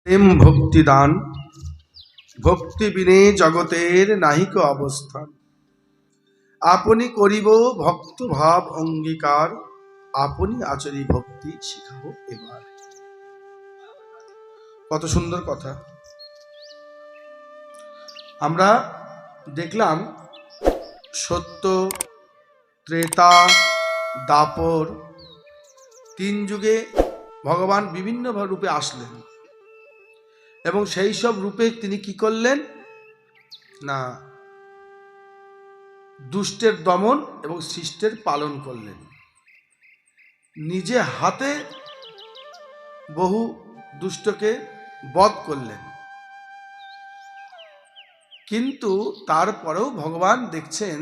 প্রেম ভক্তি দান, ভক্তি বিনে জগতের নাহিক অবস্থান। আপনি করিব ভক্ত ভাব অঙ্গীকার, আপনি আচরি ভক্তি শিখাবো এবার। কত সুন্দর কথা। আমরা দেখলাম সত্য, ত্রেতা, দাপর তিন যুগে ভগবান বিভিন্ন রূপে আসলেন এবং সেই সব রূপে তিনি কি করলেন না, দুষ্টের দমন এবং শিষ্টের পালন করলেন। নিজে হাতে বহু দুষ্টকে বধ করলেন, কিন্তু তারপরেও ভগবান দেখছেন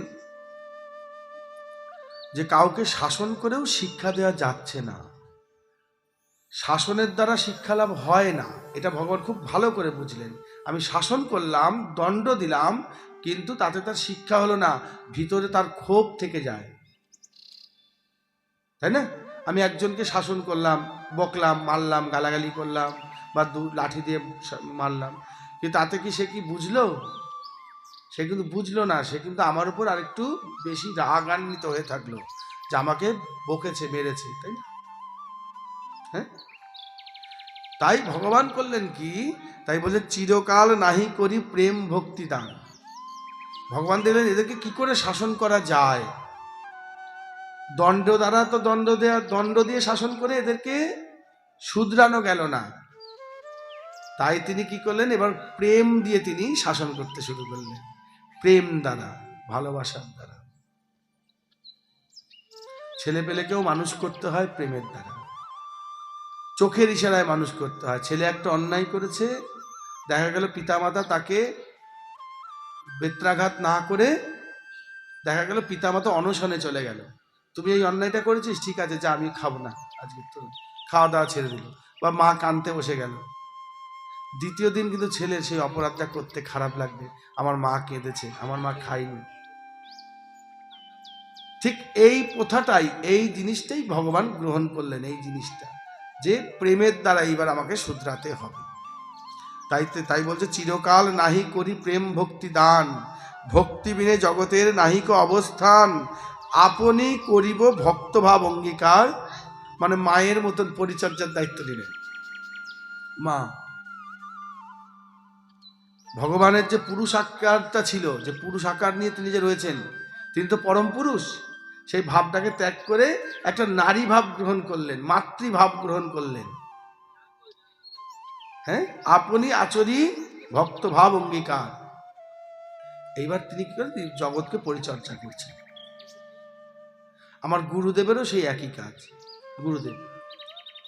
যে কাউকে শাসন করেও শিক্ষা দেওয়া যাচ্ছে না, শাসনের দ্বারা শিক্ষা লাভ হয় না। এটা ভগবান খুব ভালো করে বুঝলেন। আমি শাসন করলাম, দণ্ড দিলাম, কিন্তু তাতে তার শিক্ষা হলো না, ভিতরে তার ক্ষোভ থেকে যায়, তাই না? আমি একজনকে শাসন করলাম, বকলাম, মারলাম, গালাগালি করলাম বা লাঠি দিয়ে মারলাম, কিন্তু তাতে কি সে কি বুঝলো? সে কিন্তু বুঝলো না। সে কিন্তু আমার উপর আরেকটু বেশি রাগান্বিত হয়ে থাকলো যে আমাকে বকেছে, মেরেছে, তাই না? হ্যাঁ, তাই ভগবান করলেন কি, তাই বলে চিরকাল নাহি করি প্রেম ভক্তি দান। ভগবান দেখলেন এদেরকে কি করে শাসন করা যায়। দণ্ড দ্বারা তো দণ্ড দিয়ে শাসন করে এদেরকে শুধরানো গেল না, তাই তিনি কি করলেন, এবার প্রেম দিয়ে তিনি শাসন করতে শুরু করলেন। প্রেম দ্বারা, ভালোবাসার দ্বারা। ছেলে পেলেকেও মানুষ করতে হয় প্রেমের দ্বারা, চোখের ইশারায় মানুষ করতে হয়। ছেলে একটা অন্যায় করেছে, দেখা গেল পিতামাতা তাকে বেত্রাঘাত না করে, দেখা গেল পিতামাতা অনশনে চলে গেল, তুমি এই অন্যায়টা করেছিস, ঠিক আছে যা, আমি খাবো না আজকে, তো খাওয়া দাওয়া ছেড়ে দিল, বা মা কাঁদতে বসে গেল। দ্বিতীয় দিন কিন্তু ছেলের সেই অপরাধটা করতে খারাপ লাগবে, আমার মা কেঁদেছে, আমার মা খায়নি। ঠিক এই প্রথাটাই, এই জিনিসটাই ভগবান গ্রহণ করলেন, এই জিনিসটা যে প্রেমের দ্বারা এইবার আমাকে শুধরাতে হবে। তাই বলছে চিরকাল নাহি করি প্রেম ভক্তি দান, ভক্তি বিনে জগতের নাহিক অবস্থান, আপনি করিব ভক্তভাব অঙ্গীকার। মানে মায়ের মতন পরিচর্যার দায়িত্ব নিলেন মা। ভগবানের যে পুরুষ আকারটা ছিল, যে পুরুষ আকার নিয়ে তিনি যে রয়েছেন, তিনি তো পরম পুরুষ। সেই ভাবটাকে ত্যাগ করে একটা নারী ভাব গ্রহণ করলেন, মাতৃভাব গ্রহণ করলেন। হ্যাঁ, আপনি আচরি ভক্তভাব অঙ্গীকার। এইবার তিনি কি করেন, জগৎকে পরিচর্যা করছেন। আমার গুরুদেবেরও সেই একই কাজ।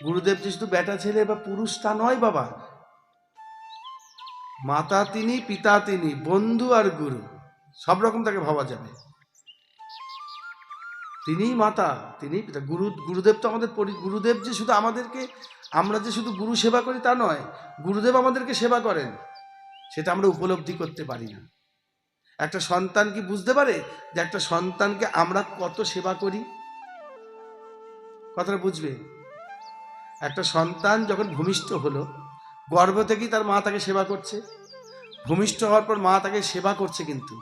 গুরুদেব যে শুধু বেটা ছেলে বা পুরুষ তা নয় বাবা, মাতা তিনি, পিতা তিনি, বন্ধু আর গুরু, সব রকম তাকে ভাবা যাবে। তিনিই মাতা, তিনিই পিতা। গুরুদেব তো আমাদের গুরুদেব যে শুধু আমাদেরকে, আমরা যে শুধু গুরু সেবা করি তা নয়, গুরুদেব আমাদেরকে সেবা করেন, সেটা আমরা উপলব্ধি করতে পারি না। একটা সন্তান কি বুঝতে পারে যে একটা সন্তানকে আমরা কত সেবা করি? কথাটা বুঝবে। একটা সন্তান যখন ভূমিষ্ঠ হলো, গর্ভ থেকেই তার মা তাকে সেবা করছে। ভূমিষ্ঠ হওয়ার পর মা তাকে সেবা করছে, কিন্তু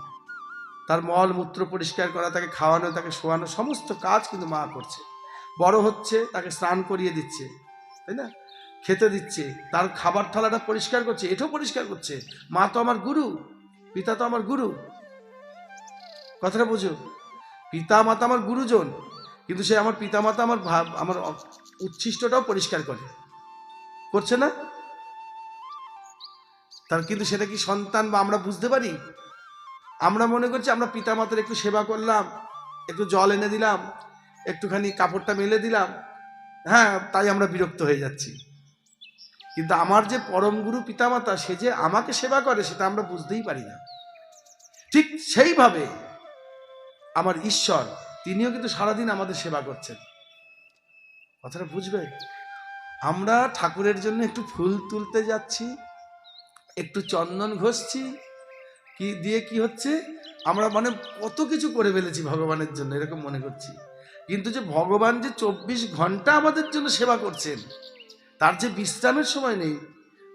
তার মল মূত্র পরিষ্কার করা, তাকে খাওয়ানো, তাকে শোয়ানো, সমস্ত কাজ কিন্তু মা করছে। বড় হচ্ছে, তাকে স্নান করিয়ে দিচ্ছে, তাই না? খেতে দিচ্ছে, তার খাবার থালাটা পরিষ্কার করছে, এটাও পরিষ্কার করছে। মা তো আমার গুরু, পিতা তো আমার গুরু। কথাটা বুঝো, পিতা মাতা আমার গুরুজন, কিন্তু সে আমার পিতা মাতা আমার উচ্ছিষ্টটাও পরিষ্কার করছে না? তার কিন্তু সেটা কি সন্তান বা আমরা বুঝতে পারি? আমরা মনে করছি আমরা পিতা মাতার একটু সেবা করলাম, একটু জল এনে দিলাম, একটুখানি কাপড়টা মেলে দিলাম, হ্যাঁ, তাই আমরা বিরক্ত হয়ে যাচ্ছি। কিন্তু আমার যে পরম গুরু পিতামাতা, সে যে আমাকে সেবা করে, সেটা আমরা বুঝতেই পারি না। ঠিক সেইভাবে আমার ঈশ্বর, তিনিও কিন্তু সারাদিন আমাদের সেবা করছেন। কথাটা বুঝবে। আমরা ঠাকুরের জন্য একটু ফুল তুলতে যাচ্ছি, একটু চন্দন ঘষছি, কি দিয়ে কি হচ্ছে, আমরা মানে কত কিছু করে ফেলেছি ভগবানের জন্য, এরকম মনে করছি। কিন্তু যে ভগবান যে 24 ঘন্টা আমাদের জন্য সেবা করছেন, তার যে বিশ্রামের সময় নেই,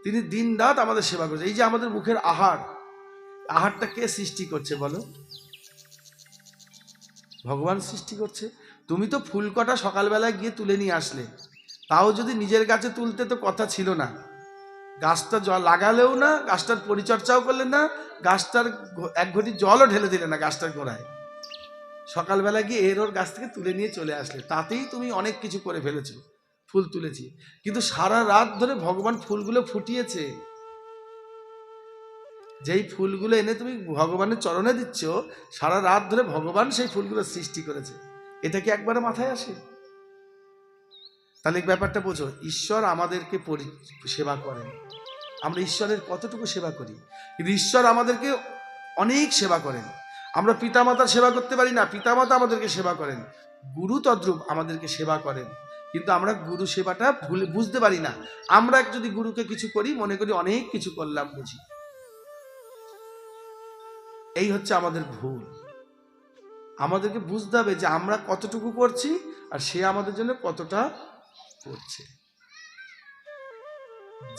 তিনি দিন রাত আমাদের সেবা করছে। এই যে আমাদের মুখের আহারটা কে সৃষ্টি করছে বলো? ভগবান সৃষ্টি করছে। তুমি তো ফুল কটা সকালবেলায় গিয়ে তুলে নিয়ে আসলে, তাও যদি নিজের গাছে তুলতে তো কথা ছিল না, গাছটা জল লাগালেও না, গাছটার পরিচর্যাও করলে না, গাছটার এক ঘটি জলও ঢেলে দিলে না গাছটার গোড়ায়, সকালবেলা গিয়ে ওর গাছ থেকে তুলে নিয়ে চলে আসলে, তাতেই তুমি অনেক কিছু করে ফেলেছো, ফুল তুলেছি। কিন্তু সারা রাত ধরে ভগবান ফুলগুলো ফুটিয়েছে। যেই ফুলগুলো এনে তুমি ভগবানের চরণে দিচ্ছ, সারা রাত ধরে ভগবান সেই ফুলগুলো সৃষ্টি করেছে। এটা কি একবারে মাথায় আসে? তাহলে ব্যাপারটা বোঝো, ঈশ্বর আমাদেরকে সেবা করেন। আমরা ঈশ্বরের কতটুকু সেবা করি? কিন্তু ঈশ্বর আমাদেরকে অনেক সেবা করেন। আমরা পিতামাতার সেবা করতে পারি না, পিতামাতা আমাদেরকে সেবা করেন। গুরু তদ্রূপ আমাদেরকে সেবা করেন, কিন্তু আমরা গুরু সেবাটা বুঝতে পারি না। আমরা যদি গুরুকে কিছু করি, মনে করি অনেক কিছু করলাম বুঝি। এই হচ্ছে আমাদের ভুল। আমাদেরকে বুঝতে হবে যে আমরা কতটুকু করছি আর সে আমাদের জন্য কতটা করছে।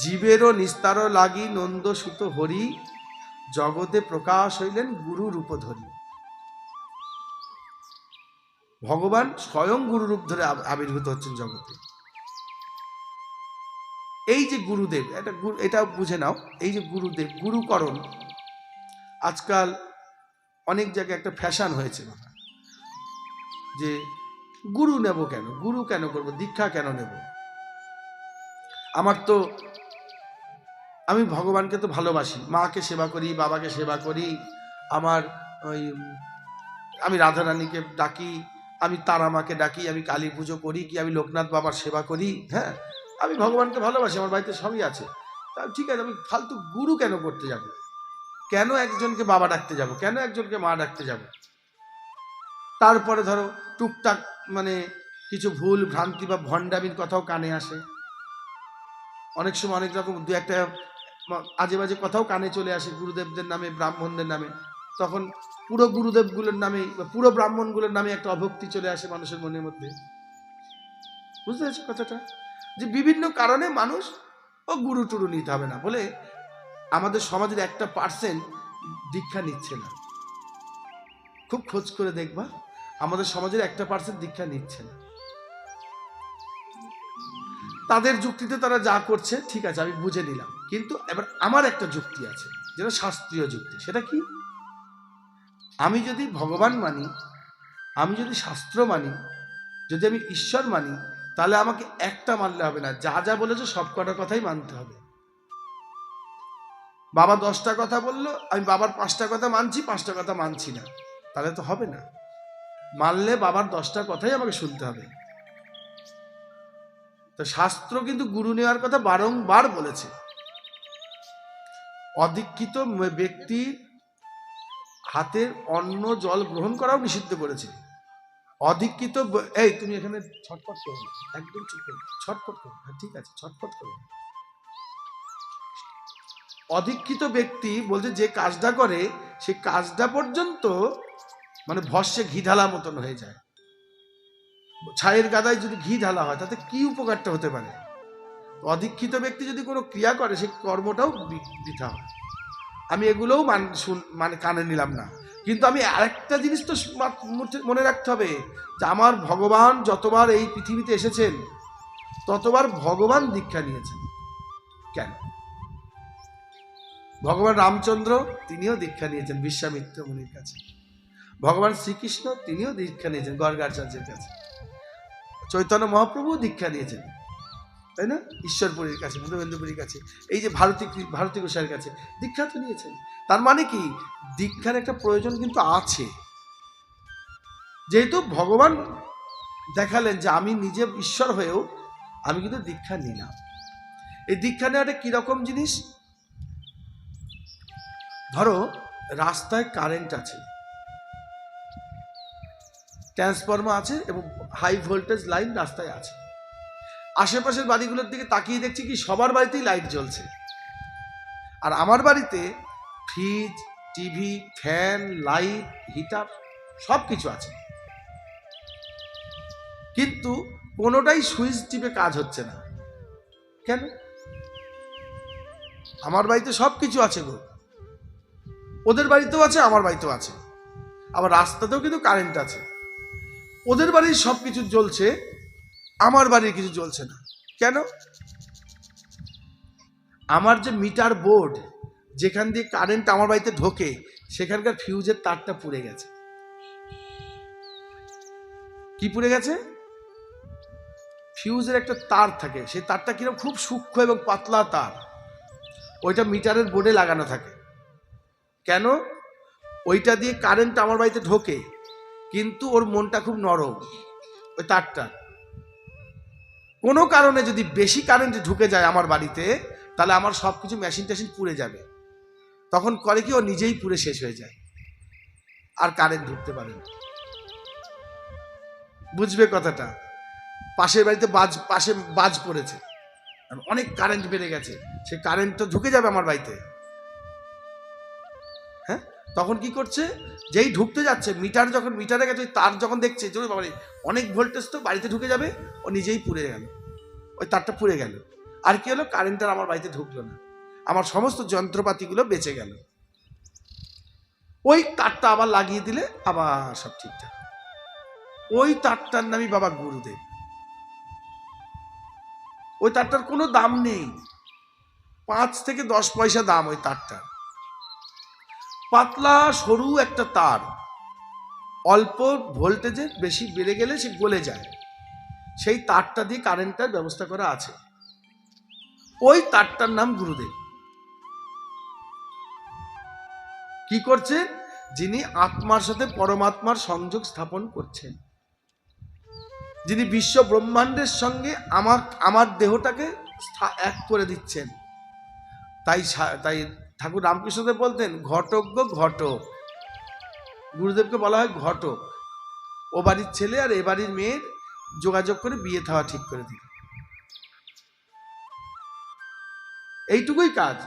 জীবেরও নিস্তার লাগি নন্দ সুত হরি, জগতে প্রকাশ হইলেন গুরু রূপ ধরি। ভগবান স্বয়ং গুরু রূপ ধরে আবির্ভূত হচ্ছেন জগতে। এই যে গুরুদেব, এটা বুঝে নাও, এই যে গুরুদেব, গুরুকরণ, আজকাল অনেক জায়গায় একটা ফ্যাশন হয়েছে যে গুরু নেব কেন, গুরু কেন করব, দীক্ষা কেন নেব? আমি ভগবানকে তো ভালোবাসি, মাকে সেবা করি, বাবাকে সেবা করি, আমি রাধারানীকে ডাকি, আমি তারা মাকে ডাকি, আমি কালী পুজো করি, কি আমি লোকনাথ বাবার সেবা করি, হ্যাঁ, আমি ভগবানকে ভালোবাসি, আমার বাড়িতে সবই আছে। তা ঠিক আছে, আমি ফালতু গুরু কেন করতে যাব? কেন একজনকে বাবা ডাকতে যাব? কেন একজনকে মা ডাকতে যাব? তারপরে ধরো টুকটাক কিছু ভুল ভ্রান্তি বা ভণ্ডামির কথাও কানে আসে। অনেক সময় অনেক রকম দু একটা আজে বাজে কথাও কানে চলে আসে গুরুদেবদের নামে, ব্রাহ্মণদের নামে। তখন পুরো গুরুদেবগুলোর নামে বা পুরো ব্রাহ্মণগুলোর নামে একটা অভক্তি চলে আসে মানুষের মনের মধ্যে। বুঝতে পারছো কথাটা? যে বিভিন্ন কারণে মানুষ গুরু টুরু নিতে হবে না বলে আমাদের সমাজের 1% দীক্ষা নিচ্ছে না। খুব খোঁজ করে দেখবা, আমাদের সমাজের 1% দীক্ষা নিচ্ছে না। তাদের যুক্তিতে তারা যা করছে ঠিক আছে, আমি বুঝে নিলাম, কিন্তু এবার আমার একটা যুক্তি আছে, যেটা শাস্ত্রীয় যুক্তি। সেটা কি? আমি যদি ভগবান মানি, আমি যদি শাস্ত্র মানি, যদি আমি ঈশ্বর মানি, তাহলে আমাকে একটা মানলে হবে না, যা যা বলেছে সব কটা কথাই মানতে হবে। বাবা 10টা কথা বললো, আমি বাবার 5টা কথা মানছি, 5টা কথা মানছি না, তাহলে তো হবে না। মানলে বাবার 10টা কথাই আমাকে শুনতে হবে। তো শাস্ত্র কিন্তু গুরু নেওয়ার কথা বারংবার বলেছে। অদীক্ষিত ব্যক্তি হাতের অন্ন জল গ্রহণ করাও নিষিদ্ধ করেছে। অদীক্ষিত, এই তুমি এখানে ছটফট করো, একদম চুপ করো, ছটফট করো, ঠিক আছে, ছটফট করো। অদীক্ষিত ব্যক্তি বলতে যে কাজটা করে, সে কাজটা পর্যন্ত ভস্যে ঘি ঢালা মতন হয়ে যায়। ছায়ের গাদায় যদি ঘি ঢালা হয়, তাতে কি উপকারটা হতে পারে? অদীক্ষিত ব্যক্তি যদি কোনো ক্রিয়া করে, সে কর্মটাও বৃথা হয়। আমি এগুলোও কানে নিলাম না, কিন্তু আমি আরেকটা জিনিস তো মনে রাখতে হবে, যে আমার ভগবান যতবার এই পৃথিবীতে এসেছেন, ততবার ভগবান দীক্ষা নিয়েছেন। কেন? ভগবান রামচন্দ্র তিনিও দীক্ষা নিয়েছেন বিশ্বামিত্র মুনির কাছে। ভগবান শ্রীকৃষ্ণ তিনিও দীক্ষা নিয়েছেন গর্গাচার্যের কাছে। চৈতন্য মহাপ্রভু দীক্ষা নিয়েছেন, তাই না? ঈশ্বরপুরীর কাছে, মধুবেন্দুপুরীর কাছে, এই যে ভারতী গোসাইয়ের কাছে দীক্ষা তো নিয়েছেন। তার মানে কি, দীক্ষার একটা প্রয়োজন কিন্তু আছে। যেহেতু ভগবান দেখালেন যে আমি নিজে ঈশ্বর হয়েও আমি কিন্তু দীক্ষা নিলাম। এই দীক্ষা নেওয়াটা কিরকম জিনিস? ধরো রাস্তায় কারেন্ট আছে, ট্রান্সফরমার আছে এবং হাই ভোল্টেজ লাইন রাস্তায় আছে। আশেপাশের বাড়িগুলোর দিকে তাকিয়ে দেখছি কি সবার বাড়িতেই লাইট জ্বলছে, আর আমার বাড়িতে fridge, TV, fan, light, heater সব কিছু আছে, কিন্তু কোনোটাই সুইচ টিপে কাজ হচ্ছে না। কেন? আমার বাড়িতে সব কিছু আছে গো, ওদের বাড়িতেও আছে, আমার বাড়িতেও আছে, আবার রাস্তাতেও কিন্তু কারেন্ট আছে। ওদের বাড়ির সব কিছু জ্বলছে, আমার বাড়ির কিছু জ্বলছে না। কেন? আমার যে মিটার বোর্ড, যেখান দিয়ে কারেন্ট আমার বাড়িতে ঢোকে, সেখানকার ফিউজের তারটা পুড়ে গেছে। কি পুড়ে গেছে? ফিউজের একটা তার থাকে, সেই তারটা কিরকম খুব সূক্ষ্ম এবং পাতলা তার, ওইটা মিটারের বোর্ডে লাগানো থাকে। কেন? ওইটা দিয়ে কারেন্ট আমার বাড়িতে ঢোকে, কিন্তু ওর মনটা খুব নরম, ওই তারটা। কোনো কারণে যদি বেশি কারেন্ট ঢুকে যায় আমার বাড়িতে, তাহলে আমার সব কিছু মেশিন টেশিন পুড়ে যাবে। তখন করে কি, ও নিজেই পুড়ে শেষ হয়ে যায়, আর কারেন্ট ঢুকতে পারে না। বুঝবে কথাটা? পাশের বাড়িতে পাশে বাজ পড়েছে, অনেক কারেন্ট বেড়ে গেছে, সে কারেন্ট তো ঢুকে যাবে আমার বাড়িতে। হ্যাঁ, তখন কি করছে, যেই ঢুকতে যাচ্ছে, মিটারে গেছে, তার যখন দেখছে যে বাবা অনেক ভোল্টেজ তো বাড়িতে ঢুকে যাবে, ও নিজেই পুড়ে গেল, ওই তারটা পুড়ে গেল। আর কি হলো, কারেন্টটা আমার বাড়িতে ঢুকলো না, আমার সমস্ত যন্ত্রপাতিগুলো বেঁচে গেল। ওই তারটা আবার লাগিয়ে দিলে আবার সব ঠিকঠাক। ওই তারটার নামই বাবা গুরুদেব। ওই তারটার কোনো দাম নেই, 5 থেকে 10 পয়সা দাম ওই তারটা। পাতলা সরু একটা তার, অল্প ভোল্টেজে বেশি বেড়ে গেলে সে গলে যায়, সেই তারটা দিয়ে কারেন্টের ব্যবস্থা করা আছে। ওই তারটার নাম গুরুদেব। কি করছেন? যিনি আত্মার সাথে পরমাত্মার সংযোগ স্থাপন করছেন, যিনি বিশ্ব ব্রহ্মাণ্ডের সঙ্গে আমার দেহটাকে এক করে দিচ্ছেন। তাই ঠাকুর রামকৃষ্ণদেব বলতেন, ঘটজ্ঞ ঘটক। গুরুদেবকে বলা হয় ঘটক। ও বাড়ির ছেলে আর এ বাড়ির মেয়ের যোগাযোগ করে বিয়ে থাওয়া ঠিক করে দিল, এইটুকুই কাজ।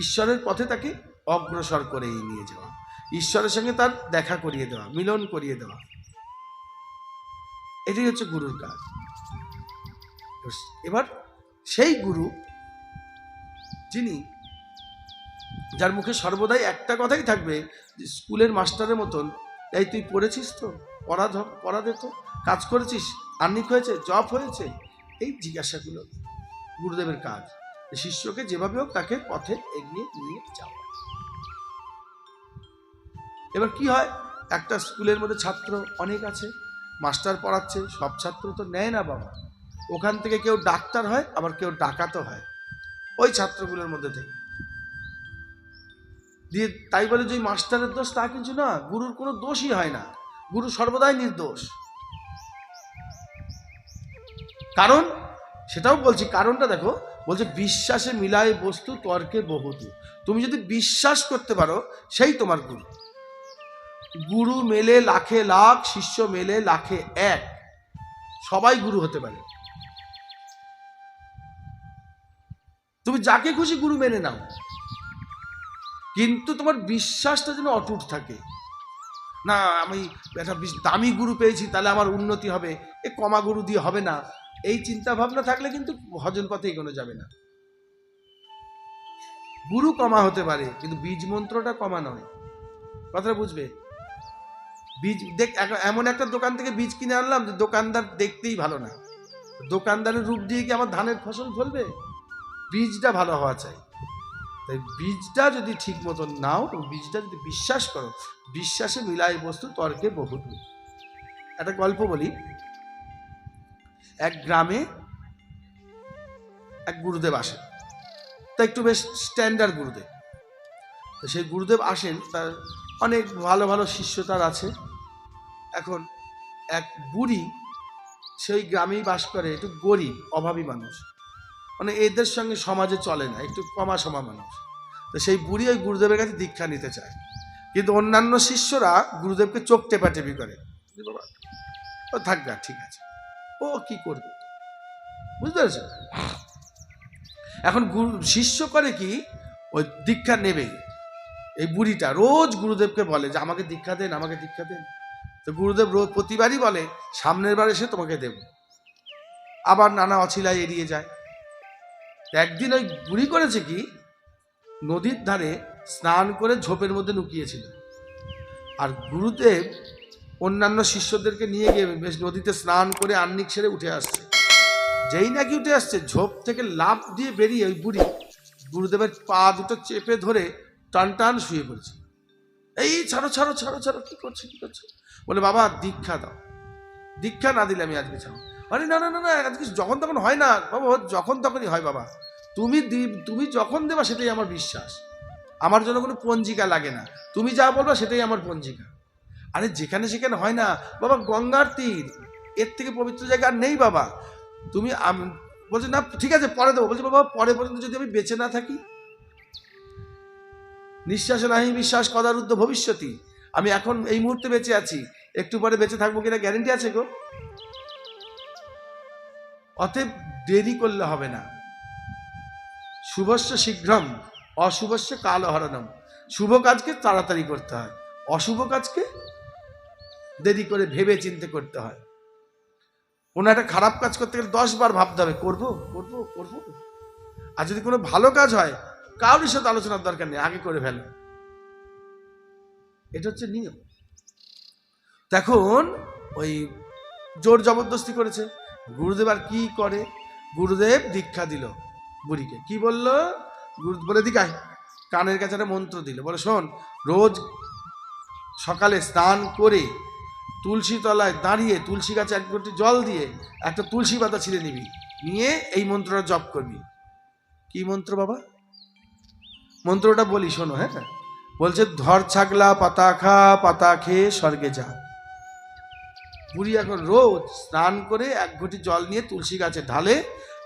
ঈশ্বরের পথে তাকে অগ্রসর করে নিয়ে যাওয়া, ঈশ্বরের সঙ্গে তার দেখা করিয়ে দেওয়া, মিলন করিয়ে দেওয়া, এটাই হচ্ছে গুরুর কাজ। এবার সেই গুরু, যিনি, যার মুখে সর্বদাই একটা কথাই থাকবে, যে স্কুলের মাস্টারের মতন, এই তুই পড়েছিস তো, পড়া দে তো, কাজ করেছিস, আর্নিক হয়েছে, জব হয়েছে, এই জিজ্ঞাসাগুলো গুরুদেবের কাজ। শিষ্যকে যেভাবে হোক তাকে পথে এগিয়ে নিয়ে যাওয়া। এবার কি হয়, একটা স্কুলের মধ্যে ছাত্র অনেক আছে, মাস্টার পড়াচ্ছে, সব ছাত্র তো নেয় না বাবা। ওখান থেকে কেউ ডাক্তার হয়, আবার কেউ ডাকাতও হয় ওই ছাত্রগুলোর মধ্যে থেকে। দিয়ে তাই বলে যে মাস্টারের দোষ তা কিছু না, গুরুর কোনো দোষই হয় না, গুরু সর্বদাই নির্দোষ। কারণ, সেটাও বলছি, কারণটা দেখো, বলছে বিশ্বাসে মিলায় বস্তু তর্কে বহুতু। তুমি যদি বিশ্বাস করতে পারো, সেই তোমার গুরু। গুরু মেলে লাখে লাখ, শিষ্য মেলে লাখে এক, সবাই গুরু হতে পারে। তুমি যাকে খুশি গুরু মেনে নাও, কিন্তু তোমার বিশ্বাসটা যেন অটুট থাকে। না, আমি একটা দামি গুরু পেয়েছি, তাহলে আমার উন্নতি হবে, এ কমা গুরু দিয়ে হবে না, এই চিন্তা ভাবনা থাকলে কিন্তু ভজন পথে এগোনো যাবে না। গুরু কমা হতে পারে, কিন্তু বীজ মন্ত্রটা কমা নয়, কথাটা বুঝবে। বীজ এমন একটা দোকান থেকে বীজ কিনে আনলাম যে দোকানদার দেখতেই ভালো না, দোকানদারের রূপ দিয়ে কি আমার ধানের ফসল ফলবে? বীজটা ভালো হওয়া চাই। তাই বীজটা যদি ঠিক মতন নাও, বীজটা যদি বিশ্বাস করো, বিশ্বাসে মিলায় বস্তু তর্কে বহুত। একটা গল্প বলি। এক গ্রামে এক গুরুদেব আসেন, তা একটু বেশ স্ট্যান্ডার্ড গুরুদেব। তো সেই গুরুদেব আসেন, তার অনেক ভালো ভালো শিষ্য তার আছে। এখন এক বুড়ি, সেই গ্রামেই বাস করে, একটু গরিব অভাবী মানুষ, মানে এদের সঙ্গে সমাজে চলে না, একটু কমা সমা মানুষ। তো সেই বুড়ি ওই গুরুদেবের কাছে দীক্ষা নিতে চায়, কিন্তু অন্যান্য শিষ্যরা গুরুদেবকে চোখ টেপাটেপি করে, বাবা ও থাকবে, ঠিক আছে, ও কি করবে, বুঝতে পেরেছ? এখন শিষ্য করে কি, ওই দীক্ষা নেবে, এই বুড়িটা রোজ গুরুদেবকে বলে যে আমাকে দীক্ষা দেন, আমাকে দীক্ষা দেন। তো গুরুদেব প্রতিবারই বলে সামনের বার এসে তোমাকে দেব, আবার নানা অছিলায় এড়িয়ে যায়। একদিন ওই বুড়ি করেছে কি, নদীর ধারে স্নান করে ঝোপের মধ্যে লুকিয়েছিল, আর গুরুদেব অন্যান্য শিষ্যদেরকে নিয়ে গিয়ে বেশ নদীতে স্নান করে আহ্নিক সেরে উঠে আসছে। যেই নাকি উঠে আসছে, ঝোপ থেকে লাফ দিয়ে বেরিয়ে ওই বুড়ি গুরুদেবের পা দুটো চেপে ধরে টান টান শুয়ে পড়েছে। এই ছাড়ো ছাড়ো ছাড়ো ছাড়ো, কি করছো কি করছো? বলে বাবা দীক্ষা দাও, দীক্ষা না দিলে আমি আজকে ছাড়ো। আরে না না না না, আজকে যখন তখন হয় না বাবা, যখন তখনই হয় বাবা। তুমি যখন দেবা সেটাই আমার বিশ্বাস, আমার জন্য কোনো পঞ্জিকা লাগে না, তুমি যা বলবা সেটাই আমার পঞ্জিকা। আরে যেখানে সেখানে হয় না বাবা, গঙ্গার তীর, এর থেকে পবিত্র জায়গা আর নেই বাবা। তুমি বলছে না ঠিক আছে পরে দেবো। বলছে বাবা পরে পর্যন্ত যদি আমি বেঁচে না থাকি, নিঃশ্বাসে নাহি বিশ্বাস কদারুদ্ধ ভবিষ্যতি, আমি এখন এই মুহূর্তে বেঁচে আছি, একটু পরে বেঁচে থাকবো কিনা গ্যারেন্টি আছে গো? অতএব দেরি করলে হবে না। শুভস্য শীঘ্রম অশুভস্য কালহরণম, শুভ কাজকে তাড়াতাড়ি করতে হয়, অশুভ কাজকে দেরি করে ভেবে চিন্তে করতে হয়। কোনো একটা খারাপ কাজ করতে গেলে 10 বার ভাবতে হবে, করবো করবো করবো। আর যদি কোনো ভালো কাজ হয়, কারোর সাথে আলোচনার দরকার নেই, আগে করে ফেলো। এটা হচ্ছে নিয়ম। তখন ওই জোর জবরদস্তি করেছে। গুরুদেব আর কি করে, গুরুদেব দীক্ষা দিল বুড়িকে। কি বললো? গুরু বলে দিকায় কানের কাছে একটা মন্ত্র দিল, বলে শোন, রোজ সকালে স্নান করে তুলসী তলায় দাঁড়িয়ে তুলসী গাছে এক ঘটি জল দিয়ে একটা তুলসী পাতা ছিঁড়ে নিবি, নিয়ে এই মন্ত্রটা জপ করবি। কি মন্ত্র বাবা? মন্ত্রটা বলি শোনো। হ্যাঁ, বলছে ধর ছাগলা পাতা খা, পাতা খেয়ে স্বর্গে যা। বুড়ি এখন রোজ স্নান করে এক ঘটি জল নিয়ে তুলসী গাছে ঢালে,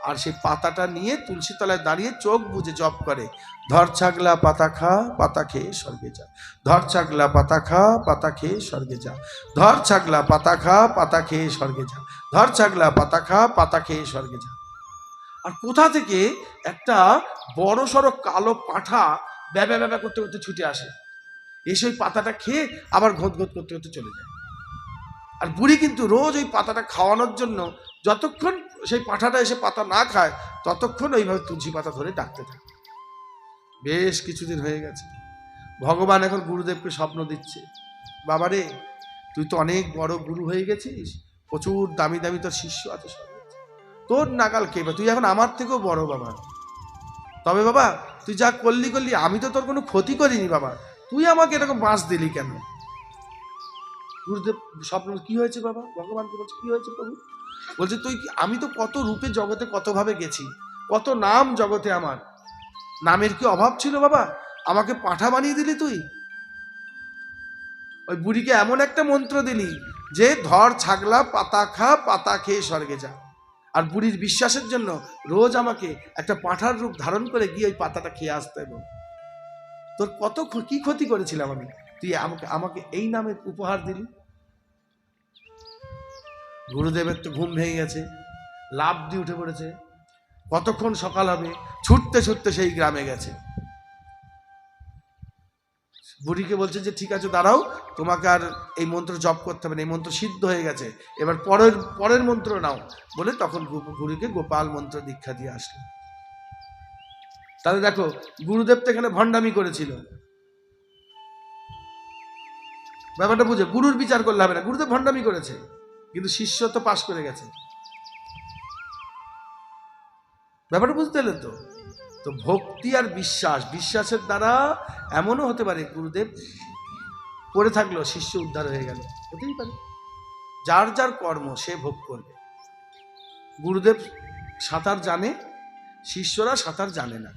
আর সেই পাতাটা নিয়ে তুলসী তলায় দাঁড়িয়ে চোখ বুজে জপ করে, ধর ছাগলা পাতা খা, পাতা খেয়ে স্বর্গে যা, ধর ছাগলা পাতা খা, পাতা খেয়ে স্বর্গে যা, ধর ছাগলা পাতা খা, পাতা খেয়ে স্বর্গে যা, ধর ছাগলা পাতা খা, পাতা খেয়ে স্বর্গে যা। আর কোথা থেকে একটা বড় সড়ো কালো পাঁঠা ব্যাবা ব্যাবা করতে করতে ছুটে আসে, এসে ওই পাতাটা খেয়ে আবার ঘোত ঘোত করতে করতে চলে যায়। আর বুড়ি কিন্তু রোজ ওই পাতাটা খাওয়ানোর জন্য যতক্ষণ সেই পাঁঠাটা এসে পাতা না খায়, ততক্ষণ ওইভাবে তুলসী পাতা ধরে ডাকতে থাকে। বেশ কিছুদিন হয়ে গেছে। ভগবান এখন গুরুদেবকে স্বপ্ন দিচ্ছে, বাবারে তুই তো অনেক বড় গুরু হয়ে গেছিস, প্রচুর দামি দামি তোর শিষ্য আছে, সব তোর নাগাল কে, তুই এখন আমার থেকেও বড় বাবা। তবে বাবা তুই যা করলি করলি, আমি তো তোর কোনো ক্ষতি করিনি বাবা, তুই আমাকে এরকম বাঁশ দিলি কেন? গুরুদেব স্বপ্ন, কি হয়েছে বাবা? ভগবানকে বলছে কি হয়েছে প্রভু? বলছে তুই, আমি তো কত রূপে জগতে কতভাবে গেছি, কত নাম জগতে, আমার নামের কি অভাব ছিল বাবা? আমাকে পাঁঠা বানিয়ে দিলি তুই। ওই বুড়িকে এমন একটা মন্ত্র দিলি যে ধর ছাগলা পাতা খা, পাতা খেয়ে স্বর্গে যা। আর বুড়ির বিশ্বাসের জন্য রোজ আমাকে একটা পাঁঠার রূপ ধারণ করে গিয়ে ওই পাতাটা খেয়ে আসতে হবে। তোর কত কি ক্ষতি করেছিলাম আমি, তুই আমাকে এই নামের উপহার দিলি। গুরুদেবের তো ঘুম ভেঙে গেছে, লাফ দিয়ে উঠে পড়েছে। কতক্ষণ সকাল হবে, ছুটতে ছুটতে সেই গ্রামে গেছে। বুড়িকে বলছে যে ঠিক আছে দাঁড়াও, তোমাকে আর এই মন্ত্র জপ করতে হবে না, এই মন্ত্র সিদ্ধ হয়ে গেছে, এবার পরের মন্ত্র নাও। বলে তখন বুড়িকে গোপাল মন্ত্র দীক্ষা দিয়ে আসলো। তাহলে দেখো, গুরুদেব তো এখানে ভণ্ডামি করেছিল, ব্যাপারটা বুঝে, গুরুর বিচার করলে হবে না, গুরুদেব ভণ্ডামি করেছে, কিন্তু শিষ্য তো পাশ করে গেছে। ব্যাপারটা বুঝতে পেলেন তো? তো ভক্তি আর বিশ্বাসের দ্বারা এমনও হতে পারে গুরুদেব পড়ে থাকলো, শিষ্য উদ্ধার হয়ে গেল, হতেই পারে। যার যার কর্ম সে ভোগ করবে। গুরুদেব সাঁতার জানে, শিষ্যরা সাঁতার জানে না,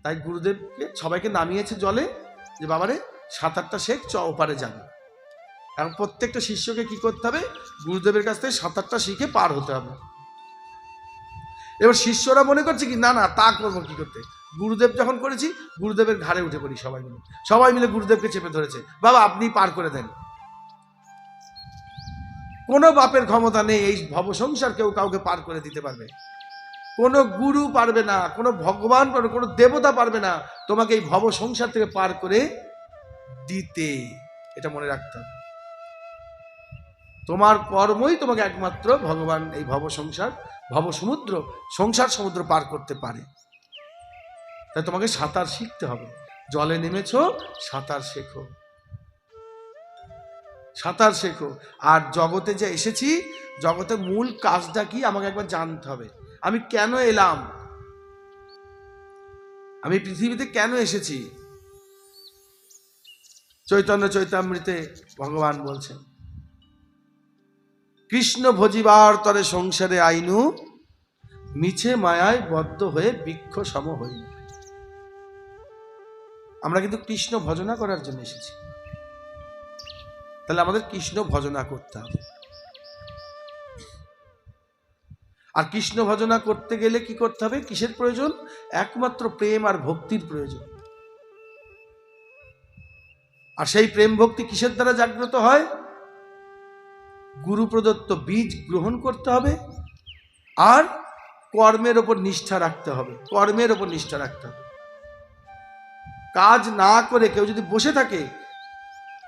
তাই গুরুদেবকে সবাইকে নামিয়েছে জলে, যে বাবারে সাঁতারটা শেখ, চ ওপারে যাবে। এখন প্রত্যেকটা শিষ্যকে কি করতে হবে? গুরুদেবের কাছ থেকে সাঁতারটা শিখে পার হতে হবে। এবার শিষ্যরা মনে করছে কি, না না তা করবো কি করতে, গুরুদেব যখন করেছি গুরুদেবের ঘাড়ে উঠে পড়ি। সবাই মিলে গুরুদেবকে চেপে ধরেছে, বাবা আপনি পার করে দেন। কোনো বাপের ক্ষমতা নেই এই ভব সংসার কেউ কাউকে পার করে দিতে পারবে, কোনো গুরু পারবে না, কোনো ভগবান পারবে, কোনো দেবতা পারবে না তোমাকে এই ভব সংসার থেকে পার করে দিতে। এটা মনে রাখতে হবে, তোমার কর্মই তোমাকে একমাত্র ভগবান এই ভব সমুদ্র পার করতে পারে। তাই তোমাকে সাঁতার শিখতে হবে। জলে নেমেছো, সাঁতার শেখো, সাঁতার শেখো। আর জগতে যে এসেছি, জগতের মূল কাজটা কি আমাকে একবার জানতে হবে। আমি কেন এলাম, আমি পৃথিবীতে কেন এসেছি। চৈতন্য চৈতামৃতে ভগবান বলছেন, কৃষ্ণ ভজিবার তরে সংসারে আইনু, মিছে মায়ায় বদ্ধ হয়ে বৃক্ষ সম হই। আমরা কিন্তু কৃষ্ণ ভজনা করার জন্য এসেছি। তাহলে আমাদের কৃষ্ণ ভজনা করতে হবে। আর কৃষ্ণ ভজনা করতে গেলে কি করতে হবে, কিসের প্রয়োজন? একমাত্র প্রেম আর ভক্তির প্রয়োজন। আর সেই প্রেম ভক্তি কিসের দ্বারা জাগ্রত হয়? গুরু প্রদত্ত বীজ গ্রহণ করতে হবে, আর কর্মের ওপর নিষ্ঠা রাখতে হবে, কর্মের ওপর নিষ্ঠা রাখতে হবে। কাজ না করে কেউ যদি বসে থাকে,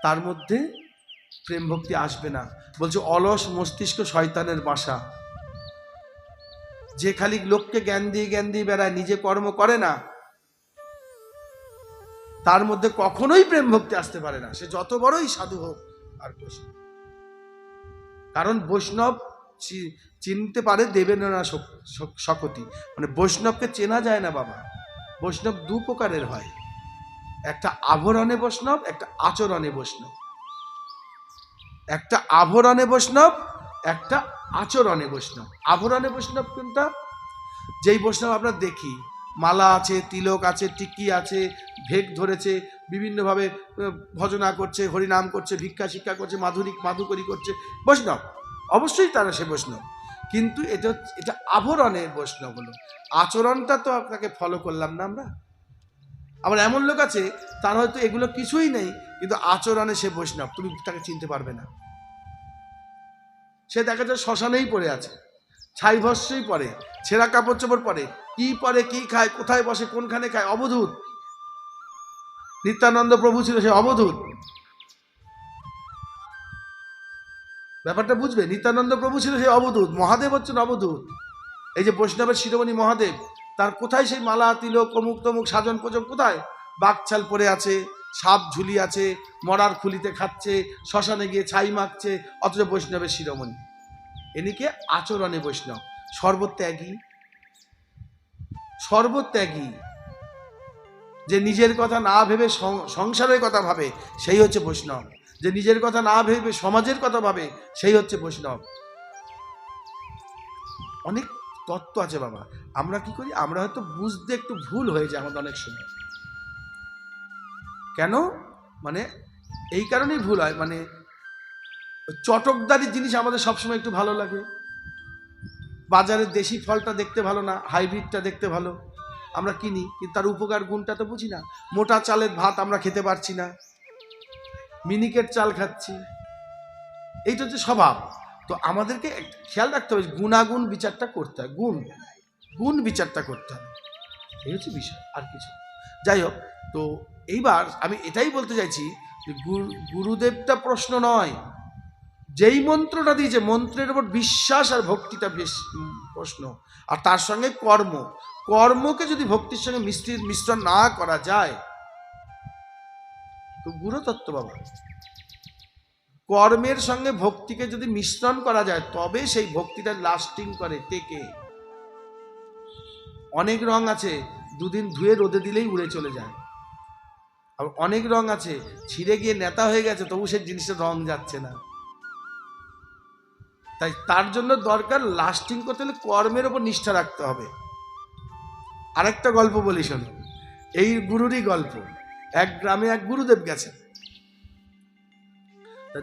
তার মধ্যে প্রেম ভক্তি আসবে না। বলছে অলস মস্তিষ্ক শয়তানের বাসা। যে খালি লোককে জ্ঞান দিয়ে বেড়ায়, নিজে কর্ম করে না, তার মধ্যে কখনোই প্রেম ভক্তি আসতে পারে না, সে যত বড়ই সাধু হোক আর বৈষ্ণব। কারণ বৈষ্ণব চিনতে পারে দেবেন্দ্রনা শকতি, মানে বৈষ্ণবকে চেনা যায় না বাবা। বৈষ্ণব দু প্রকারের হয়, একটা আভরণে বৈষ্ণব, একটা আচরণে বৈষ্ণব। একটা আভরণে বৈষ্ণব, একটা আচরণে বৈষ্ণব। আভরণে বৈষ্ণব কোনটা? যেই বৈষ্ণব আমরা দেখি, মালা আছে, তিলক আছে, টিকি আছে, ভেগ ধরেছে, বিভিন্নভাবে ভজনা করছে, হরিনাম করছে, ভিক্ষা শিক্ষা করছে, মাধুকরী করছে, বৈষ্ণব। অবশ্যই তারা সে বৈষ্ণব, কিন্তু এটা আভরণের বৈষ্ণব হলো। আচরণটা তো আপনাকে ফলো করলাম না আমরা। আবার এমন লোক আছে, তার হয়তো এগুলো কিছুই নেই, কিন্তু আচরণে সে বৈষ্ণব, তুমি তাকে চিনতে পারবে না। সে দেখা যায় শ্মশানেই পড়ে আছে, ছাই ভস্যই পরে, ছেঁড়া কাপড় চোপড় পরে, কি পরে, কি খায়, কোথায় বসে, কোনখানে খায়, অবধূত। নিত্যানন্দ প্রভু ছিল সে অবধূত। ব্যাপারটা বুঝবে, নিত্যানন্দ প্রভু ছিল সে অবধূত, মহাদেব হচ্ছেন অবধূত। এই যে বৈষ্ণবের শিরোমণি মহাদেব, তার কোথায় সেই মালা তিলক অমুক তমুক সাজন পোজক, কোথায়? বাঘছাল পরে আছে, সাপ ঝুলি আছে, মরার খুলিতে খাচ্ছে, শ্মশানে গিয়ে ছাই মাখছে, অথচ বৈষ্ণবের শিরোমণি। এনিকে আচরণে বৈষ্ণব, সর্বত্যাগী। সর্বত্যাগী, যে নিজের কথা না ভেবে সংসারের কথা ভাবে, সেই হচ্ছে বৈষ্ণব। যে নিজের কথা না ভেবে সমাজের কথা ভাবে, সেই হচ্ছে বৈষ্ণব। অনেক তত্ত্ব আছে বাবা, আমরা কি করি, আমরা হয়তো বুঝতে একটু ভুল হয়ে যায় আমাদের অনেক সময়। কেন? মানে এই কারণেই ভুল হয়, মানে চটকদারি জিনিস আমাদের সবসময় একটু ভালো লাগে। বাজারের দেশি ফলটা দেখতে ভালো না, হাইব্রিডটা দেখতে ভালো, আমরা কিনি, কিন্তু তার উপকার গুণটা তো বুঝি না। মোটা চালের ভাত আমরা খেতে পারছি না, মিনিকেট চাল খাচ্ছি, এইটা হচ্ছে স্বভাব। তো আমাদেরকে খেয়াল রাখতে হবে, গুণাগুণ বিচারটা করতে হয়, গুণ বিচারটা করতে হবে, এই হচ্ছে বিষয়, আর কিছু। যাই হোক, তো এইবার আমি এটাই বলতে চাইছি যে গুরুদেবটা প্রশ্ন নয়, যেই মন্ত্রটা দিয়েছে মন্ত্রের উপর বিশ্বাস আর ভক্তিটা বেশ প্রশ্ন। আর তার সঙ্গে কর্মকে যদি ভক্তির সঙ্গে মিশ্রণ না করা যায়, তো গুরুতত্ত্ব বাবা। কর্মের সঙ্গে ভক্তিকে যদি মিশ্রণ করা যায়, তবে সেই ভক্তিটা লাস্টিং করে, টেকে। অনেক রং আছে, দুদিন ধুয়ে রোদে দিলেই উড়ে চলে যায়। আর অনেক রং আছে, ছিঁড়ে গিয়ে নেতা হয়ে গেছে, তবু সেই জিনিসটার রং যাচ্ছে না। তাই তার জন্য দরকার, লাস্টিং করতে হলে কর্মের ওপর নিষ্ঠা রাখতে হবে। আরেকটা গল্প বলি শোনো, এই গুরুরই গল্প। এক গ্রামে এক গুরুদেব গেছেন,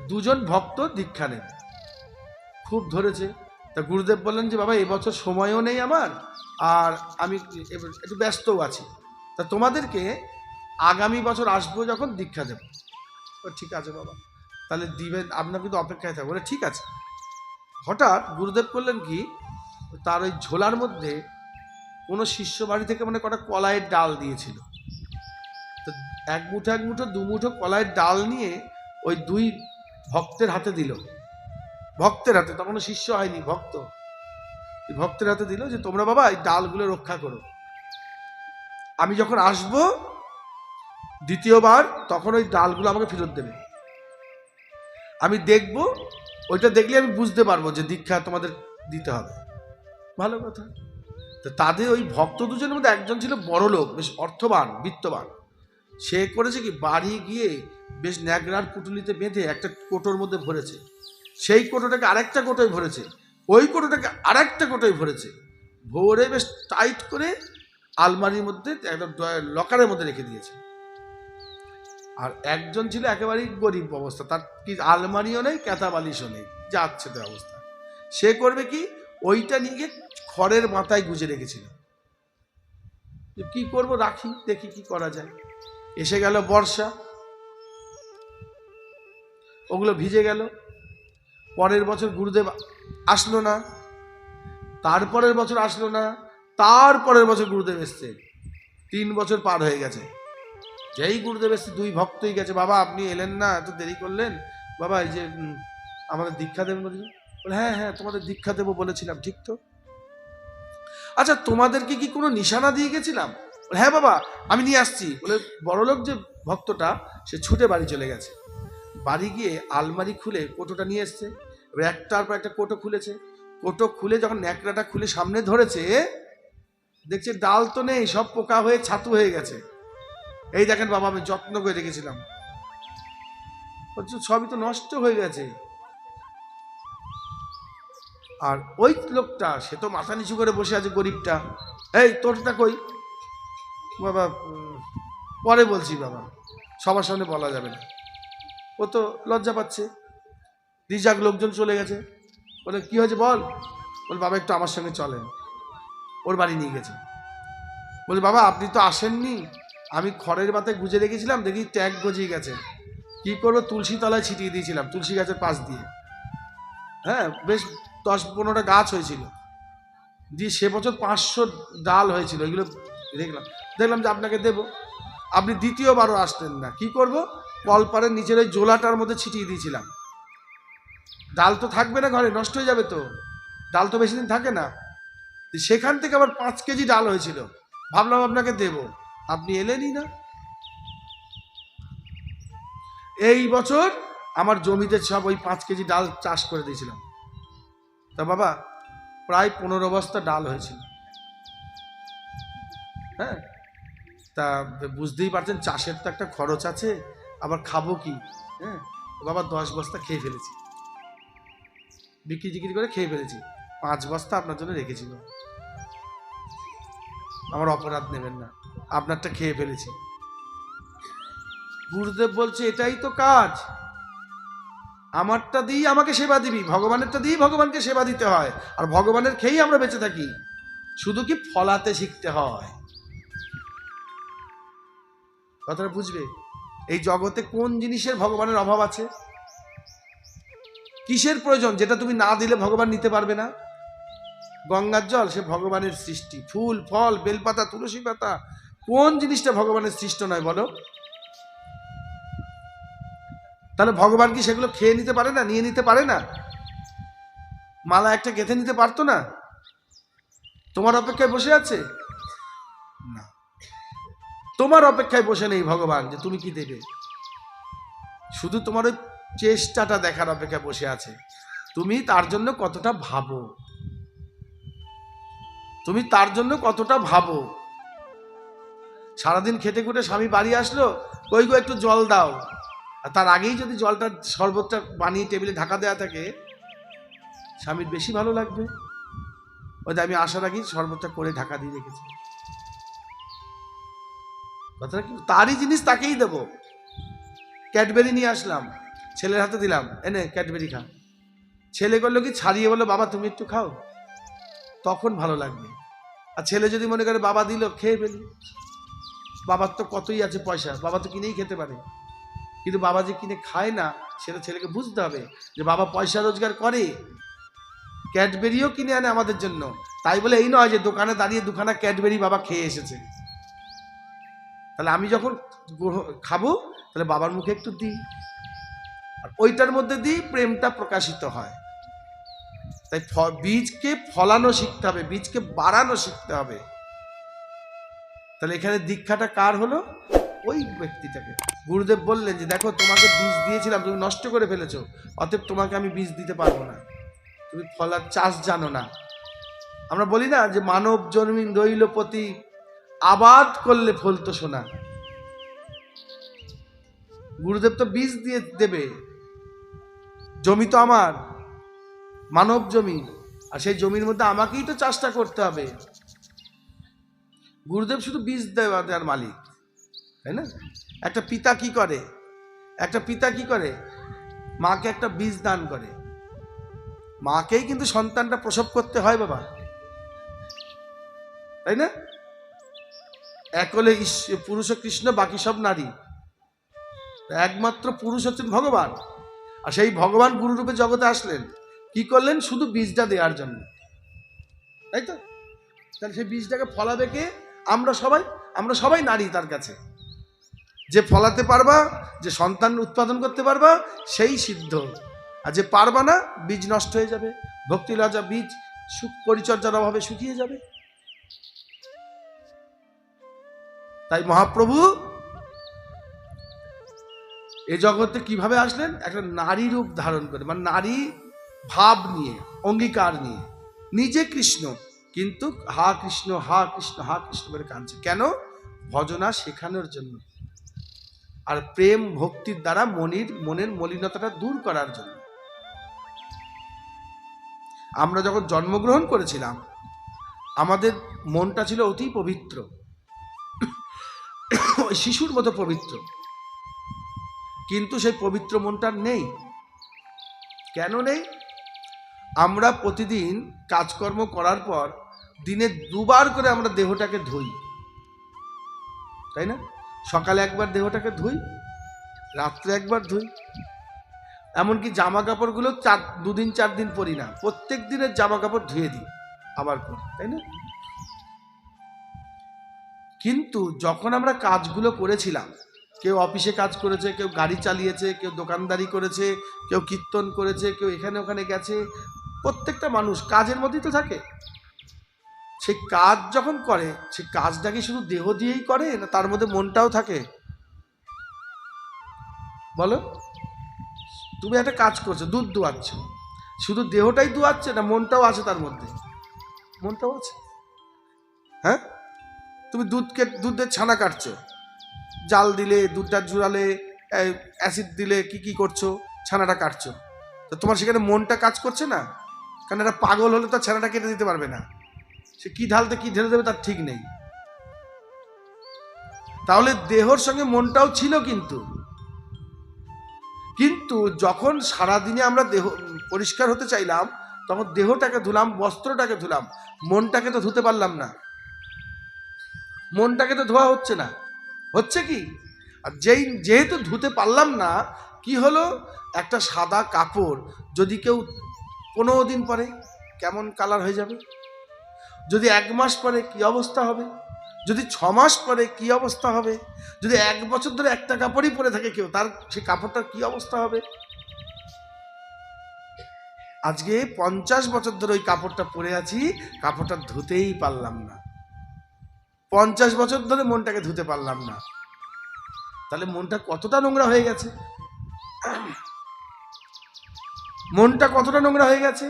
দুজন ভক্ত দীক্ষা নেন, খুব ধরেছে। তা গুরুদেব বললেন যে বাবা, এবছর সময়ও নেই আমার, আর আমি একটু ব্যস্তও আছি, তা তোমাদেরকে আগামী বছর আসবো যখন দীক্ষা দেব। ঠিক আছে বাবা, তাহলে দিবেন, আপনার কিন্তু অপেক্ষায় থাকবো। বলে ঠিক আছে। হঠাৎ গুরুদেব করলেন কি, তার ওই ঝোলার মধ্যে কোনো শিষ্য বাড়ি থেকে মানে কটা কলাইয়ের ডাল দিয়েছিল, তো এক মুঠো দু মুঠো কলাইয়ের ডাল নিয়ে ওই দুই ভক্তের হাতে দিল। ভক্তের হাতে, তখনও শিষ্য হয়নি, ভক্তের হাতে দিল যে তোমরা বাবা এই ডালগুলো রক্ষা করো। আমি যখন আসব দ্বিতীয়বার, তখন ওই ডালগুলো আমাকে ফেরত দেবে। আমি দেখব, ওইটা দেখলে আমি বুঝতে পারবো যে দীক্ষা তোমাদের দিতে হবে। ভালো কথা। তো তাদের ওই ভক্ত দুজনের মধ্যে একজন ছিল বড় লোক, বেশ অর্থবান, বিত্তবান। সে করেছে কি, বাড়ি গিয়ে বেশ ন্যাকড়ার পুটুলিতে বেঁধে একটা কোটোর মধ্যে ভরেছে, সেই কোটোটাকে আরেকটা কোটোয় ভরেছে, ওই কোটোটাকে আরেকটা কোটোয় ভরেছে, ভরে বেশ টাইট করে আলমারির মধ্যে, একটা লকারের মধ্যে রেখে দিয়েছে। আর একজন ছিল একেবারেই গরিব অবস্থা, তার কি আলমারিও নেই, ক্যাথা বালিশও নেই, যাচ্ছে তো অবস্থা। সে করবে কি, ওইটা নিয়ে গিয়ে খড়ের মাথায় গুজে রেখেছিল। কি করব, রাখি, দেখি কি করা যায়। এসে গেল বর্ষা, ওগুলো ভিজে গেল। পরের বছর গুরুদেব আসলো না, তারপরের বছর আসলো না, তারপরের বছর গুরুদেব এসছে। 3 বছর পার হয়ে গেছে। যেই গুরুদেব এসছে, 2 ভক্তই গেছে, বাবা আপনি এলেন না, এত দেরি করলেন, বাবা এই যে আমাদের দীক্ষা দেবেন বলে। হ্যাঁ হ্যাঁ, তোমাদের দীক্ষা দেবো বলেছিলাম, ঠিক তো। আচ্ছা তোমাদেরকে কি কোনো নিশানা দিয়ে গেছিলাম? হ্যাঁ বাবা আমি নিয়ে আসছি বলে বড়লোক যে ভক্তটা, সে ছুটে বাড়ি চলে গেছে। বাড়ি গিয়ে আলমারি খুলে কোটোটা নিয়ে এসছে। এবার একটার পর একটা কোটো খুলেছে। কোটো খুলে যখন ন্যাকড়াটা খুলে সামনে ধরেছে, দেখছে ডাল তো নেই, সব পোকা হয়ে ছাতু হয়ে গেছে। এই দেখেন বাবা, আমি যত্ন করে রেখেছিলাম, সবই তো নষ্ট হয়ে গেছে। আর ওই লোকটা, সে তো মাথা নিচু করে বসে আছে, গরিবটা। এই তোরটা কই? বাবা পরে বলছি বাবা, সবার সামনে বলা যাবে না। ও তো লজ্জা পাচ্ছে। দিজাক লোকজন চলে গেছে, বলে কি হয়েছে বল। বলে বাবা একটু আমার সঙ্গে চলেন। ওর বাড়ি নিয়ে গেছে। বলে বাবা আপনি তো আসেননি, আমি খড়ের মাথায় গুজে রেখেছিলাম, দেখি ট্যাগ গজিয়ে গেছে। কি করবো, তুলসী তলায় ছিটিয়ে দিয়েছিলাম, তুলসী গাছের পাশ দিয়ে। হ্যাঁ, বেশ 10-15টা গাছ হয়েছিল, দিয়ে সে বছর 500 ডাল হয়েছিল। এগুলো দেখলাম যে আপনাকে দেব, আপনি দ্বিতীয়বারও আসলেন না। কি করব, কলপারের নিচের ওই জোলাটার মধ্যে ছিটিয়ে দিয়েছিলাম। ডাল তো থাকবে না ঘরে, নষ্ট হয়ে যাবে তো, ডাল তো বেশি দিন থাকে না। সেখান থেকে আবার 5 কেজি ডাল হয়েছিল, ভাবলাম আপনাকে দেব, আপনি এলেনই না। এই বছর আমার জমিতে সব ওই 5 কেজি ডাল চাষ করে দিয়েছিলাম। তা বাবা প্রায় 15 বস্তা ডাল হয়েছিল। হ্যাঁ, তা বুঝতেই পারছেন চাষের তো একটা খরচ আছে, আবার খাবো কি। হ্যাঁ বাবা 10 বস্তা খেয়ে ফেলেছি, বিক্রি করে খেয়ে ফেলেছি। 5 বস্তা আপনার জন্য রেখেছিল, আমার অপরাধ নেবেন না, আপনারটা খেয়ে ফেলেছি। গুরুদেব বলছে এটাই তো কাজ, আমারটা দিই আমাকে সেবা দিবি, ভগবানেরটা দিই ভগবানকে সেবা দিতে হয়, আর ভগবানের খেয়েই আমরা বেঁচে থাকি। শুধু কি ফলাতে শিখতে হয়। কথাটা বুঝবে। এই জগতে কোন জিনিসের ভগবানের অভাব আছে? কিসের প্রয়োজন যেটা তুমি না দিলে ভগবান নিতে পারবে না? গঙ্গার জল, সে ভগবানের সৃষ্টি। ফুল ফল, বেলপাতা, তুলসী পাতা, কোন জিনিসটা ভগবানের সৃষ্ট নয় বলো? তাহলে ভগবান কি সেগুলো খেয়ে নিতে পারে না, নিয়ে নিতে পারে না? মালা একটা গেঁথে নিতে পারতো না? তোমার অপেক্ষায় বসে আছে না, তোমার অপেক্ষায় বসে নেই ভগবান যে তুমি কি দেবে। শুধু তোমার ওই চেষ্টাটা দেখার অপেক্ষায় বসে আছে, তুমি তার জন্য কতটা ভাবো, তুমি তার জন্য কতটা ভাবো। সারাদিন খেটে খুটে স্বামী বাড়ি আসলো, কই গো একটু জল দাও, আর তার আগেই যদি জলটা শরবতটা বানিয়ে টেবিলে ঢাকা দেওয়া থাকে, স্বামীর বেশি ভালো লাগবে। ওই আমি আসার আগেই শরবতটা করে ঢাকা দিয়ে রেখেছি। কথাটা কি, তারই জিনিস তাকেই দেবো। ক্যাডবেরি নিয়ে আসলাম, ছেলের হাতে দিলাম, এনে ক্যাডবেরি খা। ছেলে করলো কি, ছাড়িয়ে বললো বাবা তুমি একটু খাও, তখন ভালো লাগবে। আর ছেলে যদি মনে করে বাবা দিল খেয়ে ফেলি, বাবার তো কতই আছে পয়সা, বাবা তো কিনেই খেতে পারে, কিন্তু বাবা যে কিনে খায় না সেটা ছেলেকে বুঝতে হবে যে বাবা পয়সা রোজগার করে, ক্যাডবেরিও কিনে আনে আমাদের জন্য। তাই বলে এই নয় যে দোকানে দাঁড়িয়ে 2খানা ক্যাডবেরি বাবা খেয়ে এসেছে। তাহলে আমি যখন খাবো তাহলে বাবার মুখে একটু দিই, আর ওইটার মধ্যে দিই প্রেমটা প্রকাশিত হয়। তাই বীজকে ফলানো শিখতে হবে, বীজকে বাড়ানো শিখতে হবে। তাহলে এখানে দীক্ষাটা কার হলো? ওই ব্যক্তিটাকে। গুরুদেব বললেন যে দেখো, তোমাকে বীজ দিয়েছিলাম, তুমি নষ্ট করে ফেলেছো, অতএব তোমাকে আমি বীজ দিতে পারবো না, তুমি ফলার চাষ জানো না। আমরা বলি না যে মানব জন্মিন রইলপতি, আবাদ করলে ফলতো সোনা। গুরুদেব তো বীজ দিয়ে দেবে, জমি তো আমার, মানব জমি, আর সেই জমির মধ্যে আমাকেই তো চাষটা করতে হবে। গুরুদেব শুধু বীজ দেওয়ার মালিক, তাই না? একটা পিতা কি করে? একটা পিতা কি করে? মাকে একটা বীজ দান করে। মাকেই কিন্তু সন্তানটা প্রসব করতে হয় বাবা, তাই না? এক হলে পুরুষ ও কৃষ্ণ, বাকি সব নারী। একমাত্র পুরুষ হচ্ছেন ভগবান, আর সেই ভগবান গুরুরূপে জগতে আসলেন, কি করলেন? শুধু বীজটা দেওয়ার জন্য, তাই তো? তাহলে সেই বীজটাকে ফলাবে কে? আমরা সবাই নারী তার কাছে। যে ফলাতে পারবা, যে সন্তান উৎপাদন করতে পারবা, সেই সিদ্ধ। আর যে পারবা না, বীজ নষ্ট হয়ে যাবে, ভক্তি লজ্জা বীজ পরিচর্যার অভাবে শুকিয়ে যাবে। তাই মহাপ্রভু এ জগতে কিভাবে আসলেন? একটা নারী রূপ ধারণ করে, মানে নারী ভাব নিয়ে, অঙ্গীকার নিয়ে, নিজে কৃষ্ণ, কিন্তু হা কৃষ্ণ হা কৃষ্ণ হা কৃষ্ণ করে কাঁদছে। কেন? ভজনা শেখানোর জন্য, আর প্রেম ভক্তির দ্বারা মনের মলিনতাটা দূর করার জন্য। আমরা যখন জন্মগ্রহণ করেছিলাম, আমাদের মনটা ছিল অতি পবিত্র, ওই শিশুর মতো পবিত্র, কিন্তু সেই পবিত্র মনটা নেই। কেন নেই? আমরা প্রতিদিন কাজকর্ম করার পর দিনে দুবার করে আমরা দেহটাকে ধুই, তাই না? সকালে একবার দেহটাকে ধুই, রাত্রে একবার ধুই। এমনকি জামা কাপড়গুলো 2 দিন 4 দিন পরি না, প্রত্যেক দিনের জামা কাপড় ধুয়ে দিই, আবার পরি, তাই না? কিন্তু যখন আমরা কাজগুলো করেছিলাম, কেউ অফিসে কাজ করেছে, কেউ গাড়ি চালিয়েছে, কেউ দোকানদারি করেছে, কেউ কীর্তন করেছে, কেউ এখানে ওখানে গেছে, প্রত্যেকটা মানুষ কাজের মধ্যেই তো থাকে। সেই কাজ যখন করে, সেই কাজটা কি শুধু দেহ দিয়েই করে, না তার মধ্যে মনটাও থাকে? বলো, তুমি একটা কাজ করছো, দুধ দুয়াচ্ছ, শুধু দেহটাই দুয়াচ্ছে, না মনটাও আছে তার মধ্যে? মনটাও আছে। হ্যাঁ, তুমি দুধের ছানা কাটছো, জাল দিলে, দুধটা জুড়ালে, অ্যাসিড দিলে, কি করছো, ছানাটা কাটছো, তো তোমার সেখানে মনটা কাজ করছে না? কারণ এটা পাগল হলে তো ছানাটা কেটে দিতে পারবে না, সে কি ঢালতে কি ঢেলে দেবে তার ঠিক নেই। তাহলে দেহর সঙ্গে মনটাও ছিল, কিন্তু যখন সারাদিনে আমরা দেহ পরিষ্কার হতে চাইলাম, তখন দেহটাকে ধুলাম, বস্ত্রটাকে ধুলাম, মনটাকে তো ধুতে পারলাম না। মনটাকে তো ধোয়া হচ্ছে না, হচ্ছে কি? আর যেহেতু ধুতে পারলাম না, কি হলো? একটা সাদা কাপড় যদি কেউ 15 দিন পরে, কেমন কালার হয়ে যাবে? যদি 1 মাস পরে কি অবস্থা হবে? যদি 6 মাস পরে কি অবস্থা হবে? যদি 1 বছর ধরে একটা কাপড়ই পরে থাকে কেউ, তার সেই কাপড়টার কি অবস্থা হবে? আজকে 50 বছর ধরে ওই কাপড়টা পরে আছি, কাপড়টা ধুতেই পারলাম না। 50 বছর ধরে মনটাকে ধুতে পারলাম না। তাহলে মনটা কতটা নোংরা হয়ে গেছে? মনটা কতটা নোংরা হয়ে গেছে?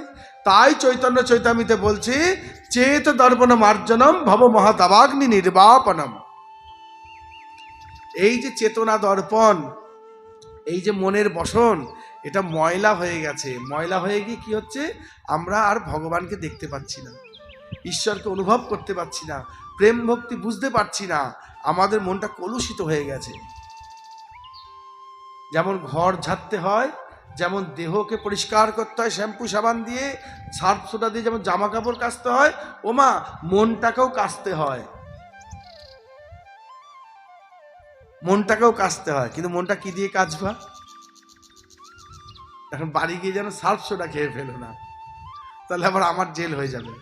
তাই চৈতন্য চৈতামিতে বলছে, চেত দর্পণ মার্জনম ভব মহাদাবাগ্নি নির্বাপনম। এই যে চেতনা দর্পণ, এই যে মনের বসন, এটা ময়লা হয়ে গেছে। ময়লা হয়ে গিয়ে কি হচ্ছে? আমরা আর ভগবানকে দেখতে পাচ্ছি না, ঈশ্বরকে অনুভব করতে পারছি না, প্রেম ভক্তি বুঝতে পারছি না, আমাদের মনটা কলুষিত হয়ে গেছে। যেমন ঘর ঝাড়তে হয়, যেমন দেহকে পরিষ্কার করতে হয় শ্যাম্পু সাবান দিয়ে, সার্ফ সোডা দিয়ে, যেমন জামা কাপড় কাচতে হয়, ওমা মনটাকেও কাচতে হয়, মনটাকেও কাচতে হয়। কিন্তু মনটা কি দিয়ে কাচবা? এখন বাড়ি গিয়ে যেন সার্ফ সোডা খেয়ে ফেলো না, তাহলে আবার আমার জেল হয়ে যাবে।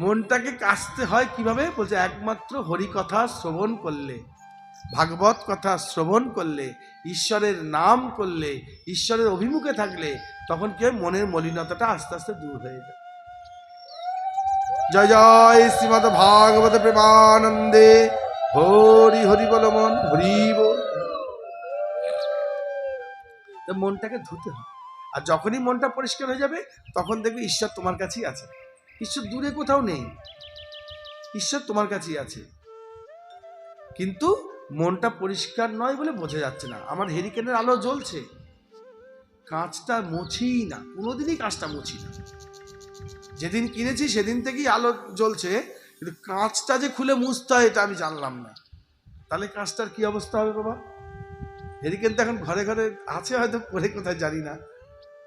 মনটাকে কাচতে হয় কিভাবে? বলছে একমাত্র হরি কথা শ্রবণ করলে, ভাগবত কথা শ্রবণ করলে, ঈশ্বরের নাম করলে, ঈশ্বরের অভিমুখে থাকলে, তখন কি হয়? মনের মলিনতাটা আস্তে আস্তে দূর হয়ে যায়। জয় জয় শ্রীমদ ভাগবত প্রেমানন্দে। হরি হরি বল মন, হরি বল। মনটাকে ধুতে হবে, আর যখনই মনটা পরিষ্কার হয়ে যাবে তখন দেখবে ঈশ্বর তোমার কাছেই আছে। ঈশ্বর দূরে কোথাও নেই, ঈশ্বর তোমার কাছেই আছে। কিন্তু মনটা পরিষ্কার নয় বলে বোঝা যাচ্ছে না। আমার হেরিকেনের আলো জ্বলছে, কাঁচটা মুছি না, কোনোদিনই কাঁচটা মুছি না। যেদিন কিনেছি সেদিন থেকেই আলো জ্বলছে, কিন্তু কাঁচটা যে খুলে মুছতে হয় এটা আমি জানলাম না। তাহলে কাঁচটার কি অবস্থা হবে বাবা? হেরিকেন তো এখন ঘরে ঘরে আছে, হয়তো পরে কোথায় জানি না।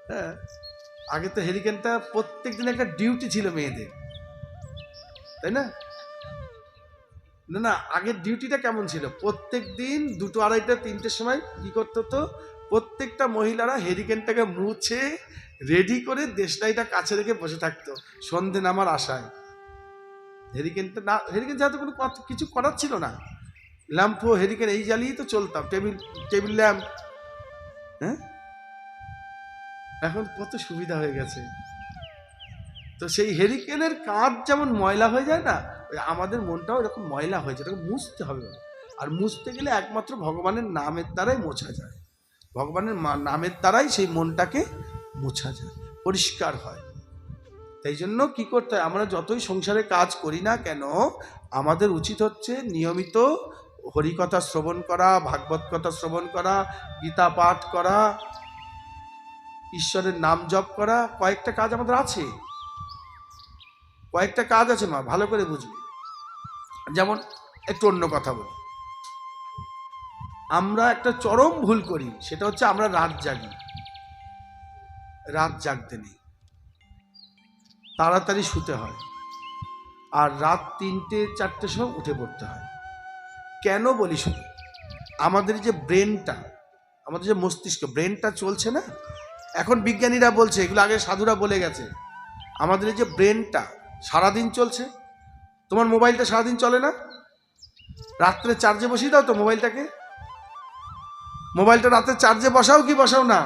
হ্যাঁ, আগে তো হেরিকেনটা প্রত্যেক দিন একটা ডিউটি ছিল মেয়েদের, তাই না? না না, আগের ডিউটিটা কেমন ছিল? প্রত্যেক দিন 2টো, 2:30, 3টের সময় কি করতে হতো? প্রত্যেকটা মহিলারা হেরিকেনটাকে মুছে রেডি করে দেশলাইটা কাছে রেখে বসে থাকতো সন্ধে নামার আশায়। হেরিকেনটা না, হেরিকেন যাতে কোনো কিছু করার ছিল না, ল্যাম্পও হেরিকেন এই জ্বালিয়েই তো চলতাম, টেবিল ল্যাম্প। হ্যাঁ, এখন কত সুবিধা হয়ে গেছে। তো সেই হেরিকেনের কাঁচ যেমন ময়লা হয়ে যায় না, আমাদের মনটাও এরকম ময়লা হয়ে যায়, এটাকে মুছতে হবে। আর মুছতে গেলে একমাত্র ভগবানের নামের দ্বারাই মোছা যায়। ভগবানের নামের দ্বারাই সেই মনটাকে মোছা যায়, পরিষ্কার হয়। তাই জন্য কি করতে হয়? আমরা যতই সংসারে কাজ করি না কেন, আমাদের উচিত হচ্ছে নিয়মিত হরিকথা শ্রবণ করা, ভাগবত কথা শ্রবণ করা, গীতা পাঠ করা, ঈশ্বরের নাম জপ করা। কয়েকটা কাজ আমাদের আছে, কয়েকটা কাজ আছে মা, ভালো করে বুঝবে। যেমন একটু অন্য কথা বলি, আমরা একটা চরম ভুল করি, সেটা হচ্ছে আমরা রাত জাগি। রাত জাগতে নেই, তাড়াতাড়ি শুতে হয়, আর রাত 3টে 4টের সময় উঠে পড়তে হয়। কেন বলি শুধু, আমাদের যে ব্রেনটা, আমাদের যে মস্তিষ্ক, ব্রেনটা চলছে না। এখন বিজ্ঞানীরা বলছে, এগুলো আগে সাধুরা বলে গেছে, আমাদের এই যে ব্রেনটা সারাদিন চলছে। তোমার মোবাইলটা সারাদিন চলে না? রাত্রে চার্জে বসিয়ে দাও তো মোবাইলটাকে। মোবাইলটা রাতে চার্জে বসাও কি বসাও না?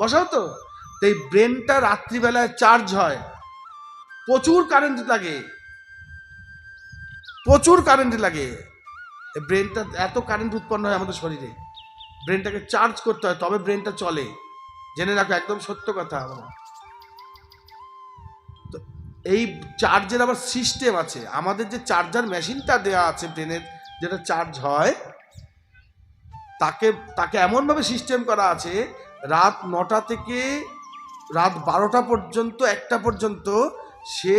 বসাও তো। এই ব্রেনটা রাত্রিবেলায় চার্জ হয়, প্রচুর কারেন্ট লাগে, প্রচুর কারেন্ট লাগে। ব্রেনটা এত কারেন্ট উৎপন্ন হয় আমাদের শরীরে, ব্রেনটাকে চার্জ করতে হয় তবে ব্রেনটা চলে। জেনে রাখো, একদম সত্য কথা। তো এই চার্জের আবার সিস্টেম আছে। আমাদের যে চার্জার মেশিনটা দেওয়া আছে ব্রেনের, যেটা চার্জ হয়, তাকে এমনভাবে সিস্টেম করা আছে, রাত 9টা থেকে রাত 12টা পর্যন্ত, 1টা পর্যন্ত সে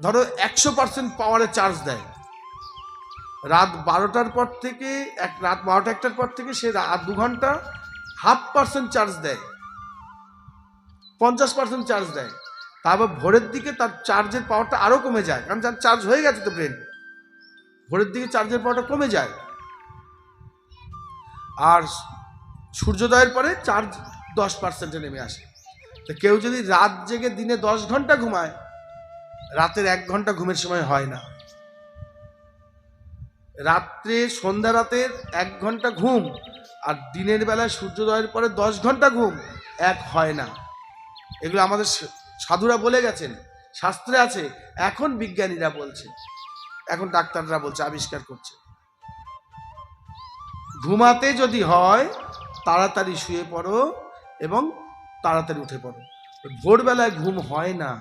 ধরো 100% পাওয়ারে চার্জ দেয়। রাত 12টার পর থেকে, রাত 12টা 1টার পর থেকে সে 2 ঘন্টা 0.5% চার্জ দেয়, 50% চার্জ দেয়। তারপর ভোরের দিকে তার চার্জের পাওয়ারটা আরও কমে যায়, কারণ যার চার্জ হয়ে গেছে তো ব্রেন, ভোরের দিকে চার্জের পাওয়ারটা কমে যায়। আর সূর্যোদয়ের পরে চার্জ 10%-এ নেমে আসে। তো কেউ যদি রাত জেগে দিনে 10 ঘন্টা ঘুমায়, রাতের 1 ঘন্টা ঘুমের সময় হয় না। রাত্রে সন্ধ্যা রাতের 1 ঘন্টা ঘুম আর দিনের বেলায় সূর্যোদয়ের পরে 10 ঘন্টা ঘুম এক হয় না। এগুলো আমাদের সাধুরা বলে গেছেন, শাস্ত্রে আছে। এখন বিজ্ঞানীরা বলছে, এখন ডাক্তাররা বলছে, আবিষ্কার করছে। ঘুমাতে যদি হয় তাড়াতাড়ি শুয়ে পড়ো এবং তাড়াতাড়ি উঠে পড়ো। ভোরবেলায় ঘুম হয় না,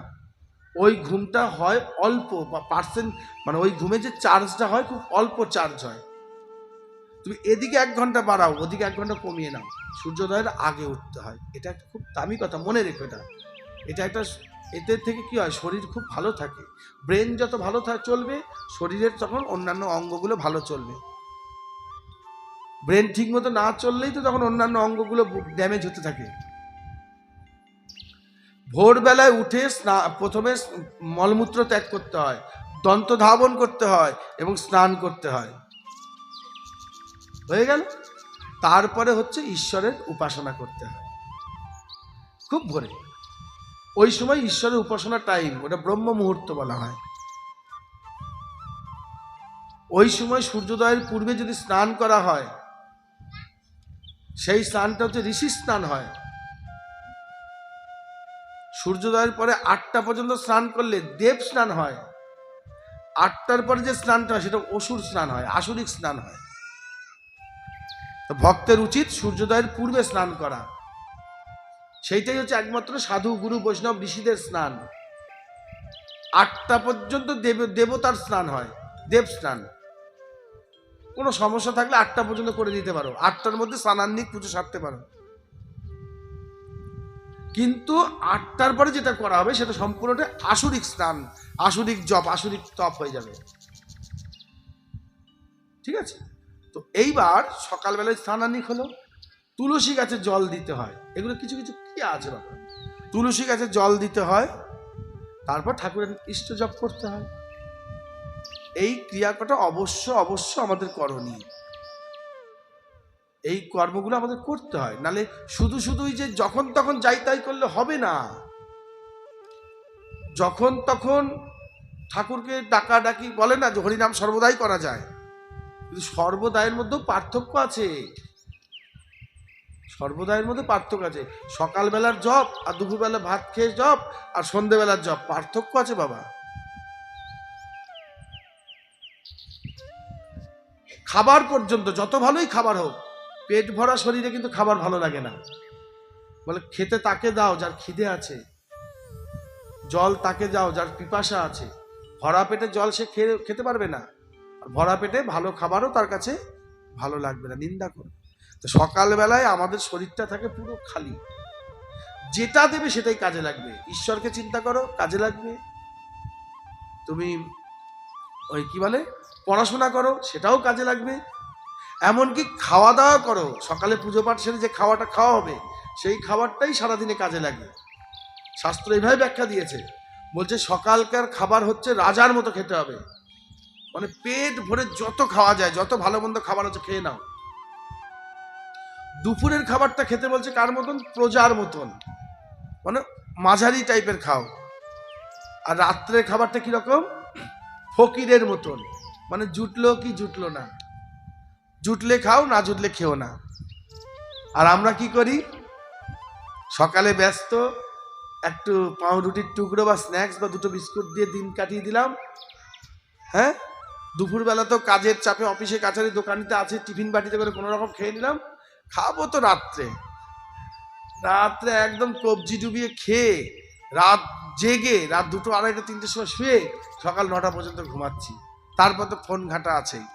ওই ঘুমটা হয় অল্প বা পার্সেন্ট, মানে ওই ঘুমে যে চার্জটা হয় খুব অল্প চার্জ হয়। তুমি এদিকে 1 ঘন্টা বাড়াও, ওদিকে 1 ঘন্টা কমিয়ে নাও, সূর্যোদয়ের আগে উঠতে হয়। এটা একটা খুব দামি কথা, মনে রেখো এটা। এটা একটা, এতে থেকে কি হয়, শরীর খুব ভালো থাকে। ব্রেন যত ভালো চলবে, শরীরের তখন অন্যান্য অঙ্গগুলো ভালো চলবে। ব্রেন ঠিক মতো না চললেই তো তখন অন্যান্য অঙ্গগুলো ড্যামেজ হতে থাকে। ভোরবেলায় উঠে প্রথমে মলমূত্র ত্যাগ করতে হয়, দন্ত ধাবন করতে হয় এবং স্নান করতে হয়। হয়ে গেল। তারপরে হচ্ছে ঈশ্বরের উপাসনা করতে হয় খুব ভোরে। ওই সময় ঈশ্বরের উপাসনা টাইম, ওটা ব্রহ্ম মুহূর্ত বলা হয়। ওই সময় সূর্যোদয়ের পূর্বে যদি স্নান করা হয়, সেই স্নানটা হচ্ছে ঋষি স্নান হয়। সূর্যোদয়ের পরে 8টা পর্যন্ত স্নান করলে দেব স্নান হয়। 8টার পরে যে স্নানটা হয় সেটা অসুর স্নান হয়, আসুরিক স্নান হয়। তো ভক্তের উচিত সূর্যোদয়ের পূর্বে স্নান করা। সেইটাই হচ্ছে একমাত্র সাধু গুরু বৈষ্ণব ঋষিদের স্নান। 8টা পর্যন্ত দেবতার স্নান হয়, দেব স্নান। কোনো সমস্যা থাকলে 8টা পর্যন্ত করে দিতে পারো, 8টার মধ্যে স্নানান্নিক পুজো সারতে পারো। কিন্তু 8টার পরে যেটা করা হবে সেটা সম্পূর্ণটা আসুরিক স্নান, আসুরিক জপ, আসুরিক তপ হয়ে যাবে। ঠিক আছে? তো এইবার সকালবেলায় স্নানান্নিক হলো, তুলসী গাছে জল দিতে হয়। এগুলো কিছু কিছু কি আছে বাবা, তুলসী গাছে জল দিতে হয়, তারপর ঠাকুরের ইষ্ট জপ করতে হয়। এই ক্রিয়াটা অবশ্য অবশ্য আমাদের করণীয়। এই কর্মগুলো আমাদের করতে হয়, নালে শুধু শুধুই যে যখন তখন যাই তাই করলে হবে না। যখন তখন ঠাকুরকে ডাকাডাকি বলে না যে হরিনাম সর্বদাই করা যায়, কিন্তু সর্বদায়ের মধ্যেও পার্থক্য আছে। সর্বদায়ের মধ্যে পার্থক্য আছে। সকালবেলার জপ আর দুপুরবেলা ভাত খেয়ে জপ আর সন্ধ্যেবেলার জপ, পার্থক্য আছে বাবা। খাবার পর্যন্ত যত ভালোই খাবার হোক, পেট ভরা শরীরে কিন্তু খাবার ভালো লাগে না। বলে খেতে তাকে দাও যার খিদে আছে, জল তাকে দাও যার পিপাসা আছে। ভরা পেটে জল সে খেতে পারবে না, আর ভরা পেটে ভালো খাবারও তার কাছে ভালো লাগবে না, নিন্দা করবে। তো সকালবেলায় আমাদের শরীরটা থাকে পুরো খালি, যেটা দেবে সেটাই কাজে লাগবে। ঈশ্বরকে চিন্তা করো, কাজে লাগবে। তুমি ওই কি বলে পড়াশোনা করো, সেটাও কাজে লাগবে। এমনকি খাওয়া দাওয়া করো, সকালে পুজো পাঠ সেরে যে খাওয়াটা খাওয়া হবে সেই খাবারটাই সারাদিনে কাজে লাগে। শাস্ত্র এইভাবে ব্যাখ্যা দিয়েছে, বলছে সকালকার খাবার হচ্ছে রাজার মতো খেতে হবে, মানে পেট ভরে যত খাওয়া যায়, যত ভালো মন্দ খাবার হচ্ছে খেয়ে নাও। দুপুরের খাবারটা খেতে বলছে কার মতন, প্রজার মতন, মানে মাঝারি টাইপের খাও। আর রাত্রের খাবারটা কিরকম, ফকিরের মতন, মানে জুটলো কি জুটলো না, জুটলে খাও, না জুটলে খেও না। আর আমরা কি করি, সকালে ব্যস্ত, একটু পাউরুটির টুকরো বা স্ন্যাক্স বা দুটো বিস্কুট দিয়ে দিন কাটিয়ে দিলাম। হ্যাঁ, দুপুরবেলা তো কাজের চাপে অফিসে কাছারি দোকানিতে আছে, টিফিন বাটিতে করে কোনো রকম খেয়ে নিলাম। খাবো তো রাত্রে, রাত্রে একদম কবজি ডুবিয়ে খেয়ে রাত জেগে রাত 2টো 2:30 3টের সময় শুয়ে সকাল 9টা পর্যন্ত ঘুমাচ্ছি। তারপর তো ফোন ঘাঁটা আছেই।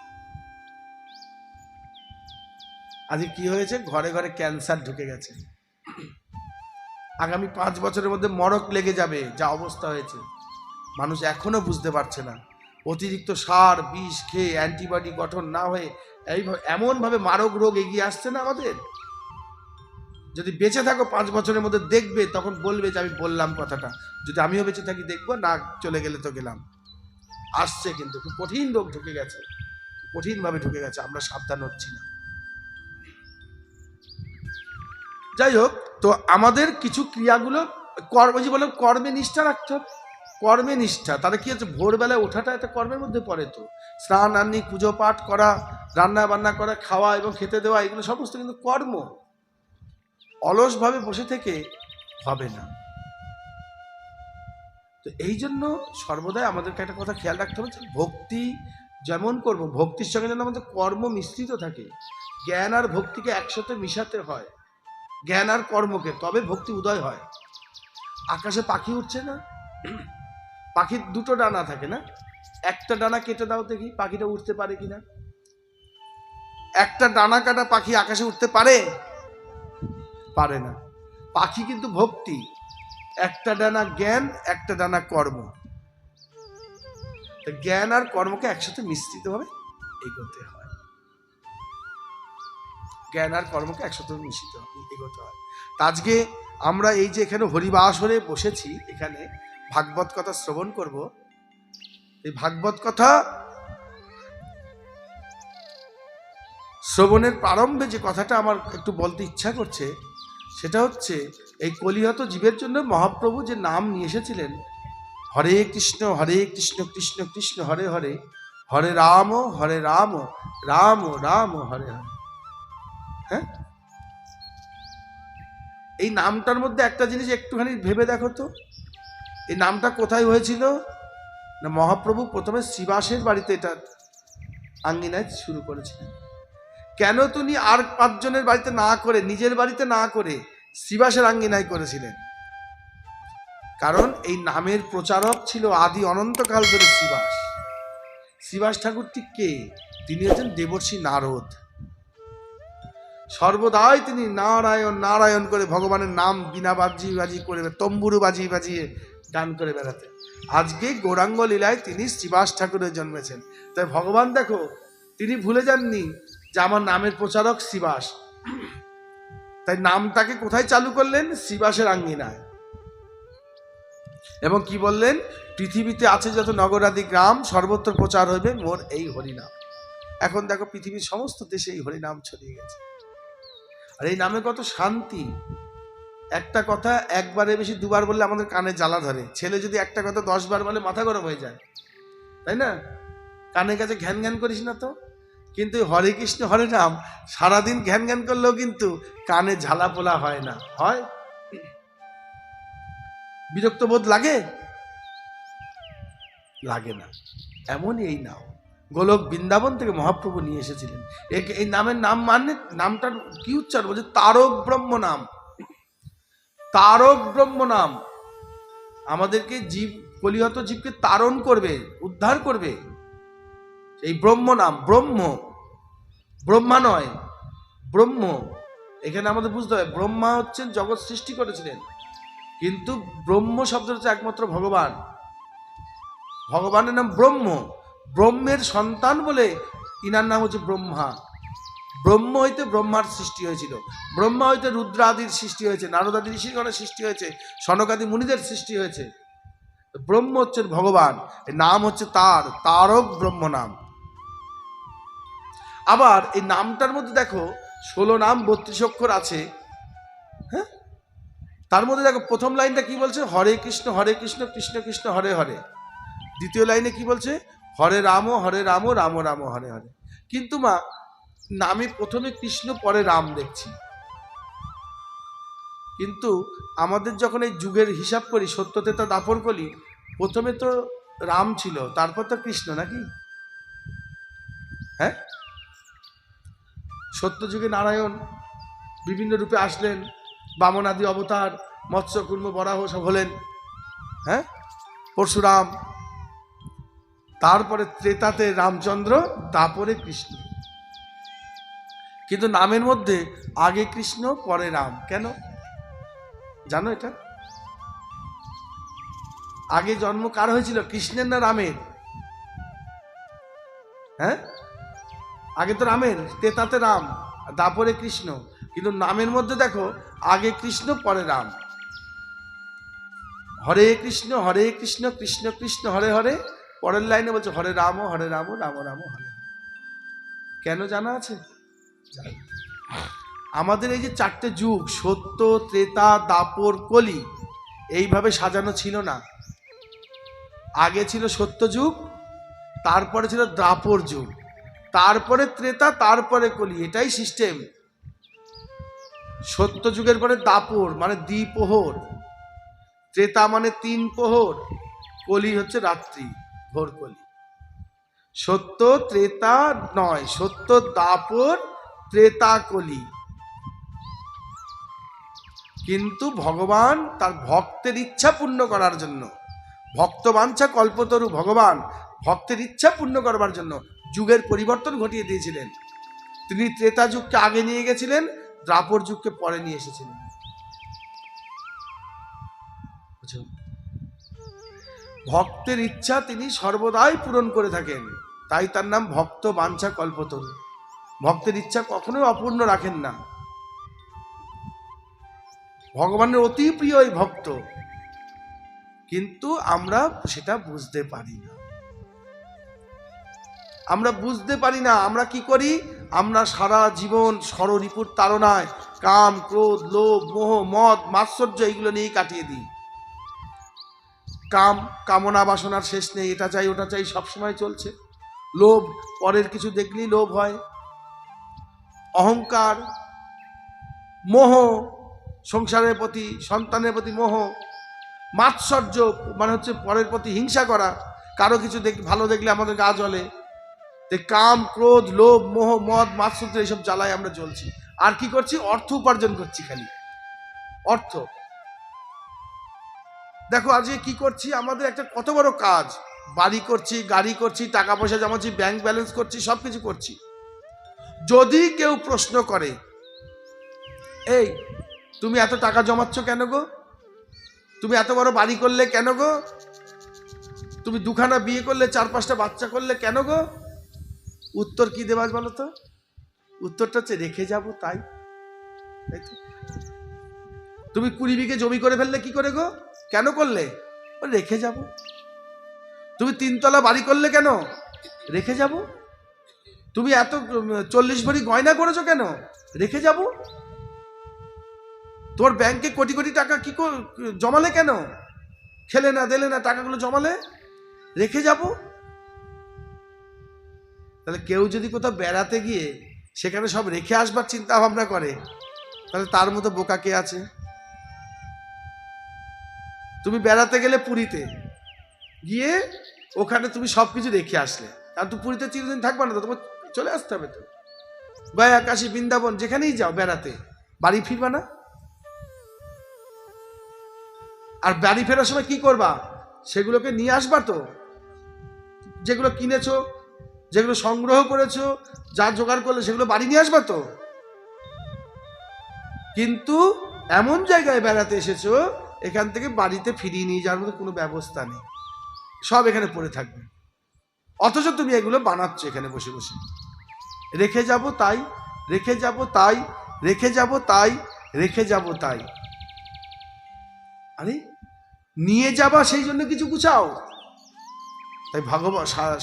আজকে কি হয়েছে, ঘরে ঘরে ক্যান্সার ঢুকে গেছে। আগামী 5 বছরের মধ্যে মরক লেগে যাবে, যা অবস্থা হয়েছে। মানুষ এখনো বুঝতে পারছে না। অতিরিক্ত সার বিষ খেয়ে অ্যান্টিবডি গঠন না হয়ে এইভাবে এমনভাবে মারক রোগ এগিয়ে আসছে না আমাদের। যদি বেঁচে থাকো 5 বছরের মধ্যে দেখবে, তখন বলবে যে আমি বললাম কথাটা। যদি আমিও বেঁচে থাকি দেখবো, না চলে গেলে তো গেলাম। আসছে কিন্তু খুব কঠিন রোগ ঢুকে গেছে, কঠিনভাবে ঢুকে গেছে, আমরা সাবধান হচ্ছি না। যাই হোক, তো আমাদের কিছু ক্রিয়াগুলো কর্মজীবনে কর্মে নিষ্ঠা রাখতে হবে। কর্মে নিষ্ঠা, তাহলে কি হচ্ছে, ভোরবেলায় ওঠাটা একটা কর্মের মধ্যে পড়ে। তো স্নান আন্নি, পুজো পাঠ করা, রান্না বান্না করা, খাওয়া এবং খেতে দেওয়া, এগুলো সমস্ত কিন্তু কর্ম। অলসভাবে বসে থেকে হবে না। তো এই জন্য সর্বদাই আমাদেরকে একটা কথা খেয়াল রাখতে হবে, ভক্তি যেমন করব, ভক্তির সঙ্গে যেন আমাদের কর্ম মিশ্রিত থাকে। জ্ঞান আর ভক্তিকে একসাথে মিশাতে হয়, জ্ঞান আর কর্মকে, তবে ভক্তি উদয় হয়। আকাশে পাখি উঠছে না, পাখির 2টো ডানা থাকে না, একটা ডানা কেটে দাও দেখি পাখিটা উঠতে পারে কিনা। একটা ডানা কাটা পাখি আকাশে উঠতে পারে? পারে না। পাখি কিন্তু ভক্তি, একটা ডানা জ্ঞান, একটা ডানা কর্ম। জ্ঞান আর কর্মকে একসাথে মিশ্রিত ভাবে এগোতে হয়, জ্ঞান আর কর্মকে একসাথে মিশ্রিত এগোতে হয়। আজকে আমরা এই যে এখানে হরিবাসরে বসেছি, এখানে ভাগবত কথা শ্রবণ করব। এই ভাগবত কথা শ্রবণের প্রারম্ভে যে কথাটা আমার একটু বলতে ইচ্ছা করছে, সেটা হচ্ছে এই কলিহত জীবের জন্য মহাপ্রভু যে নাম নিয়ে এসেছিলেন, হরে কৃষ্ণ কৃষ্ণ কৃষ্ণ হরে হরে, হরে রাম রাম রাম হরে হরে। হ্যাঁ, এই নামটার মধ্যে একটা জিনিস একটুখানি ভেবে দেখো তো, এই নামটা কোথায় হয়েছিল না, মহাপ্রভু প্রথমে শ্রীবাসের বাড়িতে এটা আঙ্গিনায় শুরু করেছিলেন। কেন তিনি আর 5 জনের বাড়িতে না করে, নিজের বাড়িতে না করে শ্রীবাসের আঙ্গিনায় করেছিলেন? কারণ এই নামের প্রচারক ছিল আদি অনন্তকাল ধরে শ্রীবাস। শ্রীবাস ঠাকুরটি কে? তিনি হচ্ছেন দেবর্ষি নারদ। সর্বদাই তিনি নারায়ণ নারায়ণ করে ভগবানের নাম বিনা বাজিয়ে বাজিয়ে করে, তম্বুরু বাজিয়ে বাজিয়ে গান করে বেড়াতেন। আজকে গৌরাঙ্গ লীলায় তিনি শ্রীবাস ঠাকুরের জন্মেছেন। তাই ভগবান দেখো, তিনি ভুলে যাননি যে আমার নামের প্রচারক শ্রীবাস। তাই নামটাকে কোথায় চালু করলেন? শ্রীবাসের আঙ্গিনায়। এবং কি বললেন? পৃথিবীতে আছে যত নগরাদি গ্রাম, সর্বত্র প্রচার হইবে মোর এই হরিনাম। এখন দেখো পৃথিবীর সমস্ত দেশে এই হরিনাম ছড়িয়ে গেছে। আর এই নামে কত শান্তি। একটা কথা একবারে বেশি 2 বার বললে আমাদের কানে জ্বালা ধরে। ছেলে যদি একটা কথা 10 বার বলে মাথা গরম হয়ে যায়, তাই না? কানের কাছে ঘ্যান ঘ্যান করিস না তো। কিন্তু হরে কৃষ্ণ হরে নাম সারাদিন ঘ্যান ঘ্যান করলেও কিন্তু কানে ঝালা পোলা হয় না। হয়? বিরক্ত বোধ লাগে? লাগে না। এমনই এই নাম গোলক বৃন্দাবন থেকে মহাপ্রভু নিয়ে এসেছিলেন। এই নামের নাম মানে, নামটার কি উচ্চারণ বলছে? তারক ব্রহ্ম নাম। তারক ব্রহ্ম নাম আমাদেরকে জীব, কলিহত জীবকে তারণ করবে, উদ্ধার করবে। এই ব্রহ্ম নাম, ব্রহ্ম, ব্রহ্মা নয়, ব্রহ্ম। এখানে আমাদের বুঝতে হবে ব্রহ্মা হচ্ছেন জগৎ সৃষ্টি করেছিলেন, কিন্তু ব্রহ্ম শব্দটা হচ্ছে একমাত্র ভগবান। ভগবানের নাম ব্রহ্ম। ব্রহ্মের সন্তান বলে ইনার নাম হচ্ছে ব্রহ্মা। ব্রহ্ম হইতে ব্রহ্মার সৃষ্টি হয়েছিল, ব্রহ্মা হইতে রুদ্রাদির সৃষ্টি হয়েছে, নারদাদি ঋষিগণের সৃষ্টি হয়েছে, সনকাদি মুনিদের সৃষ্টি হয়েছে। ব্রহ্ম হচ্ছেন ভগবান, এই নাম হচ্ছে তার, তারক ব্রহ্ম নাম। আবার এই নামটার মধ্যে দেখো 16 নাম 32 অক্ষর আছে। হ্যাঁ, তার মধ্যে দেখো প্রথম লাইনটা কি বলছে? হরে কৃষ্ণ কৃষ্ণ কৃষ্ণ হরে হরে। দ্বিতীয় লাইনে কি বলছে? হরে রাম রাম রাম হরে হরে। কিন্তু মা, নামে প্রথমে কৃষ্ণ পরে রাম দেখছি, কিন্তু আমাদের যখন এই যুগের হিসাব করি, সত্য তেতা দাপর করি, প্রথমে তো রাম ছিল, তারপর তো কৃষ্ণ, নাকি? হ্যাঁ, সত্য যুগে নারায়ণ বিভিন্ন রূপে আসলেন, বামন আদি অবতার, মৎস্য কুর্ম বরাহ সব হলেন। হ্যাঁ, পরশুরাম, তারপরে ত্রেতাতে রামচন্দ্র, তারপরে কৃষ্ণ। কিন্তু নামের মধ্যে আগে কৃষ্ণ পরে রাম, কেন জানো এটা? আগে জন্ম কার হয়েছিল, কৃষ্ণের না রামের? হ্যাঁ, আগে তো রামের, তেতাতে রাম, তারপরে কৃষ্ণ। কিন্তু নামের মধ্যে দেখো আগে কৃষ্ণ পরে রাম। হরে কৃষ্ণ কৃষ্ণ কৃষ্ণ হরে হরে, পরের লাইনে বলছে হরে রাম রাম রাম হরে। কেন জানা আছে? আমাদের এই যে 4টে যুগ, সত্য, ত্রেতা, দাপর, কলি, এইভাবে সাজানো ছিল না। আগে ছিল সত্য যুগ, তারপরে ছিল দ্বাপর যুগ, তারপরে ত্রেতা, তারপরে কলি, এটাই সিস্টেম। সত্য যুগের পরে দাপর মানে দ্বিপ্রহর, ত্রেতা মানে 3 প্রহর, কলি হচ্ছে রাত্রি, ভোর কলি। সত্য ত্রেতা নয়, সত্য দাপর ত্রেতা কলি। কিন্তু ভগবান তার ভক্তের ইচ্ছা পূর্ণ করার জন্য, ভক্তবাঞ্ছা কল্পতরু ভগবান ভক্তের ইচ্ছা পূর্ণ করবার জন্য যুগের পরিবর্তন ঘটিয়ে দিয়েছিলেন। তিনি ত্রেতা যুগকে আগে নিয়ে গেছিলেন, দ্বাপর যুগকে পরে নিয়ে এসেছিলেন। ভক্তের ইচ্ছা তিনি সর্বদাই পূরণ করে থাকেন, তাই তার নাম ভক্ত বাঞ্ছা কল্পতরু। ভক্তের ইচ্ছা কখনোই অপূর্ণ রাখেন না। ভগবানের অতি প্রিয় এই ভক্ত, কিন্তু আমরা সেটা বুঝতে পারি না। আমরা বুঝতে পারি না। আমরা কি করি? আমরা সারা জীবন ষড়রিপুর তাড়নায় কাম, ক্রোধ, লোভ, মোহ, মদ, মাৎসর্য এইগুলো নিয়েই কাটিয়ে দিই। কামনা বাসনার শেষ নেই, এটা চাই ওটা চাই সবসময় চলছে। লোভ, পরের কিছু দেখলেই লোভ হয়। অহংকার, মোহ, সংসারের প্রতি, সন্তানের প্রতি মোহ, মাৎসর্য মানে হচ্ছে পরের প্রতি হিংসা করা, কারো কিছু ভালো দেখলে আমাদের গা জ্বলে। কাম, ক্রোধ, লোভ, মোহ, মদ, মাৎসর্য এইসব জ্বালায় আমরা জ্বলছি। আর কি করছি? অর্থ উপার্জন করছি, খালি অর্থ। দেখো আজকে কি করছি, আমাদের একটা কত বড় কাজ, বাড়ি করছি, গাড়ি করছি, টাকা পয়সা জমাচ্ছি, ব্যাংক ব্যালেন্স করছি, সবকিছু করছি। যদি কেউ প্রশ্ন করে, এই তুমি এত টাকা জমাচ্ছ কেন গো, তুমি এত বড় বাড়ি করলে কেন গো, তুমি দুখানা বিয়ে করলে, 4-5টা বাচ্চা করলে কেন গো, উত্তর কি দেবা বলো তো? উত্তরটা হচ্ছে রেখে যাব তাই। তাই তো? তুমি 20 বিঘে জমি করে ফেললে কি করে গো, কেন করলে? রেখে যাব। তুমি 3 তলা বাড়ি করলে কেন? রেখে যাব। তুমি এত 40 ভরি গয়না করেছো কেন? রেখে যাব। তোমার ব্যাংকে কোটি কোটি টাকা কি জমালে কেন? খেলে না দিলে না, টাকাগুলো জমালে? রেখে যাব। তাহলে কেউ যদি কোথাও বেড়াতে গিয়ে সেখানে সব রেখে আসবার চিন্তা ভাবনা করে, তাহলে তার মতো বোকা কে আছে? তুমি বেড়াতে গেলে পুরীতে গিয়ে ওখানে তুমি সবকিছু রেখে আসলে, কারণ তুমি পুরীতে চিরদিন থাকবে না তো, তোমার চলে আসতে হবে তো। গয়া, কাশী, বৃন্দাবন যেখানেই যাও বেড়াতে, বাড়ি ফিরবা না? আর বাড়ি ফেরার সময় কি করবা? সেগুলোকে নিয়ে আসবা তো, যেগুলো কিনেছো, যেগুলো সংগ্রহ করেছো, যা জোগাড় করলে সেগুলো বাড়ি নিয়ে আসবা তো। কিন্তু এমন জায়গায় বেড়াতে এসেছো, এখান থেকে বাড়িতে ফিরিয়ে নিয়ে যাওয়ার মতো কোনো ব্যবস্থা নেই, সব এখানে পড়ে থাকবে। অথচ তুমি এগুলো বানাচ্ছ এখানে বসে বসে। রেখে যাব তাই, রেখে যাব তাই, রেখে যাব তাই, রেখে যাব তাই। আরে নিয়ে যাবা সেই জন্য কিছু গুছাও। তাই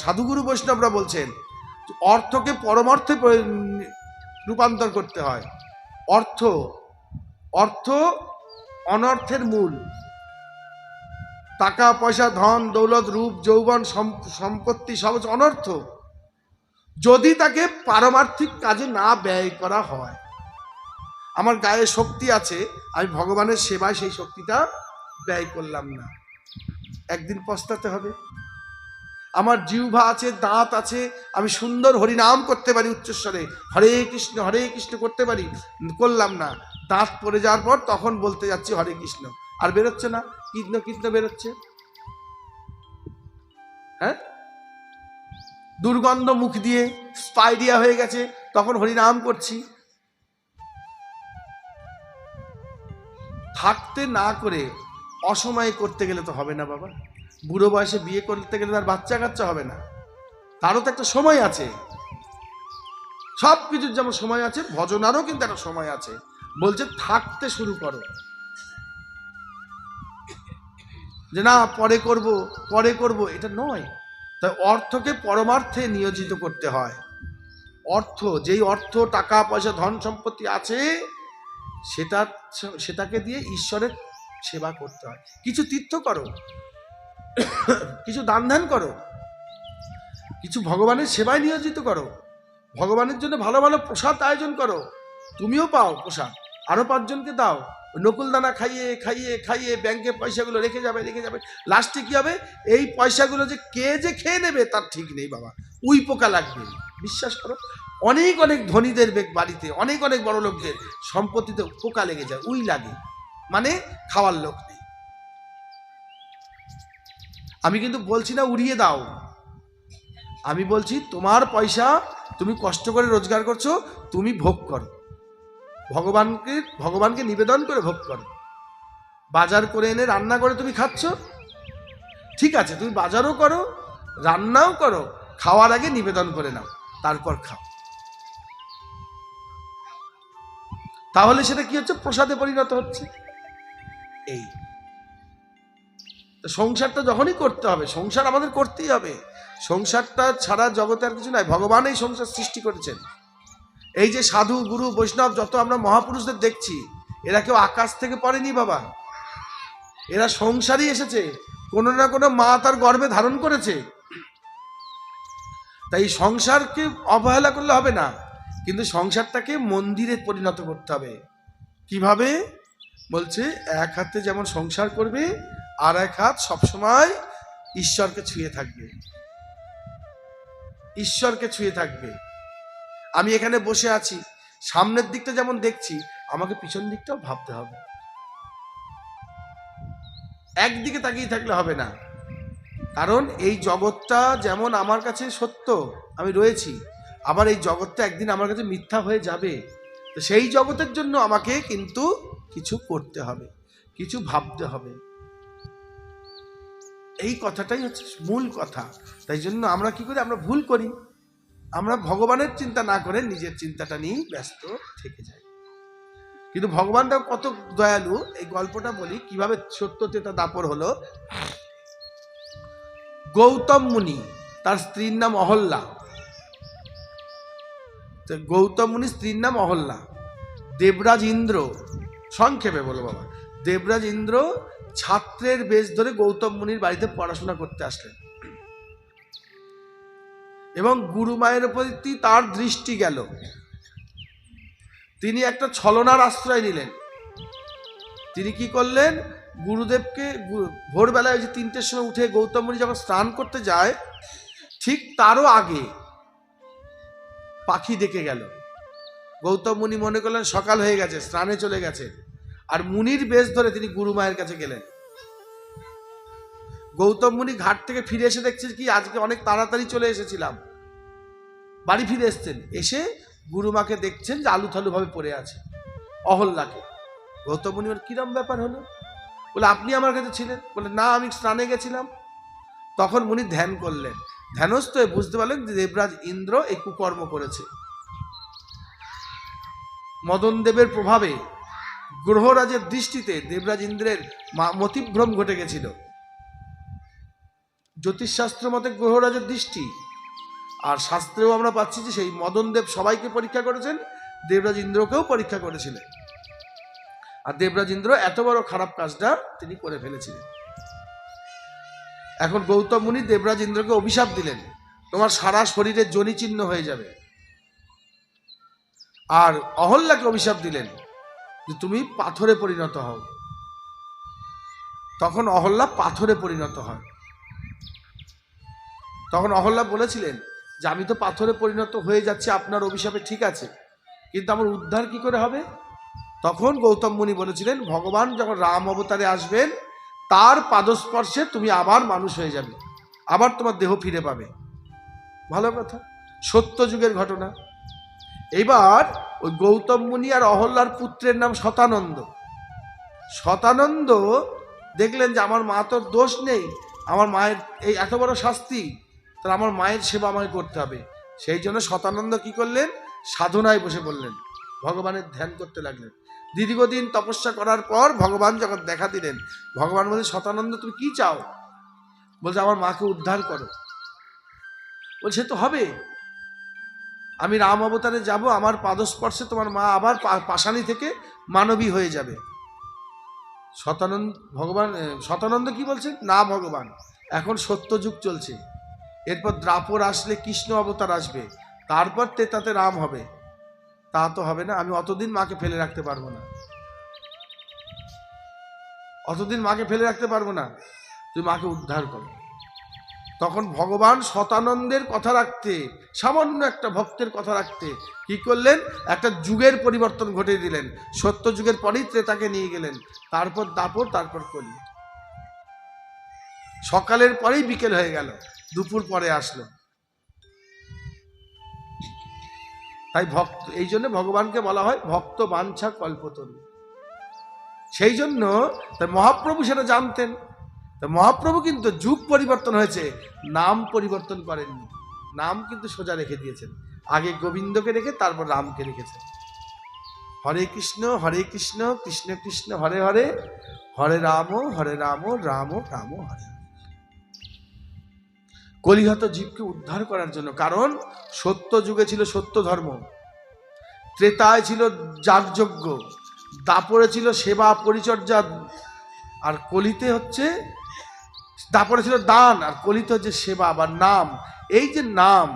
সাধুগুরু বৈষ্ণবরা বলছেন অর্থকে পরমার্থে রূপান্তর করতে হয়। অর্থ অর্থ অনর্থের মূল। টাকা পয়সা, ধন দৌলত, রূপ যৌবন, সম্পত্তি সব অনর্থ, যদি তাকে পারমার্থিক কাজে না ব্যয় করা হয়। আমার গায়ে শক্তি আছে, আমি ভগবানের সেবায় সেই শক্তিটা ব্যয় করলাম না, একদিন পস্তাতে হবে। আমার জিহ্বা আছে, দাঁত আছে, আমি সুন্দর হরিনাম করতে পারি উচ্চস্বরে, হরে কৃষ্ণ করতে পারি, করলাম না। দাঁত পড়ে যাওয়ার পর তখন বলতে যাচ্ছি হরে কৃষ্ণ, আর বেরোচ্ছে না, কৃষ্ণ বেরোচ্ছে। হ্যাঁ, দুর্গন্ধ মুখ দিয়ে স্পাইডিয়া হয়ে গেছে, তখন হরিনাম করছি। থাকতে না করে অসময়ে করতে গেলে তো হবে না বাবা। বুড়ো বয়সে বিয়ে করতে গেলে তার বাচ্চা কাচ্চা হবে না, তারও তো একটা সময় আছে। সব কিছুর যেমন সময় আছে, ভজনারও কিন্তু একটা সময় আছে। বলছে থাকতে শুরু করো, যে না পরে করব, এটা নয়। তাই অর্থকে পরমার্থে নিয়োজিত করতে হয়। যেই অর্থ, টাকা পয়সা, ধন সম্পত্তি আছে, সেটাকে দিয়ে ঈশ্বরের সেবা করতে হয়। কিছু তীর্থ করো, কিছু দান ধ্যান করো, কিছু ভগবানের সেবায় নিয়োজিত করো, ভগবানের জন্য ভালো ভালো প্রসাদ আয়োজন করো, তুমিও পাও প্রসাদ, আরো 5 জনকে দাও। নকুল দানা খাইয়ে খাইয়ে খাইয়ে ব্যাংকে পয়সাগুলো রেখে যাবে। লাস্টে কি হবে? এই পয়সাগুলো যে কে যে খেয়ে নেবে তার ঠিক নেই বাবা, উই পোকা লাগবে। বিশ্বাস করো, অনেক অনেক ধনীদের বাড়িতে, অনেক অনেক বড় লোকদের সম্পত্তিতে পোকা লেগে যায়, উই লাগে, মানে খাওয়ার লোক নেই। আমি কিন্তু বলছি না উড়িয়ে দাও, আমি বলছি তোমার পয়সা তুমি কষ্ট করে রোজগার করছো, তুমি ভোগ করো, ভগবানকে নিবেদন করে ভোগ করো। বাজার করে এনে রান্না করে তুমি খাচ্ছ, ঠিক আছে, তুমি বাজারও করো, রান্নাও করো, খাওয়ার আগে নিবেদন করে নাও, তারপর খাও। তাহলে সেটা কি হচ্ছে? প্রসাদে পরিণত হচ্ছে। এই সংসারটা যখনই করতে হবে, সংসার আমাদের করতেই হবে, সংসারটা ছাড়া জগতে আর কিছু নাই। ভগবান এই সংসার সৃষ্টি করেছেন। এই যে সাধু গুরু বৈষ্ণব যত আমরা মহাপুরুষদের দেখছি, এরা কেউ আকাশ থেকে পড়েনি বাবা, এরা সংসারই এসেছে, কোনো না কোনো মা তার গর্ভে ধারণ করেছে। তাই সংসারকে অবহেলা করলে হবে না, কিন্তু সংসারটাকে মন্দিরে পরিণত করতে হবে। কিভাবে? বলছে এক হাতে যেমন সংসার করবে, আর এক হাত সবসময় ঈশ্বরকে ছুঁয়ে থাকবে, ঈশ্বরকে ছুঁয়ে থাকবে। আমি এখানে বসে আছি, সামনের দিকটা যেমন দেখছি, আমাকে পিছন দিকটাও ভাবতে হবে। একদিকে তাকিয়ে থাকলে হবে না, কারণ এই জগৎটা যেমন আমার কাছে সত্য, আমি রয়েছি, আবার এই জগৎটা একদিন আমার কাছে মিথ্যা হয়ে যাবে। তো সেই জগতের জন্য আমাকে কিন্তু কিছু করতে হবে, কিছু ভাবতে হবে। এই কথাটাই হচ্ছে মূল কথা। তাই জন্য আমরা কি করি, আমরা ভুল করি, আমরা ভগবানের চিন্তা না করে নিজের চিন্তাটা নিয়েই ব্যস্ত থেকে যাই। কিন্তু ভগবানটা কত দয়ালু, এই গল্পটা বলি কিভাবে সত্য তেতা দাপর হলো। গৌতম মুনি, তার স্ত্রীর নাম অহল্যা। গৌতম মুনির স্ত্রীর নাম অহল্যা। দেবরাজ ইন্দ্র, সংক্ষেপে বলো বাবা, দেবরাজ ইন্দ্র ছাত্রের বেশ ধরে গৌতম মুনির বাড়িতে পড়াশোনা করতে আসলেন, এবং গুরুমায়ের প্রতি তার দৃষ্টি গেল। তিনি একটা ছলনার আশ্রয় নিলেন। তিনি কি করলেন, গুরুদেবকে ভোরবেলায় ওই যে 3টের সময় উঠে গৌতম মুনি যখন স্নান করতে যায়, ঠিক তারও আগে পাখি দেখে গেল। গৌতম মুনি মনে করলেন সকাল হয়ে গেছে, স্নানে চলে গেছে, আর মুনির বেশ ধরে তিনি গুরুমায়ের কাছে গেলেন। গৌতম মুনি ঘাট থেকে ফিরে এসে দেখছেন কি আজকে অনেক তাড়াতাড়ি চলে এসেছিলাম, বাড়ি ফিরে এসছেন, এসে গুরুমাকে দেখছেন যে আলু থালু ভাবে পড়ে আছে, অহল্যাকে। গৌতম মুনি বলে কিরম ব্যাপার হলো? বলে আপনি আমার কাছে ছিলেন। বলে না, আমি স্নানে গেছিলাম। তখন মুনি ধ্যান করলেন, ধ্যানস্থ হয়ে বুঝতে পারলেন যে দেবরাজ ইন্দ্র এই কুকর্ম করেছে। মদন দেবের প্রভাবে গ্রহরাজের দৃষ্টিতে দেবরাজ ইন্দ্রের মতিভ্রম ঘটে গেছিল। জ্যোতিষশাস্ত্র মতে গ্রহরাজের দৃষ্টি, আর শাস্ত্রেও আমরা পাচ্ছি যে সেই মদন দেব সবাইকে পরীক্ষা করেছেন, দেবরাজ ইন্দ্রকেও পরীক্ষা করেছিলেন। আর দেবরাজ ইন্দ্র এত বড় খারাপ কাজটা তিনি করে ফেলেছিলেন। এখন গৌতম মুনি দেবরাজ ইন্দ্রকে অভিশাপ দিলেন, তোমার সারা শরীরে যোনি চিহ্ন হয়ে যাবে। আর অহল্যাকে অভিশাপ দিলেন যে তুমি পাথরে পরিণত হও। তখন অহল্যা পাথরে পরিণত হয়। তখন অহল্যা বলেছিলেন যে আমি তো পাথরে পরিণত হয়ে যাচ্ছি আপনার অভিশাপে, ঠিক আছে, কিন্তু আমার উদ্ধার কি করে হবে? তখন গৌতম মুনি বলেছিলেন ভগবান যখন রাম অবতারে আসবেন, তার পাদস্পর্শে তুমি আবার মানুষ হয়ে যাবে, আবার তোমার দেহ ফিরে পাবে। ভালো কথা, সত্য যুগের ঘটনা। এবার ওই গৌতম মুনি আর অহল্যার পুত্রের নাম শতানন্দ। শতানন্দ দেখলেন যে আমার মা তোর দোষ নেই, আমার মায়ের এই এত বড় শাস্তি, তাহলে আমার মায়ের সেবা আমায় করতে হবে। সেই জন্য শতানন্দ কি করলেন, সাধনায় বসে পড়লেন, ভগবানের ধ্যান করতে লাগলেন। দীর্ঘদিন তপস্যা করার পর ভগবান যখন দেখা দিলেন, ভগবান বললেন শতানন্দ তুমি কি চাও? বলছে আমার মাকে উদ্ধার করো। বলছে তো হবে, আমি রাম অবতারে যাব, আমার পাদস্পর্শে তোমার মা আবার পাষাণী থেকে মানবী হয়ে যাবে। শতানন্দ কি বলছেন, না ভগবান, এখন সত্যযুগ চলছে, এরপর দ্রাপর আসলে কৃষ্ণ অবতার আসবে, তারপর তাতে রাম হবে। তা তো হবে না, আমি অতদিন মাকে ফেলে রাখতে পারবো না, অতদিন মাকে ফেলে রাখতে পারবো না, তুই মাকে উদ্ধার করো। তখন ভগবান শতানন্দের কথা রাখতে, সামান্য একটা ভক্তের কথা রাখতে কি করলেন, একটা যুগের পরিবর্তন ঘটিয়ে দিলেন। সত্য যুগের পরেই ত্রেতাকে নিয়ে গেলেন, তারপর দাপর, তারপর কলি। সকালের পরেই বিকেল হয়ে গেল, দুপুর পরে আসলো। তাই ভক্ত, এই জন্য ভগবানকে বলা হয় ভক্ত বাঞ্ছা কল্পতরু। সেই জন্য তাই মহাপ্রভু সেটা জানতেন। মহাপ্রভু কিন্তু যুগ পরিবর্তন হয়েছে, নাম পরিবর্তন করেননি, নাম কিন্তু সোজা রেখে দিয়েছেন। আগে গোবিন্দকে রেখে তারপর রামকে রেখেছেন। হরে কৃষ্ণ কৃষ্ণ কৃষ্ণ হরে হরে, হরে রাম রাম রাম হরে। কলিহত জীবকে উদ্ধার করার জন্য, কারণ সত্য যুগে ছিল সত্য ধর্ম, ত্রেতায় ছিল যাগযজ্ঞ, দাপরে ছিল সেবা পরিচর্যা, আর কলিতে হচ্ছে, দাপরে ছিল দান, আর কলিতে হচ্ছে সেবা বা নাম। এই যে নাম,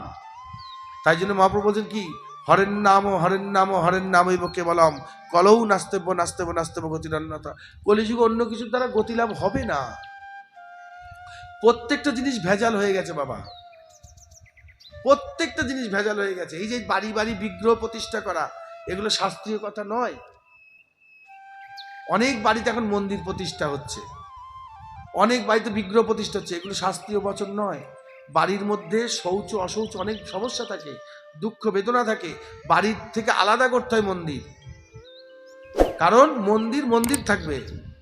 তাই জন্য মহাপ্রভু বলছেন কি, হরেন নাম হইব কেবলম, কলৌ নাস্তেব গতিরন্যতা। কলিযুগে অন্য কিছুর দ্বারা গতিলাভ হবে না। প্রত্যেকটা জিনিস ভেজাল হয়ে গেছে বাবা, প্রত্যেকটা জিনিস ভেজাল হয়ে গেছে। এই যে বাড়ি বাড়ি বিগ্রহ প্রতিষ্ঠা করা, এগুলো শাস্ত্রীয় কথা নয়। অনেক বাড়িতে এখন মন্দির প্রতিষ্ঠা হচ্ছে, অনেক বাড়িতে বিগ্রহ প্রতিষ্ঠা হচ্ছে, এগুলো শাস্ত্রীয় বচন নয়। বাড়ির মধ্যে শৌচ অশৌচ অনেক সমস্যা থাকে, দুঃখ বেদনা থাকে, বাড়ির থেকে আলাদা করতে হয় মন্দির। কারণ মন্দির মন্দির থাকবে,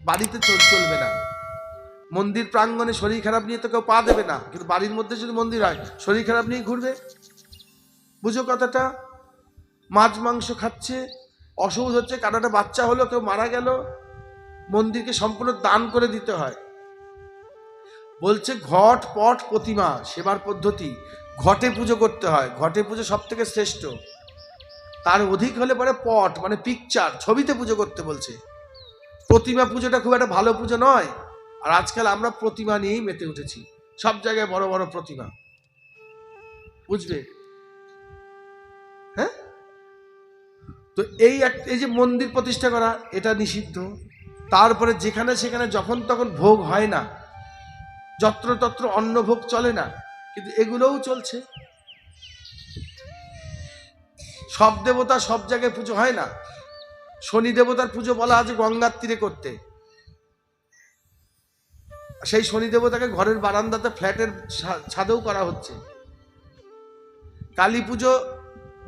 বাড়িতে চলবে না। মন্দির প্রাঙ্গণে শরীর খারাপ নিয়ে তো কেউ পা দেবে না, কিন্তু বাড়ির মধ্যে যদি মন্দির হয় শরীর খারাপ নিয়ে ঘুরবে। বুঝো কথাটা? মাছ মাংস খাচ্ছে, অসুখ হচ্ছে, কারো একটা বাচ্চা হলো, কেউ মারা গেল, মন্দিরকে সম্পূর্ণ দান করে দিতে হয়। বলছে ঘট পট প্রতিমা সেবার পদ্ধতি, ঘটে পুজো করতে হয়, ঘটে পুজো সব থেকে শ্রেষ্ঠ। তার অধিক হলে পরে পট মানে পিকচার, ছবিতে পুজো করতে বলছে। প্রতিমা পুজোটা খুব একটা ভালো পুজো নয়। আর আজকাল আমরা প্রতিমা নিয়েই মেতে উঠেছি, সব জায়গায় বড় বড় প্রতিমা, বুঝবে? হ্যাঁ, তো এই যে মন্দির প্রতিষ্ঠা করা, এটা নিষিদ্ধ। তারপরে যেখানে সেখানে যখন তখন ভোগ হয় না, যত্রতত্র অন্নভোগ চলে না, কিন্তু এগুলোও চলছে। সব দেবতা সব জায়গায় পুজো হয় না। শনি দেবতার পুজো বলা আছে গঙ্গার তীরে করতে, সেই শনি দেবতাকে ঘরের বারান্দাতে ফ্ল্যাটের ছাদেও করা হচ্ছে। কালী পুজো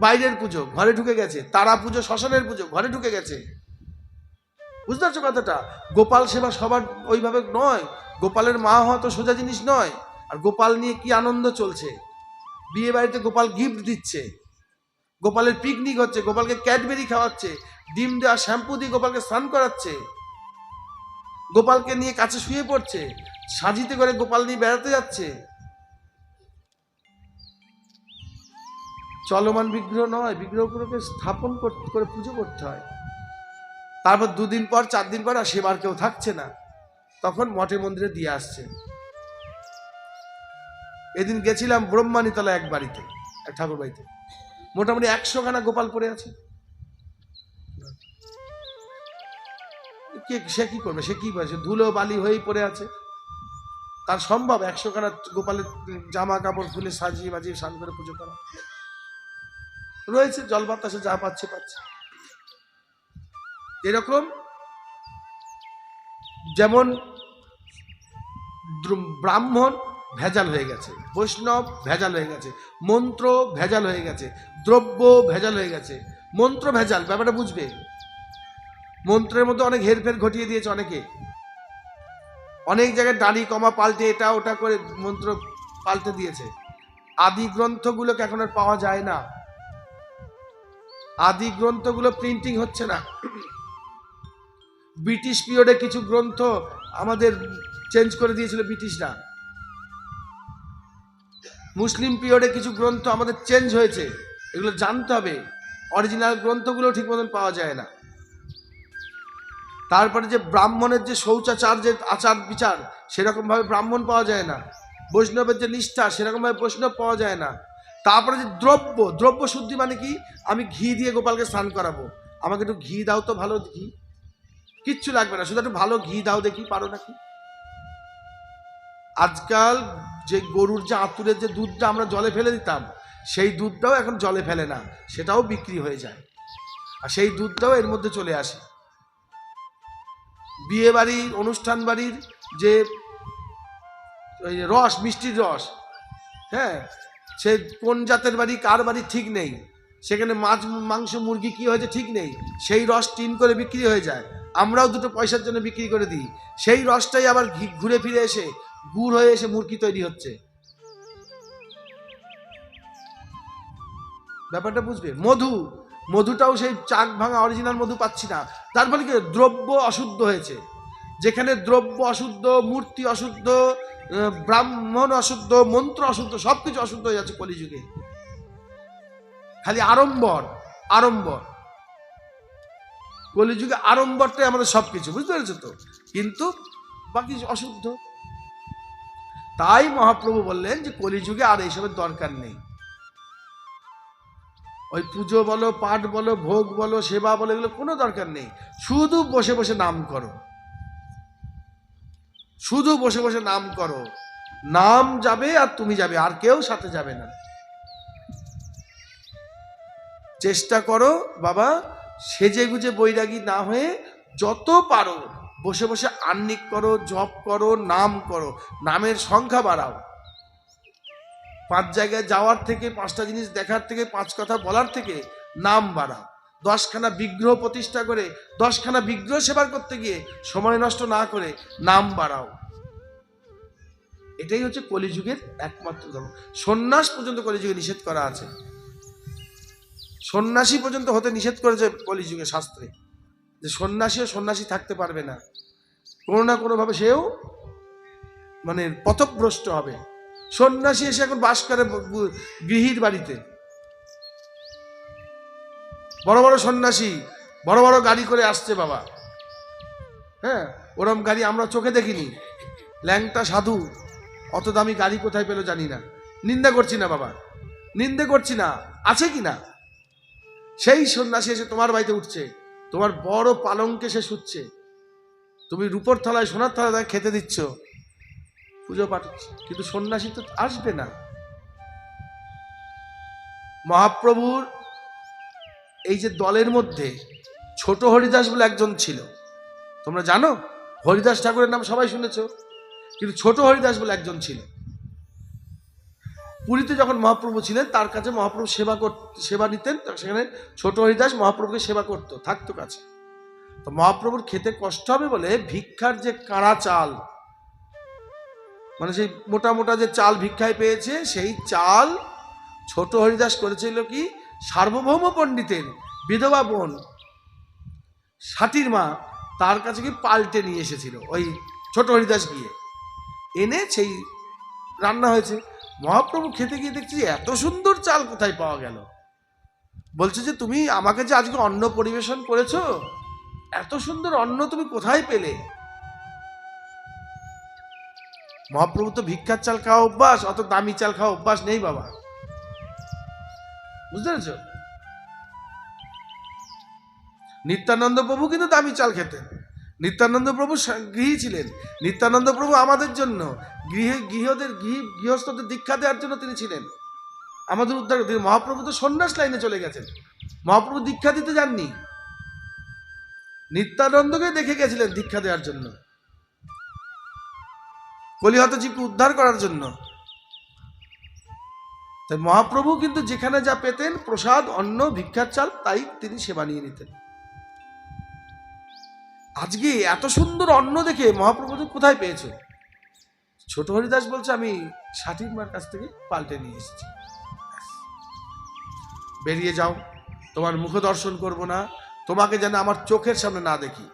বাইরের পুজো, ঘরে ঢুকে গেছে। তারা পুজো শ্মশানের পুজো, ঘরে ঢুকে গেছে। বুঝতে পারছো কথাটা? গোপাল সেবা সবার ওইভাবে নয়, গোপালের মা হওয়া তো সোজা জিনিস নয়। আর গোপাল নিয়ে কি আনন্দ চলছে, বিয়ে বাড়িতে গোপাল গিফট দিচ্ছে, গোপালের পিকনিক হচ্ছে, গোপালকে ক্যাডবেরি খাওয়াচ্ছে, ডিম দেওয়া শ্যাম্পু দিয়ে গোপালকে স্নান করাচ্ছে, গোপালকে নিয়ে কাছে শুয়ে পড়ছে, সাজিতে করে গোপাল নিয়ে বেড়াতে যাচ্ছে। চলমান বিগ্রহ নয়, বিগ্রহগুলোকে স্থাপন করে পুজো করতে হয়। তারপর 2 দিন পর 4 দিন পর আর সেবার কেউ থাকছে না, তখন মঠে মন্দিরে দিয়ে আসছে। এদিন গেছিলাম ব্রহ্মানীতলা এক বাড়িতে, এক ঠাকুর বাড়িতে, মোটামুটি 100 খানা গোপাল পড়ে আছে। সে কি করবে, সে কি করবে? ধুলো বালি হয়েই পড়ে আছে। তার সম্ভব 100 খানা গোপালের জামা কাপড় খুলে সাজিয়ে বাজিয়ে স্নান করে পুজো করা? রয়েছে, জল বাতাসে যা পাচ্ছে পাচ্ছে। এরকম যেমন ব্রাহ্মণ ভেজাল হয়ে গেছে, বৈষ্ণব ভেজাল হয়ে গেছে, মন্ত্র ভেজাল হয়ে গেছে, দ্রব্য ভেজাল হয়ে গেছে। মন্ত্র ভেজাল, ব্যাপারটা বুঝবে। মন্ত্রের মধ্যে অনেক হেরফের ঘটিয়ে দিয়েছে অনেকে, অনেক জায়গায় দাড়ি কমা পাল্টে এটা ওটা করে মন্ত্র পাল্টে দিয়েছে। আদি গ্রন্থগুলোকে এখন আর পাওয়া যায় না, আদি গ্রন্থগুলো প্রিন্টিং হচ্ছে না। ব্রিটিশ পিরিয়ডে কিছু গ্রন্থ আমাদের চেঞ্জ করে দিয়েছিল ব্রিটিশরা, মুসলিম পিরিয়ডে কিছু গ্রন্থ আমাদের চেঞ্জ হয়েছে, এগুলো জানতে হবে। অরিজিনাল গ্রন্থগুলো ঠিক মতন পাওয়া যায় না। তারপরে যে ব্রাহ্মণের যে শৌচাচার, যে আচার বিচার, সেরকমভাবে ব্রাহ্মণ পাওয়া যায় না। বৈষ্ণবের যে নিষ্ঠা, সেরকমভাবে বৈষ্ণব পাওয়া যায় না। তারপরে যে দ্রব্য শুদ্ধি মানে কি? আমি ঘি দিয়ে গোপালকে স্নান করাবো, আমাকে একটু ঘি দাও তো, ভালো ঘি। কিচ্ছু লাগবে না, শুধু একটু ভালো ঘি দাও দেখি, পারো নাকি? আজকাল যে গরুর যে আতুরের যে দুধটা আমরা জলে ফেলে দিতাম, সেই দুধটাও এখন জলে ফেলে না, সেটাও বিক্রি হয়ে যায়, আর সেই দুধটাও এর মধ্যে চলে আসে। বিয়ে বাড়ির, অনুষ্ঠান বাড়ির যে ওই রস, মিষ্টির রস, হ্যাঁ, সে কোন জাতের বাড়ি কার বাড়ি ঠিক নেই, সেখানে মাছ মাংস মুরগি কি হয়েছে ঠিক নেই, সেই রস টিন করে বিক্রি হয়ে যায়। আমরাও 2 পয়সার জন্য বিক্রি করে দিই, সেই রসটাই আবার ঘুরে ফিরে এসে গুড় হয়ে এসে মুরগি তৈরি হচ্ছে। ব্যাপারটা বুঝবে। মধুটাও সেই চাক ভাঙা অরিজিনাল মধু পাচ্ছি না। তার ফলে কি দ্রব্য অশুদ্ধ হয়েছে। যেখানে দ্রব্য অশুদ্ধ, মূর্তি অশুদ্ধ, ব্রাহ্মণ অশুদ্ধ, মন্ত্র অশুদ্ধ, সবকিছু অশুদ্ধ হয়ে যাচ্ছে কলিযুগে। খালি আড়ম্বর আড়ম্বর, কলিযুগে আড়ম্বরটাই আমাদের সবকিছু, বুঝতে পেরেছো তো? কিন্তু বাকি অশুদ্ধ। তাই মহাপ্রভু বললেন যে কলিযুগে আর এইসবের দরকার নেই। ওই পুজো বলো, পাঠ বলো, ভোগ বলো, সেবা বলো, এগুলো কোনো দরকার নেই। শুধু বসে বসে নাম করো, শুধু বসে বসে নাম করো। নাম যাবে আর তুমি যাবে, আর কেউ সাথে যাবে না। চেষ্টা করো বাবা সেজে গুজে বৈরাগী না হয়ে যত পারো বসে বসে আহ্নিক করো, জপ করো, নাম করো, নামের সংখ্যা বাড়াও। 5 জায়গায় যাওয়ার থেকে, 5টা জিনিস দেখার থেকে, 5 কথা বলার থেকে নাম বাড়াও। 10খানা বিগ্রহ প্রতিষ্ঠা করে 10খানা বিগ্রহ সেবা করতে গিয়ে সময় নষ্ট না করে নাম বাড়াও। এটাই হচ্ছে কলিযুগের একমাত্র ধর্ম। সন্ন্যাস পর্যন্ত কলিযুগে নিষেধ করা আছে, সন্ন্যাসী পর্যন্ত হতে নিষেধ করেছে কলিযুগে শাস্ত্রে, যে সন্ন্যাসীও সন্ন্যাসী থাকতে পারবে না, কোনো না কোনোভাবে সেও মানে পথভ্রষ্ট হবে। সন্ন্যাসী এসে এখন বাস করে গৃহীর বাড়িতে, বড় বড় সন্ন্যাসী বড় বড় গাড়ি করে আসছে বাবা। হ্যাঁ, ওরম গাড়ি আমরা চোখে দেখিনি। ল্যাংটা সাধু অত দামি গাড়ি কোথায় পেলো জানি না, নিন্দা করছি না বাবা, নিন্দে করছি না, আছে কি না। সেই সন্ন্যাসী এসে তোমার বাড়িতে উঠছে, তোমার বড় পালঙ্কে সে শুচ্ছে, তুমি রূপোর থালায় সোনার থালায় খেতে দিচ্ছ, পুজো পাঠ, কিন্তু সন্ন্যাসী তো আসবে না। মহাপ্রভুর এই যে দলের মধ্যে ছোট হরিদাস বলে একজন ছিল, তোমরা জানো? হরিদাস ঠাকুরের নাম সবাই শুনেছ, কিন্তু ছোট হরিদাস বলে একজন ছিল। পুরীতে যখন মহাপ্রভু ছিলেন তার কাছে মহাপ্রভু সেবা নিতেন, সেখানে ছোট হরিদাস মহাপ্রভুকে সেবা করতো, থাকতো কাছে। তো মহাপ্রভুর খেতে কষ্ট হবে বলে ভিক্ষার যে কাঁড়া চাল, মানে সেই মোটা মোটা যে চাল ভিক্ষায় পেয়েছে, সেই চাল ছোট হরিদাস করেছিল কি, সার্বভৌম পণ্ডিতের বিধবা বোন সাটির মা তার কাছে কি পাল্টে নিয়ে এসেছিল ওই ছোট হরিদাস গিয়ে, এনে সেই রান্না হয়েছে। মহাপ্রভু খেতে গিয়ে দেখছি এত সুন্দর চাল কোথায় পাওয়া গেল, বলছে যে তুমি আমাকে যে আজকে অন্ন পরিবেশন করেছো, এত সুন্দর অন্ন তুমি কোথায় পেলে? মহাপ্রভু তো ভিক্ষার চাল খাওয়া অভ্যাস, অত দামি চাল খাওয়া অভ্যাস নেই বাবা, বুঝতে পেরেছ? নিত্যানন্দ প্রভু কিন্তু দামি চাল খেতেন, নিত্যানন্দ প্রভু গৃহী ছিলেন, নিত্যানন্দ প্রভু আমাদের জন্য গৃহস্থদের দীক্ষা দেওয়ার জন্য তিনি ছিলেন, আমাদের উদ্ধার। মহাপ্রভু তো সন্ন্যাস লাইনে চলে গেছেন, মহাপ্রভু দীক্ষা দিতে যাননি, নিত্যানন্দকে দেখে গেছিলেন দীক্ষা দেওয়ার জন্য, কলিহত জীবকে উদ্ধার করার জন্য। তাই মহাপ্রভু কিন্তু যেখানে যা পেতেন প্রসাদ, অন্ন, ভিক্ষার চাল, তাই তিনি সেবা নিয়ে নিতেন। আজকে এত সুন্দর অন্ন দেখে মহাপ্রভু কোথায় পেয়েছো? ছোট হরিদাস বলছে আমি ষাটির মার কাছ থেকে পাল্টে নিয়ে এসেছি। বেরিয়ে যাও, তোমার মুখ দর্শন করব না, তোমাকে যেন আমার চোখের সামনে না দেখি,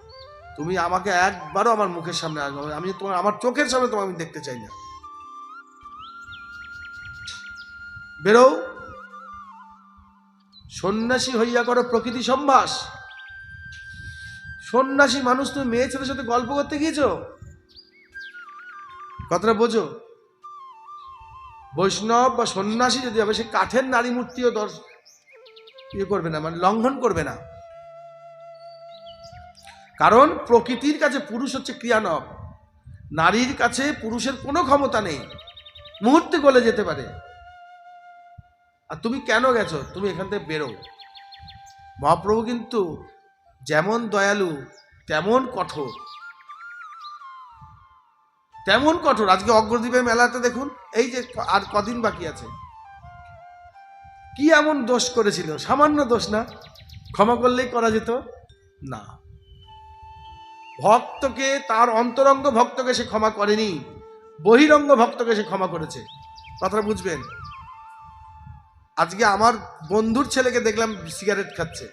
তুমি আমাকে একবারও আমার মুখের সামনে আসবে, আমি তোমার আমার চোখের সামনে তোমাকে আমি দেখতে চাই না, বেরো। সন্ন্যাসী হইয়া করো প্রকৃতি সম্ভাস। সন্ন্যাসী মানুষ, তুমি মেয়ে ছেলের সাথে গল্প করতে গিয়েছো, কথাটা বোঝো। বৈষ্ণব বা সন্ন্যাসী যদি হবে, সে কাঠের নারী মূর্তিও ইয়ে করবে না, মানে লঙ্ঘন করবে না। কারণ প্রকৃতির কাছে পুরুষ হচ্ছে ক্রিয়ানক, নারীর কাছে পুরুষের কোনো ক্ষমতা নেই, মুহূর্তে গলে যেতে পারে। আর তুমি কেন গেছো? তুমি এখান থেকে বেরো। মহাপ্রভু কিন্তু যেমন দয়ালু তেমন কঠোর, তেমন কঠোর। আজকে অগ্রদ্বীপের মেলাতে দেখুন, এই যে আর কদিন বাকি আছে, কি এমন দোষ করেছিল? সামান্য দোষ না, ক্ষমা করলেই করা যেত না। ভক্তকে, তার অন্তরঙ্গ ভক্তকে সে ক্ষমা করেনি, বহিরঙ্গ ভক্তকে সে ক্ষমা করেছে, কথাটা বুঝবেন। আজকে আমার বন্ধুর ছেলেকে দেখলাম সিগারেট খাচ্ছে,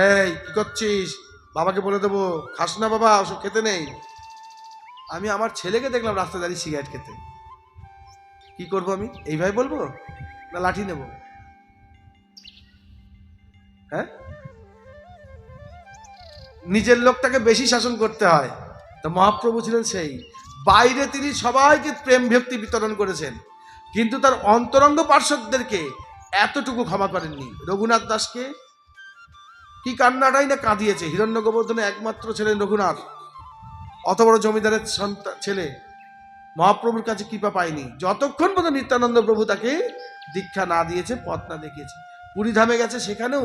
এই কি করছিস? বাবাকে বলে দেবো, খাস না বাবা, ওসব খেতে নেই। আমি আমার ছেলেকে দেখলাম রাস্তায় দাঁড়িয়ে সিগারেট খেতে, কি করবো আমি? এইভাবে বলবো না লাঠি নেব? হ্যাঁ, নিজের লোকটাকে বেশি শাসন করতে হয়। তো মহাপ্রভু ছিলেন সেই, বাইরে তিনি সবাইকে প্রেম ভক্তি বিতরণ করেছেন, কিন্তু তার অন্তরঙ্গ পার্শ্বদেরকে এতটুকু ক্ষমা করেননি। রঘুনাথ দাসকে কি কান্নাটাই না কাঁদিয়েছে। হিরণ্য গোবর্ধনের একমাত্র ছেলে রঘুনাথ, অত বড় জমিদারের সন্তান ছেলে, মহাপ্রভুর কাছে কৃপা পায়নি যতক্ষণ পর্যন্ত নিত্যানন্দ প্রভু তাকে দীক্ষা না দিয়েছে, পথ না দেখিয়েছে। পুরীধামে গেছে, সেখানেও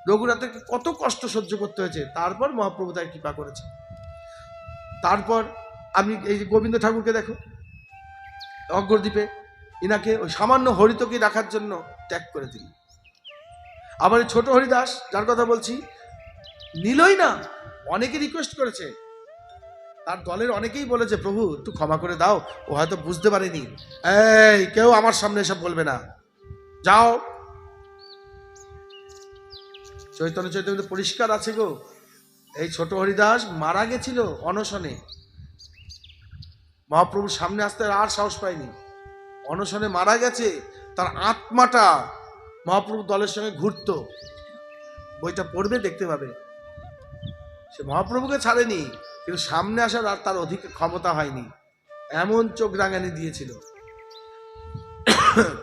রঘুনাথকে কত কষ্ট সহ্য করতে হয়েছে, তারপর মহাপ্রভু তাকে কৃপা করেছে। তারপর আমি এই যে গোবিন্দ ঠাকুরকে দেখো, অগ্রদ্বীপে ইনাকে ওই সামান্য হরিতকে রাখার জন্য ত্যাগ করে দিল। আবার এই ছোট হরিদাস যার কথা বলছি, নিলই না, অনেকে রিকোয়েস্ট করেছে, তার দলের অনেকেই বলেছে প্রভু একটু ক্ষমা করে দাও, ও হয়তো বুঝতে পারেনি, এই কেউ আমার সামনে এসব বলবে না, যাও। চৈতন্য চৈতন্য পরিষ্কার আছে গো। এই ছোট হরিদাস মারা গেছিল অনশনে, মহাপ্রভুর সামনে আসতে আর সাহস পায়নি, অনশনে মারা গেছে। তার আত্মাটা মহাপ্রভু দলের সঙ্গে ঘুরতো, বইটা পড়বে দেখতে পাবে। সে মহাপ্রভুকে ছাড়েনি, কিন্তু সামনে আসার আর তার অধিক ক্ষমতা হয়নি, এমন চোখ রাঙানি দিয়েছিল।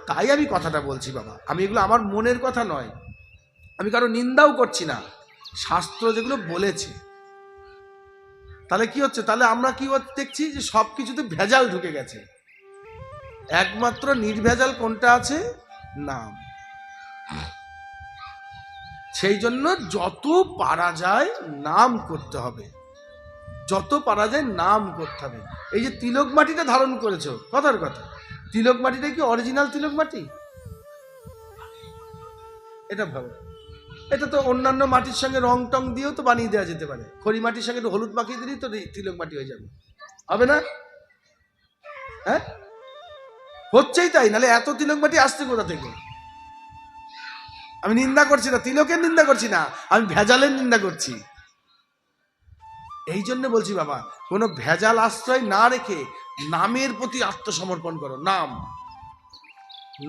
তাই আমি কথাটা বলছি বাবা, আমি এগুলো আমার মনের কথা নয়, আমি কারো নিন্দাও করছি না, শাস্ত্র যেগুলো বলেছে। তাহলে কি হচ্ছে, তাহলে আমরা কি দেখছি যে সব কিছুতে ভেজাল ঢুকে গেছে, একমাত্র নির্ভেজাল কোনটা আছে, নাম। সেই জন্য যত পারা যায় নাম করতে হবে, যত পারা যায় নাম করতে হবে। এই যে তিলক মাটিটা ধারণ করেছো, কথার কথা, তিলক মাটিটা কি অরিজিনাল তিলক মাটি? এটা ভাবো, এটা তো অন্যান্য মাটির সঙ্গে রং টং দিয়েও তো বানিয়ে দেওয়া যেতে পারে, খড়ি মাটির সঙ্গে একটু হলুদ মাখিয়ে দিলেই তো তিলক মাটি হয়ে যাবে, হবে না? হ্যাঁ, হচ্ছেই তাই, নাহলে এত তিলক মাটি আসছে কোথা থেকে? আমি নিন্দা করছি না, তিলকের নিন্দা করছি না, আমি ভেজালের নিন্দা করছি। এই জন্য বলছি বাবা, কোনো ভেজাল আশ্রয় না রেখে নামের প্রতি আত্মসমর্পণ করো। নাম,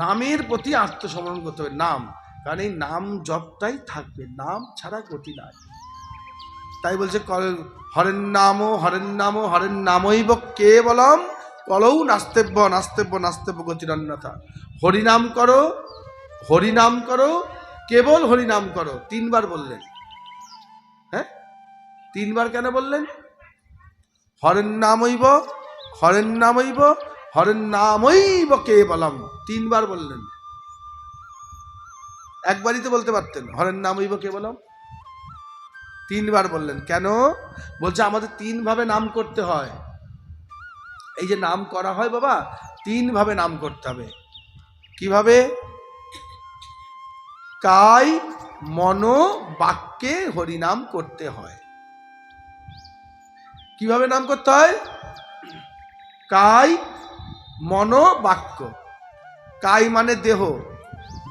নামের প্রতি আত্মসমর্পণ করতে হবে, নাম, কারণ এই নাম জপটাই থাকবে, নাম ছাড়া গতি নাই। তাই বলছে হরেন নাম হরেন নাম হরেন নামৈব কেবলম কলৌ নাস্তেব্য নাস্তেব্য নাস্তেব্য গতিরন্যথা। হরিনাম করো, হরিনাম করো, কেবল হরিনাম করো, তিনবার বললেন। হ্যাঁ, তিনবার কেন বললেন? হরেন নামৈব হরেন নামৈব হরেন নামৈব কেবলম, তিনবার বললেন। একবারই তো বলতে পারতেন হরেন নামৈব কেবলম, তিনবার বললেন কেন? বলছে আমাদের তিন ভাবে নাম করতে হয়। এই যে নাম করা হয় বাবা, তিন ভাবে নাম করতে হবে। কিভাবে? কায় মন বাক্যে হরিনাম করতে হয়। কিভাবে নাম করতে হয়? কায় মন বাক্য। কায় মানে দেহ,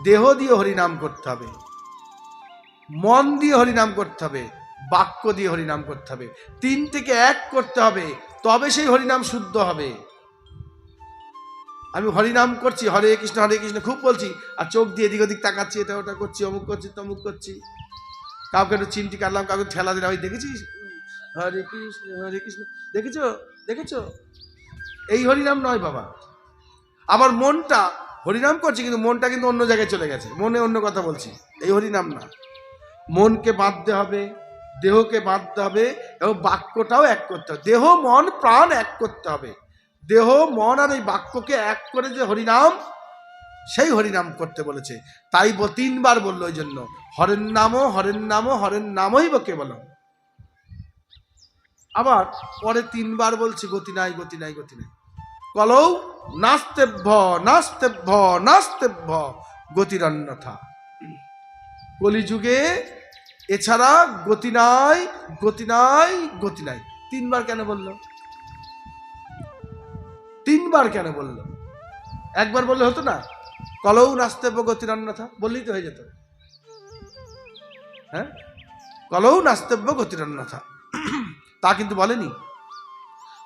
দেহ দিয়ে হরিনাম করতে হবে, মন দিয়ে হরিনাম করতে হবে, বাক্য দিয়ে হরিনাম করতে হবে, তিন থেকে এক করতে হবে, তবে সেই হরিনাম শুদ্ধ হবে। আমি হরিনাম করছি, হরে কৃষ্ণ খুব বলছি, আর চোখ দিয়ে এদিক ওদিক তাকাচ্ছি, এটা ওটা করছি, অমুক করছি তমুক করছি, কাউকে একটু চিমটি কাটলাম, কাউকে ঠেলা দিলাম, ওই দেখেছিস হরে কৃষ্ণ, দেখেছো দেখেছো, এই হরিনাম নয় বাবা। আবার মনটা হরিনাম করছে, কিন্তু মনটা কিন্তু অন্য জায়গায় চলে গেছে, মনে অন্য কথা বলছি, এই হরিনাম না। মনকে বাঁধতে হবে, দেহকে বাঁধতে হবে, এবং বাক্যটাও এক করতে হবে, দেহ মন প্রাণ এক করতে হবে। দেহ মন আর এই বাক্যকে এক করে যে হরিনাম, সেই হরিনাম করতে বলেছে। তাই তিনবার বললো, ওই জন্য হরেন নাম হরেন নাম হরেন নামই বা কেবলম। আবার পরে তিনবার বলছে গতি নাই গতি নাই গতি নাই, কলৌ নাস্তেভ্য নাস্তেভ্য নাস্তেভ্য গতিরন্যথা। কলিযুগে এছাড়া গতি নাই গতি নাই গতি নাই। তিনবার কেন বললো? তিনবার কেন বললো? একবার বললে হতো না? কলৌ নাস্তেভ্য গতিরন্যথা বললেই তো হয়ে যেত। হ্যাঁ, কলৌ নাস্তেভ্য গতিরন্যথা, তা কিন্তু বলেনি,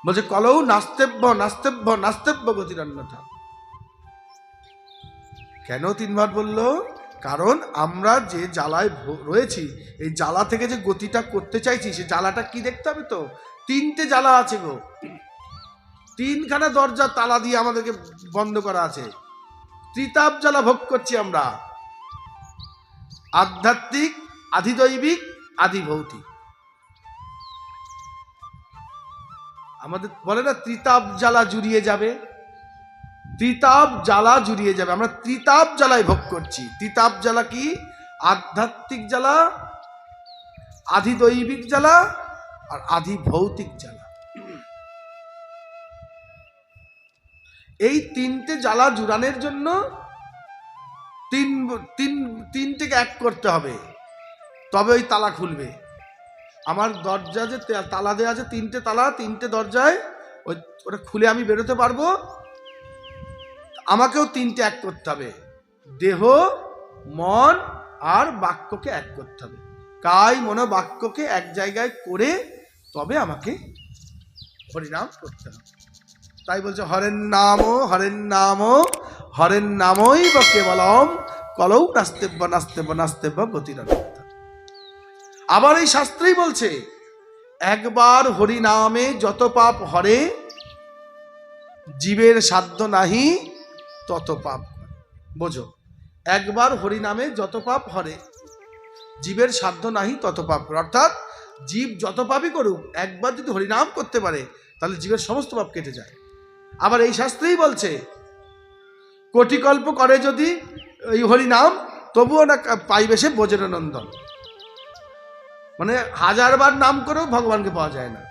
বলছে কলৌ নাস্তেভ্য নাস্তেভ্য নাস্তেভ্য গতিরন্যথা। কেন তিনবার বললো? কারণ আমরা যে জ্বালায় রয়েছি, এই জ্বালা থেকে যে গতিটা করতে চাইছি, সে জ্বালাটা কি দেখতে হবে তো। তিনটে জ্বালা আছে গো, তিনখানা দরজা তালা দিয়ে আমাদেরকে বন্ধ করা আছে, ত্রিতাপ জ্বালা ভোগ করছি আমরা। আধ্যাত্মিক, আধিদৈবিক, আধিভৌতিক। আমাদের বলে না ত্রিতাপ জ্বালা জুড়িয়ে যাবে, ত্রিতাপ জ্বালা জুড়িয়ে যাবে। আমরা ত্রিতাপ জ্বালায় ভোগ করছি। ত্রিতাপ জ্বালা কি? আধ্যাত্মিক জ্বালা, আধিদৈবিক জ্বালা আর আধিভৌতিক জ্বালা। এই তিনটে জ্বালা জুড়ানোর জন্য তিনটেকে এক করতে হবে, তবে ওই তালা খুলবে। আমার দরজা যে তালা দেওয়া আছে, তিনটে তালা, তিনটে দরজায়, ওটা খুলে আমি বেরোতে পারবো। আমাকেও তিনটে এক করতে হবে, দেহ, মন আর বাক্যকে এক করতে হবে। কায় মন বাক্যকে এক জায়গায় করে তবে আমাকে হরিনাম করতে হবে। তাই বলছে হরেন নাম, হরেন নাম, হরেন নামই বা কেবলম কলৌ নাস্তেব্য নাস্তেব্য নাস্তেব্য গতিরন্যথা। আবার এই শাস্ত্রেই বলছে একবার হরি নামে যত পাপ হরে, জীবের সাধ্য নাহি তত পাপ। বোঝো, একবার হরি নামে যত পাপ হরে, জীবের সাধ্য নাহি তত পাপ করে। অর্থাৎ জীব যত পাপই করুক, একবার যদি হরিনাম করতে পারে তাহলে জীবের সমস্ত পাপ কেটে যায়। আবার এই শাস্ত্রেই বলছে কোটিকল্প করে যদি এই হরিনাম, তবুও না পাইবে সে ব্রজেরনন্দন। মানে 1000 বার নাম করেও ভগবানকে পাওয়া যায় না।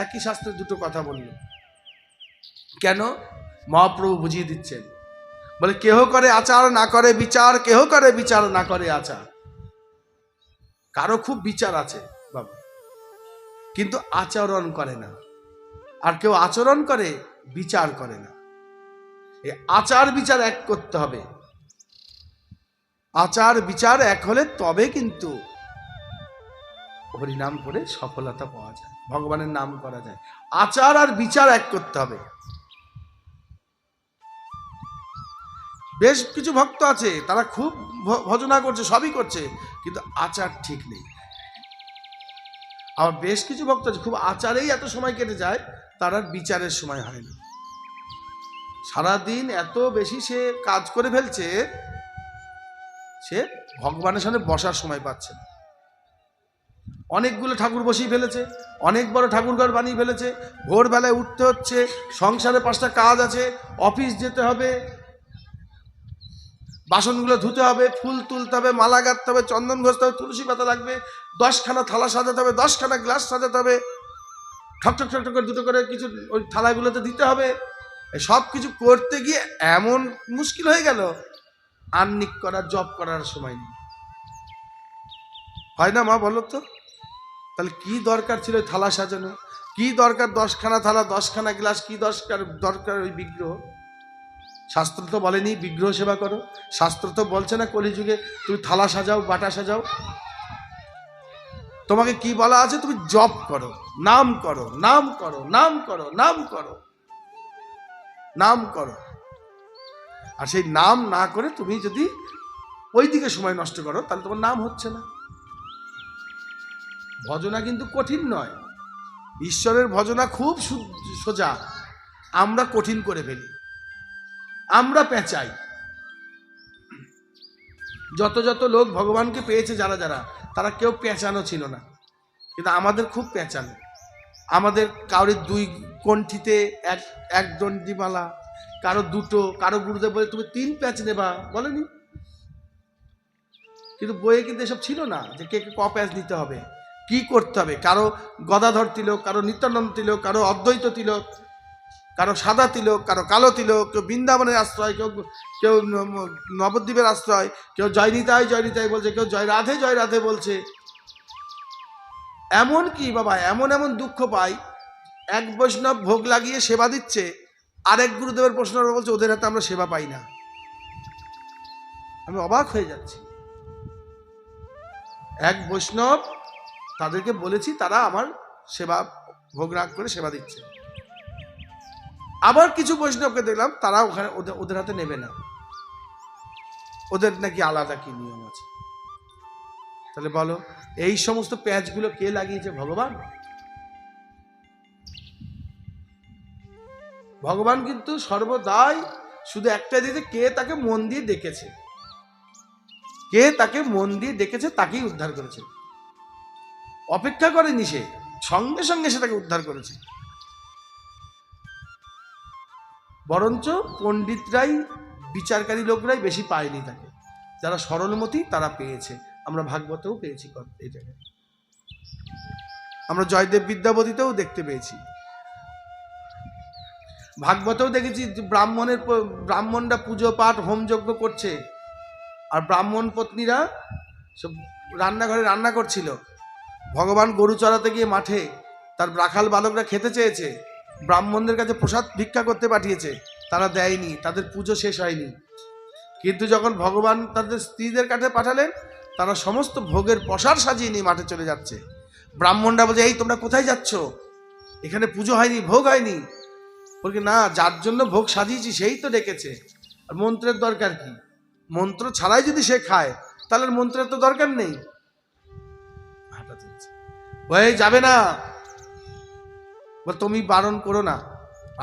একই শাস্ত্রে দুটো কথা বলল। কেন? মহাপ্রভু বুঝিয়ে দিচ্ছেন, বলে কেহ করে আচার না করে বিচার, কেহ করে বিচার না করে আচার। কারো খুব বিচার আছে বাবা, কিন্তু আচরণ করে না। আর কেউ আচরণ করে, বিচার করে না। এই আচার বিচার এক করতে হবে। আচার বিচার এক হলে তবে কিন্তু হরিনাম করে সফলতা পাওয়া যায়, ভগবানের নাম করা যায়। আচার আর বিচার এক করতে হবে। বেশ কিছু ভক্ত আছে, তারা খুব ভজনা করছে, সবই করছে, কিন্তু আচার ঠিক নেই। আবার বেশ কিছু ভক্ত আছে খুব আচারেই এত সময় কেটে যায়, তার আর বিচারের সময় হয় না। সারাদিন এত বেশি সে কাজ করে ফেলছে, সে ভগবানের সামনে বসার সময় পাচ্ছে না। অনেকগুলো ঠাকুর বসিয়ে ফেলেছে, অনেক বড় ঠাকুরঘর বানিয়ে ফেলেছে, ভোরবেলায় উঠতে হচ্ছে, সংসারে 5টা কাজ আছে, অফিস যেতে হবে, বাসনগুলো ধুতে হবে, ফুল তুলতে হবে, মালা গাঁথতে হবে, চন্দন ঘষতে হবে, তুলসী পাতা লাগবে, 10খানা থালা সাজাতে হবে, 10খানা গ্লাস সাজাতে হবে, ঠকঠক ঠকঠক করে দুটো করে কিছু ওই থালাগুলোতে দিতে হবে। সব কিছু করতে গিয়ে এমন মুশকিল হয়ে গেল, আর্নিক করার, জব করার সময় নেই। হয় না মা, বলো তো? তাহলে কি দরকার ছিল থালা সাজানো? কি দরকার 10খানা থালা, 10খানা গ্লাস? কি দরকার ওই বিগ্রহ? শাস্ত্র তো বলেনি বিগ্রহ সেবা করো। শাস্ত্র তো বলছে না কলিযুগে তুমি থালা সাজাও, বাটা সাজাও। তোমাকে কি বলা আছে? তুমি জপ করো, নাম করো, নাম করো, নাম করো, নাম করো, নাম করো। আর সেই নাম না করে তুমি যদি ওই দিকে সময় নষ্ট করো, তাহলে তোমার নাম হচ্ছে না। ভজনা কিন্তু কঠিন নয়, ঈশ্বরের ভজনা খুব সোজা। আমরা কঠিন করে ফেলি, আমরা পেঁচাই। যত যত লোক ভগবানকে পেয়েছে, যারা যারা, তারা কেউ পেঁচানো ছিল না, কিন্তু আমাদের খুব পেঁচানো। আমাদের কারোর 2 কণ্ঠিতে এক দণ্ডিমালা, কারো 2, কারো গুরুদেব বলে তুমি 3 প্যাঁচ নেবা, বলেনি? কিন্তু বইয়ে কিন্তু এসব ছিল না যে কে ক প্যাঁচ নিতে হবে, কি করতে হবে। কারো গদাধর তিলক, কারো নিত্যানন্দ তিলক, কারো অদ্বৈত তিলক, কারো সাদা তিলক, কারো কালো তিলক, কেউ বৃন্দাবনের আশ্রয়, কেউ নবদ্বীপের আশ্রয়, কেউ জয়নিতাই জয়নিতাই বলছে, কেউ জয় রাধে বলছে। এমন কি বাবা, এমন এমন দুঃখ পাই, এক বৈষ্ণব ভোগ লাগিয়ে সেবা দিচ্ছে, আরেক গুরুদেবের প্রশ্ন বলছে ওদের হাতে আমরা সেবা পাই না। আমি অবাক হয়ে যাচ্ছি। এক বৈষ্ণব, তাদেরকে বলেছি, তারা আমার সেবা ভোগ রাগ করে সেবা দিচ্ছে। আবার কিছু বৈষ্ণবকে দেখলাম তারা ওখানে ওদের হাতে নেবে না, ওদের নাকি আলাদা কি নিয়ম আছে। তাহলে বলো, এই সমস্ত প্যাঁচগুলো কে লাগিয়েছে? ভগবান। ভগবান কিন্তু সর্বদাই শুধু একটা দিতে, কে তাকে মন দিয়ে ডেকেছে। কে তাকে মন দিয়ে ডেকেছে তাকেই উদ্ধার করেছে, অপেক্ষা করেনি, সে সঙ্গে সঙ্গে সে তাকে উদ্ধার করেছে। বরঞ্চ পণ্ডিতরাই, বিচারকারী লোকরাই বেশি পায়নি তাকে, যারা সরলমতি তারা পেয়েছে। আমরা ভাগবতেও পেয়েছি এই জায়গায়, আমরা জয়দেব বিদ্যাপতিতেও দেখতে পেয়েছি, ভাগবতেও দেখেছি। ব্রাহ্মণরা পুজো পাঠ হোমযজ্ঞ করছে, আর ব্রাহ্মণ পত্নীরা সব রান্নাঘরে রান্না করছিল। ভগবান গরু চড়াতে গিয়ে মাঠে তার রাখাল বালকরা খেতে চেয়েছে, ব্রাহ্মণদের কাছে প্রসাদ ভিক্ষা করতে পাঠিয়েছে, তারা দেয়নি, তাদের পুজো শেষ হয়নি। কিন্তু যখন ভগবান তাদের স্ত্রীদের কাছে পাঠালেন, তারা সমস্ত ভোগের প্রসাদ সাজিয়ে নিয়ে মাঠে চলে যাচ্ছে। ব্রাহ্মণরা বলছে, এই তোমরা কোথায় যাচ্ছ, এখানে পুজো হয়নি, ভোগ হয়নি। বলকে না, যার জন্য ভোগ সাজিয়েছি সেই তো ডেকেছে, আর মন্ত্রের দরকার কি? মন্ত্র ছাড়াই যদি সে খায় তাহলে মন্ত্রের তো দরকার নেই। ওই যাবে না, বল তুমি বারণ করো না,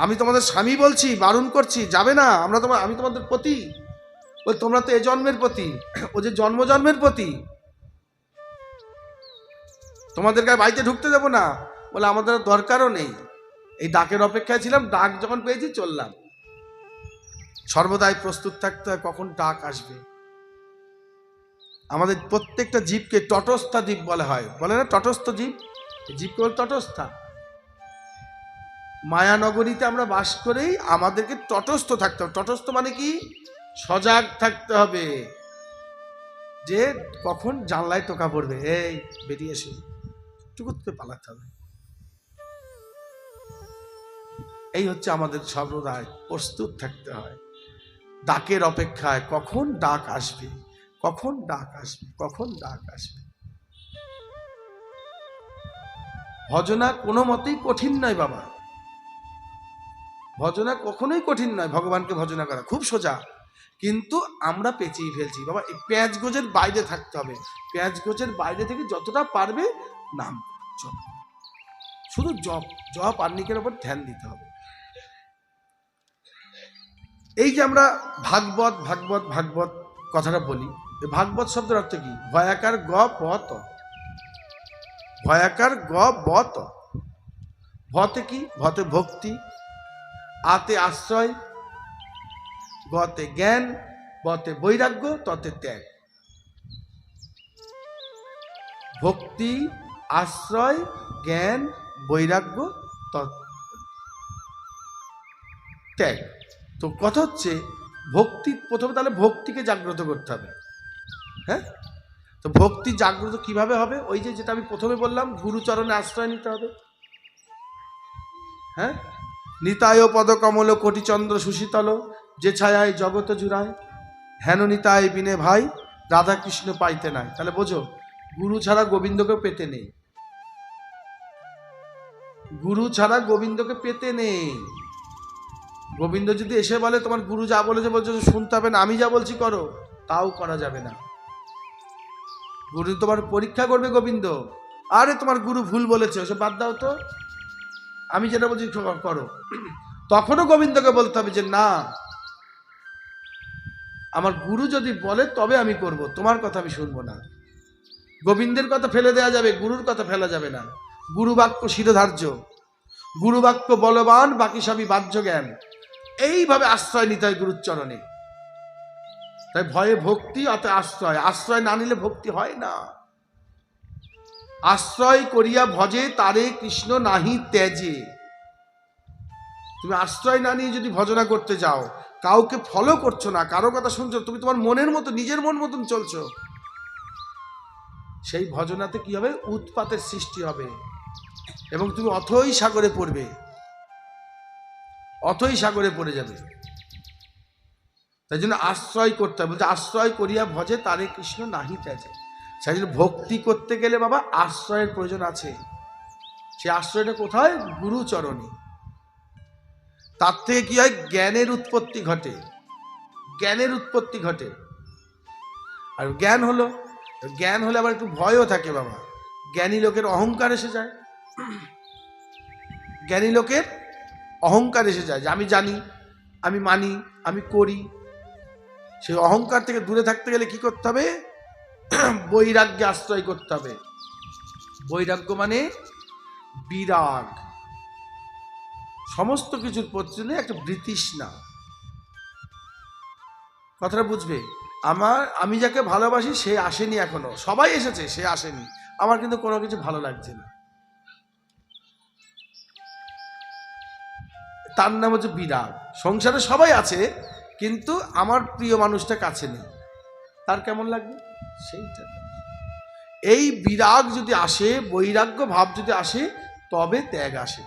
আমি তোমাদের স্বামী বলছি, বারণ করছি, যাবে না, আমি তোমাদের পতি। বল তোমরা তো এ জন্মের পতি, ও যে জন্ম জন্মের পতি, তোমাদের গায়ে বাড়িতে ঢুকতে দেবো না। বলে আমাদের দরকারও নেই, এই ডাকের অপেক্ষায় ছিলাম, ডাক যখন পেয়েছি চললাম। সর্বদাই প্রস্তুত থাকতে হয় কখন ডাক আসবে। আমাদের প্রত্যেকটা জীবকে তটস্থা জীব বলা হয়, বলে না তটস্থ জীব, জীব কেবল তটস্থা। মায়ানগরীতে আমরা বাস করেই আমাদেরকে তটস্থ থাকতে হবে। তটস্থ মানে কি? সজাগ থাকতে হবে, যে কখন জানলায় টোকা পড়বে, এই বেরিয়ে এসে টুকুতে পালাতে হবে। এই হচ্ছে আমাদের সর্বদাই প্রস্তুত থাকতে হয় ডাকের অপেক্ষায়, কখন ডাক আসবে, কখন ডাক আসবে, কখন ডাক আসবে। ভজনা কোনো মতেই কঠিন নয় বাবা, ভজনা কখনোই কঠিন নয়। ভগবানকে ভজনা করা খুব সোজা, কিন্তু আমরা পেঁচিয়ে ফেলছি বাবা। এই পেঁয়াজ গোজের বাইরে থাকতে হবে, পেঁয়াজ গোজের বাইরে থেকে যতটা পারবে নাম জপ, শুধু জপ জপ আহ্নিকের উপর ধ্যান দিতে হবে। এই যে আমরা ভাগবত ভাগবত ভাগবত কথাটা বলি, ভাগবত শব্দের অর্থ কি? ভয়াকার গ বত, ভয়াকার গ বত। ভতে কি? ভতে ভক্তি, আতে আশ্রয়, গতে জ্ঞান, বতে বৈরাগ্য, ততে ত্যাগ। ভক্তি, আশ্রয়, জ্ঞান, বৈরাগ্য, ত্যাগ। তো কথা হচ্ছে ভক্তি, প্রথমে তাহলে ভক্তিকে জাগ্রত করতে হবে। হ্যাঁ, তো ভক্তি জাগ্রত কিভাবে হবে? ওই যে যেটা আমি প্রথমে বললাম, গুরুচরণে আশ্রয় নিতে হবে। হ্যাঁ, নিতায় পদ কমল কোটিচন্দ্র সুশীতল, যে ছায়ায় জগত জুড়ায়, হেন নিতায় বিনে ভাই রাধা কৃষ্ণ পাইতে নাই। তাহলে বোঝো, গুরু ছাড়া গোবিন্দকে পেতে নেই, গুরু ছাড়া গোবিন্দকে পেতে নেই। গোবিন্দ যদি এসে বলে তোমার গুরু যা বলেছে বলছো শুনতে হবে না, আমি যা বলছি করো, তাও করা যাবে না। গুরু তোমার পরীক্ষা করবে গোবিন্দ, আরে তোমার গুরু ভুল বলেছে, ওসব বাদ দাও তো, আমি যেটা বলছি করো। তখনও গোবিন্দকে বলতে হবে যে না, আমার গুরু যদি বলে তবে আমি করব, তোমার কথা আমি শুনবো না। গোবিন্দের কথা ফেলে দেওয়া যাবে, গুরুর কথা ফেলা যাবে না। গুরু বাক্য শিরোধার্য, গুরু বাক্য বলবান, বাকি সবই বাহ্য জ্ঞান। এইভাবে আশ্রয় নিতে হয় গুরুর চরণে। তাই ভয়ে ভক্তি, অত আশ্রয়, আশ্রয় না নিলে ভক্তি হয় না। আশ্রয় করিয়া ভজে তারে কৃষ্ণ নাহি ত্যাজে। তুমি আশ্রয় না নিয়ে যদি ভজনা করতে যাও, কাউকে ফলো করছো না, কারো কথা শুনছো, তুমি তোমার মনের মতো, নিজের মন মতন চলছো, সেই ভজনাতে কি হবে? উৎপাতের সৃষ্টি হবে, এবং তুমি অথই সাগরে পড়বে, অথই সাগরে পড়ে যাবে। তাই জন্য আশ্রয় করতে হবে। বলতে আশ্রয় করিয়া ভজে তারে কৃষ্ণ নাহি ত্যাজে। সেই জন্য ভক্তি করতে গেলে বাবা আশ্রয়ের প্রয়োজন আছে। সে আশ্রয়টা কোথায়? গুরুচরণে। তার থেকে কি হয়? জ্ঞানের উৎপত্তি ঘটে, জ্ঞানের উৎপত্তি ঘটে। আর জ্ঞান হলে আবার একটু ভয়ও থাকে বাবা। জ্ঞানী লোকের অহংকার এসে যায়, জ্ঞানী লোকের অহংকার এসে যায় যে আমি জানি, আমি মানি, আমি করি। সেই অহংকার থেকে দূরে থাকতে গেলে কি করতে হবে? বৈরাগ্যে আশ্রয় করতে হবে। বৈরাগ্য মানে বিরাগ, সমস্ত কিছুর প্রতি একটা বৃতৃষ্ণা। কথাটা বুঝবে? আমি যাকে ভালোবাসি সে আসেনি এখনো, সবাই এসেছে, সে আসেনি, আমার কিন্তু কোনো কিছু ভালো লাগছে না, তার নাম হচ্ছে বিরাগ। সংসারে সবাই আছে কিন্তু আমার প্রিয় মানুষটা কাছে নেই, তার কেমন লাগবে? সেইটা। এই বিরাগ যদি আসে, বৈরাগ্য ভাব যদি আসে, তবে ত্যাগ আসে।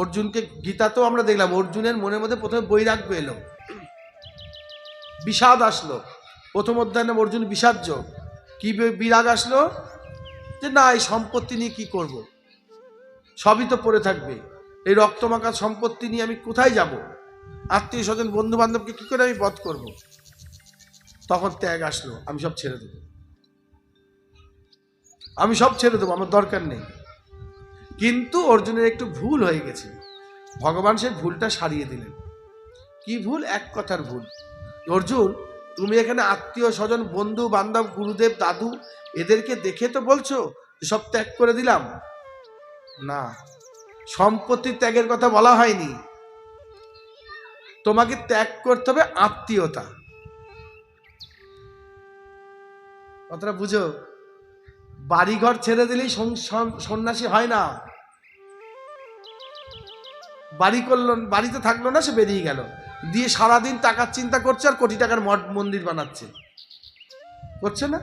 অর্জুনকে গীতাতেও আমরা দেখলাম, অর্জুনের মনের মধ্যে প্রথমে বৈরাগ্য এলো, বিষাদ আসলো। প্রথম অধ্যায় নাম অর্জুন বিষাদয। কি বিরাগ আসলো? যে না, এই সম্পত্তি নিয়ে কি করব, সবই তো পড়ে থাকবে, এই রক্তমাখা সম্পত্তি নিয়ে আমি কোথায় যাব, আত্মীয় স্বজন বন্ধু বান্ধবকে কি করে আমি বধ করব। তখন ত্যাগ আসলো, আমি সব ছেড়ে দেবো, আমি সব ছেড়ে দেবো, আমার দরকার নেই। কিন্তু অর্জুনের একটু ভুল হয়ে গেছে, ভগবান সেই ভুলটা সারিয়ে দিলেন। কি ভুল? এক কথার ভুল। অর্জুন, তুমি এখানে আত্মীয় স্বজন বন্ধু বান্ধব গুরুদেব দাদু এদেরকে দেখে তো বলছো সব ত্যাগ করে দিলাম? না, সম্পত্তি ত্যাগের কথা বলা হয়নি, তোমাকে ত্যাগ করতে হবে আত্মীয়তা। কথাটা বুঝো? বাড়িঘর ছেড়ে দিলেই সন্ন্যাসী হয় না। বাড়ি করলো, বাড়িতে থাকলো না, সে বেরিয়ে গেল, দিয়ে সারাদিন টাকার চিন্তা করছে আর কোটি টাকার মঠ মন্দির বানাচ্ছে, করছে না?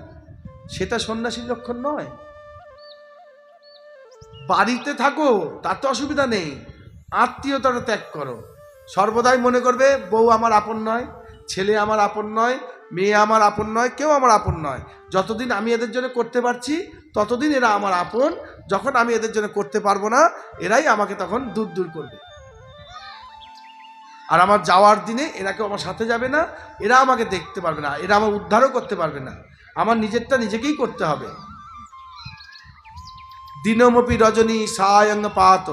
সেটা সন্ন্যাসীর লক্ষণ নয়। বাড়িতে থাকো, তাতে অসুবিধা নেই, আত্মীয়তাটা ত্যাগ করো। সর্বদাই মনে করবে বউ আমার আপন নয়, ছেলে আমার আপন নয়, মেয়ে আমার আপন নয়, কেউ আমার আপন নয়। যতদিন আমি এদের জন্য করতে পারছি ততদিন এরা আমার আপন, যখন আমি এদের জন্য করতে পারবো না এরাই আমাকে তখন দূর দূর করবে। আর আমার যাওয়ার দিনে এরা কেউ আমার সাথে যাবে না, এরা আমাকে দেখতে পারবে না, এরা আমার উদ্ধারও করতে পারবে না, আমার নিজেরটা নিজেকেই করতে হবে। দিনমপি রজনী সায়ং পাত,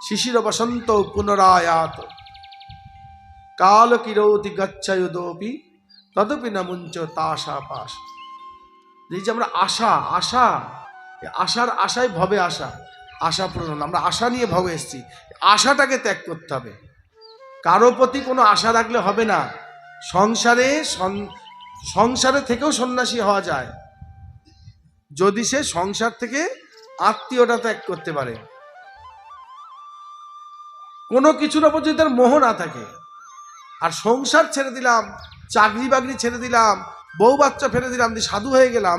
শিশির বসন্ত পুনরায়াত, কাল কিরৌতি গচ্ছায়ুদপি তদপি ন মুঞ্চ তাশা পাশ। এই যে আমরা আশার আশায় ভবে আশা পূরণ, আমরা আশা নিয়ে ভবে এসেছি, আশাটাকে ত্যাগ করতে হবে। কারো প্রতি কোনো আশা রাখলে হবে না। সংসারে থেকেও সন্ন্যাসী হওয়া যায় যদি সে সংসার থেকে আত্মীয়তা ত্যাগ করতে পারে, কোনো কিছুর ওপর যদি তার মোহ না থাকে। আর সংসার ছেড়ে দিলাম, চাকরি বাকরি ছেড়ে দিলাম, বউ বাচ্চা ফেলে দিলাম, দিয়ে সাধু হয়ে গেলাম,